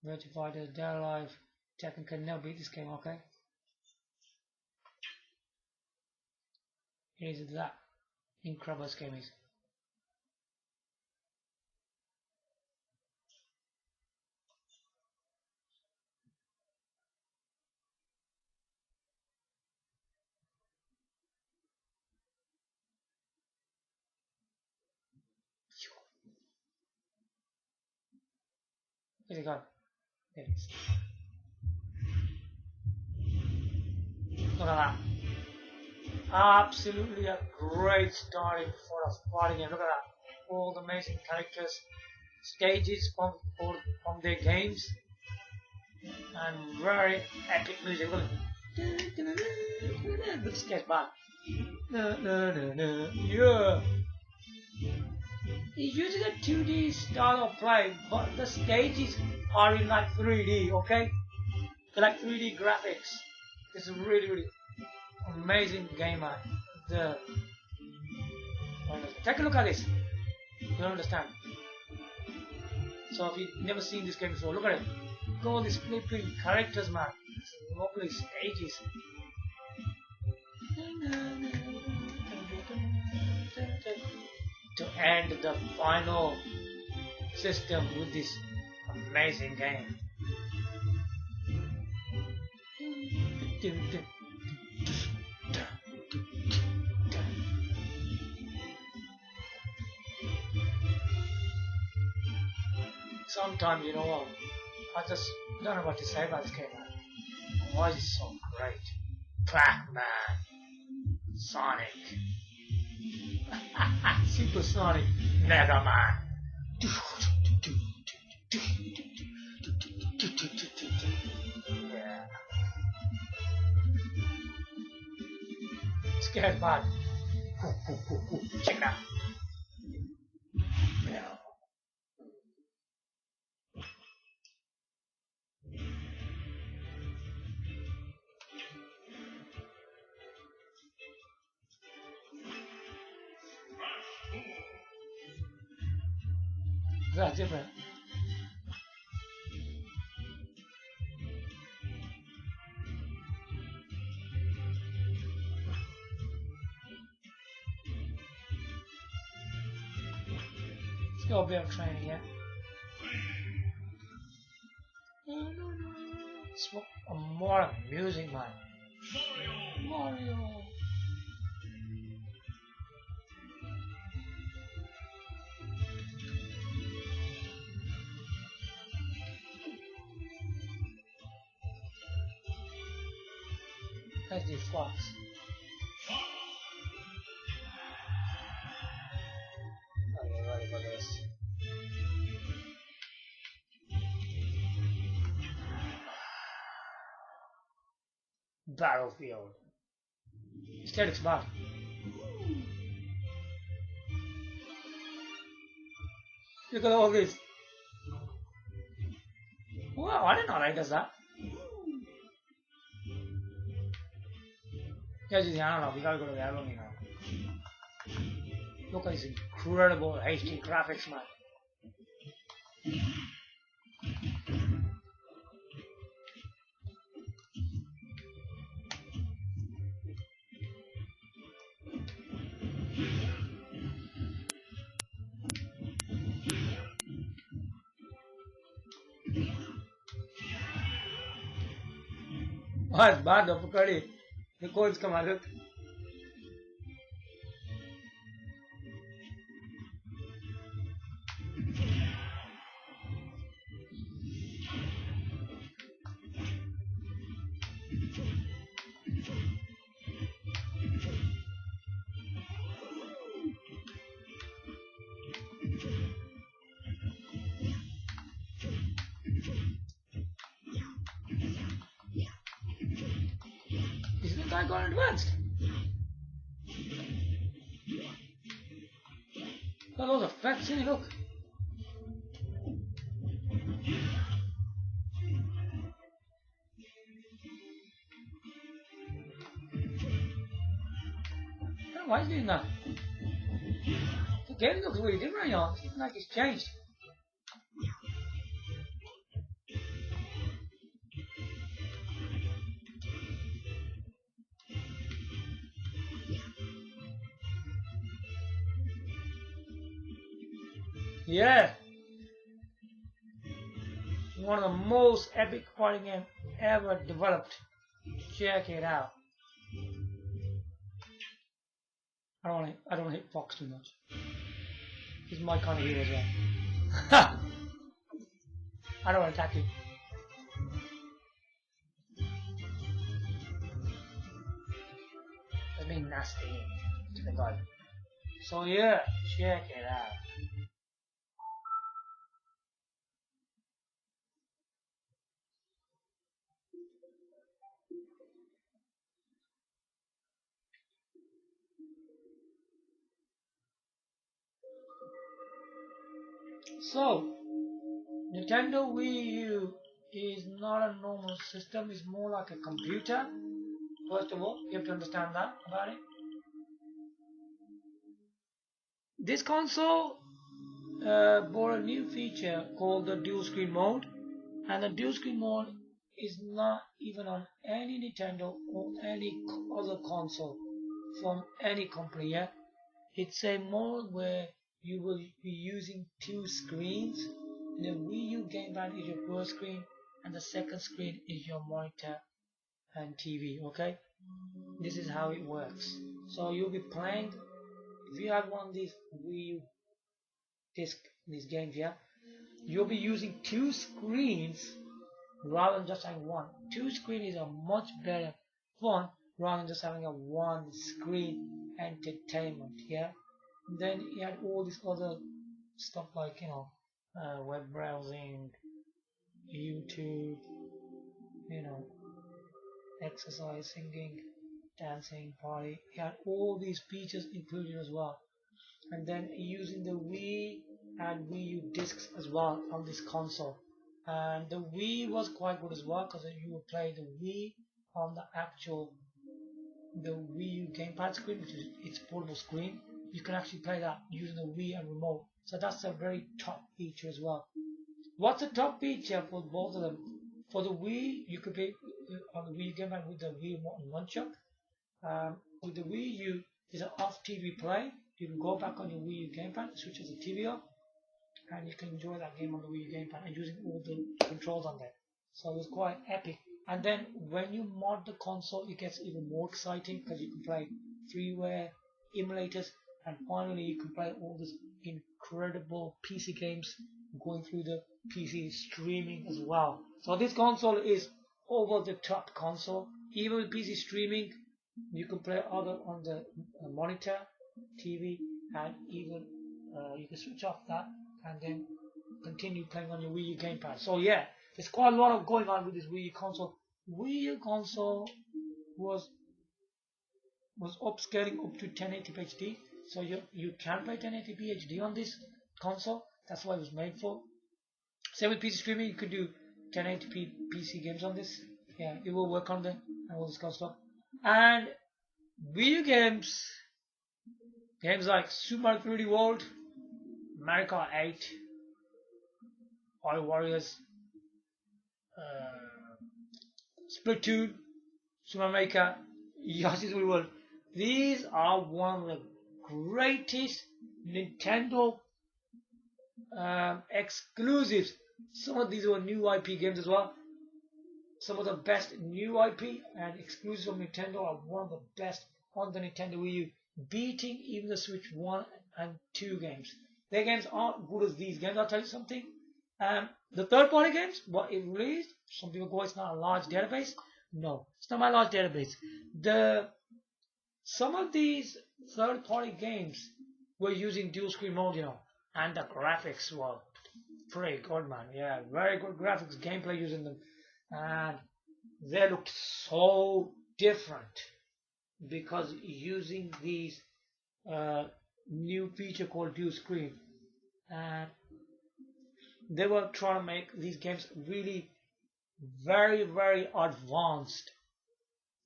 Virtua Fighter, Dead Alive, Tekken can never beat this game, okay? It is that incredible this game is. Where's it gone? There it is. Look at that. Absolutely a great starting for a fighting game. Look at that. All the amazing characters, stages from their games, and very epic music. Look at this gets back. Yeah. It's using a 2D style of play, but the stages are in like 3D, okay? They're like 3D graphics. It's a really amazing game, man. Take a look at this. You don't understand. So if you've never seen this game before, look at it. Look at all these flipping characters, man. It's lovely stages. To end the final system with this amazing game. Sometimes, you know what, I just don't know what to say about this game, man. Why is it so great? Pac-Man, Sonic, Super Sonic, Mega Man. Yeah. Scared bad. Check it out. Yeah. That's different. Let's go a bit of training, yeah. It's more music, man. Mario. Let's do Fox. Are you ready for this? Battlefield. Aesthetics bad. Look at all this. Wow, I didn't know that does that. Yeah, just, I don't know, we gotta go to the album, you know. Look at this incredible HD graphics, man. बहुत बाद पकड़ी देखो इसका मालिक इसमें guy got advanced. Got all the effects in it, look. I don't know why he's doing that. The game looks really different, you know. It's like it's changed. Yeah. One of the most epic fighting games ever developed. Check it out. I don't hate Fox too much. He's my kind of hero as well. I don't want to attack you. That's being nasty to the guy. So yeah, check it out. So, Nintendo Wii U is not a normal system, it's more like a computer. First of all, you have to understand that about it. This console brought a new feature called the dual screen mode, and the dual screen mode is not even on any Nintendo or any other console from any company yet. It's a mode where you will be using two screens. The Wii U gamepad is your first screen and the second screen is your monitor and TV, okay? This is how it works. So you'll be playing, if you have one of these Wii U disc, these games here, you'll be using two screens rather than just having one. Two screen is a much better fun rather than just having a one screen entertainment, yeah? Then you had all this other stuff like, you know, web browsing, YouTube, you know, exercise, singing, dancing, party. You had all these features included as well. And then using the Wii and Wii U discs as well on this console. And the Wii was quite good as well because you would play the Wii on the Wii U gamepad screen, which is its portable screen. you can actually play that using the Wii and remote. So that's a very top feature as well. What's the top feature for both of them? For the Wii, you could play on the Wii gamepad with the Wii remote and nunchuck. With the Wii U, there's an off TV play. You can go back on your Wii U gamepad, switch the TV off, and you can enjoy that game on the Wii U gamepad and using all the controls on there. So it's quite epic. And then when you mod the console, it gets even more exciting because you can play freeware, emulators, and finally you can play all these incredible PC games going through the PC streaming as well. So this console is over the top console. Even with PC streaming, you can play other on the monitor, TV, and even you can switch off that and then continue playing on your Wii U gamepad. So yeah, there's quite a lot of going on with this Wii U console. Wii U console was upscaling up to 1080p HD, so you can play 1080p HD on this console. That's what it was made for. Same with PC streaming, you could do 1080p PC games on this. Yeah, it will work on them and all this kind of stuff. And Wii U games like Super Mario 3D World, Mario Kart 8, Oil Warriors, Splatoon, Super Maker, Yoshi's Woolly World. These are one of the greatest Nintendo exclusives. Some of these were new IP games as well. Some of the best new IP and exclusives from Nintendo are one of the best on the Nintendo Wii U, beating even the Switch 1 and 2 games. Their games aren't good as these games. I'll tell you something. The third-party games, what it released, some people go, it's not a large database. No, it's not my large database. Some of these third-party games were using dual screen mode, and the graphics were pretty good, man. Yeah, very good graphics, gameplay using them, and they looked so different because using these new feature called dual screen, and they were trying to make these games really very, very advanced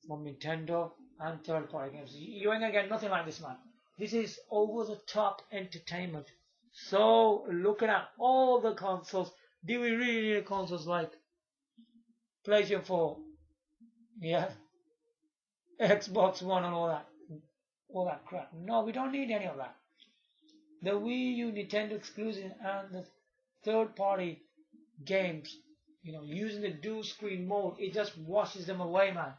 from Nintendo and third-party games. You ain't gonna get nothing like this, man. This is over-the-top entertainment. So, looking at all the consoles, do we really need consoles like PlayStation 4? Yeah, Xbox One and all that crap? No, we don't need any of that. The Wii U, Nintendo exclusive, and the third-party games, using the dual screen mode, it just washes them away, man.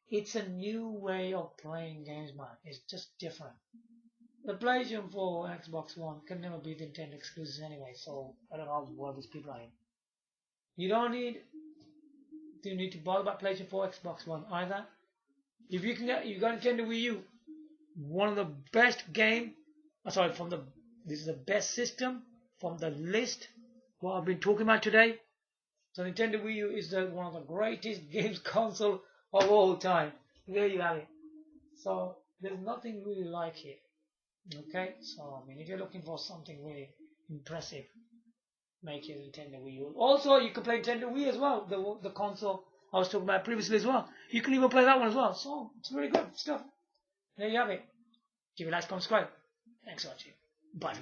It's a new way of playing games, man. It's just different. The PlayStation 4 and Xbox One can never be Nintendo exclusives anyway, so I don't know what these people are in. You don't need to bother about PlayStation 4, Xbox One either. If you got Nintendo Wii U, one of the best this is the best system from the list what I've been talking about today. So Nintendo Wii U is one of the greatest games console of all time. There you have it. So there's nothing really like it. Okay, so if you're looking for something really impressive, make your Nintendo Wii U. Also, you can play Nintendo Wii as well, the console I was talking about previously as well. You can even play that one as well. So it's very good stuff. There you have it. Give it a like, comment, subscribe. Thanks for watching. Bye.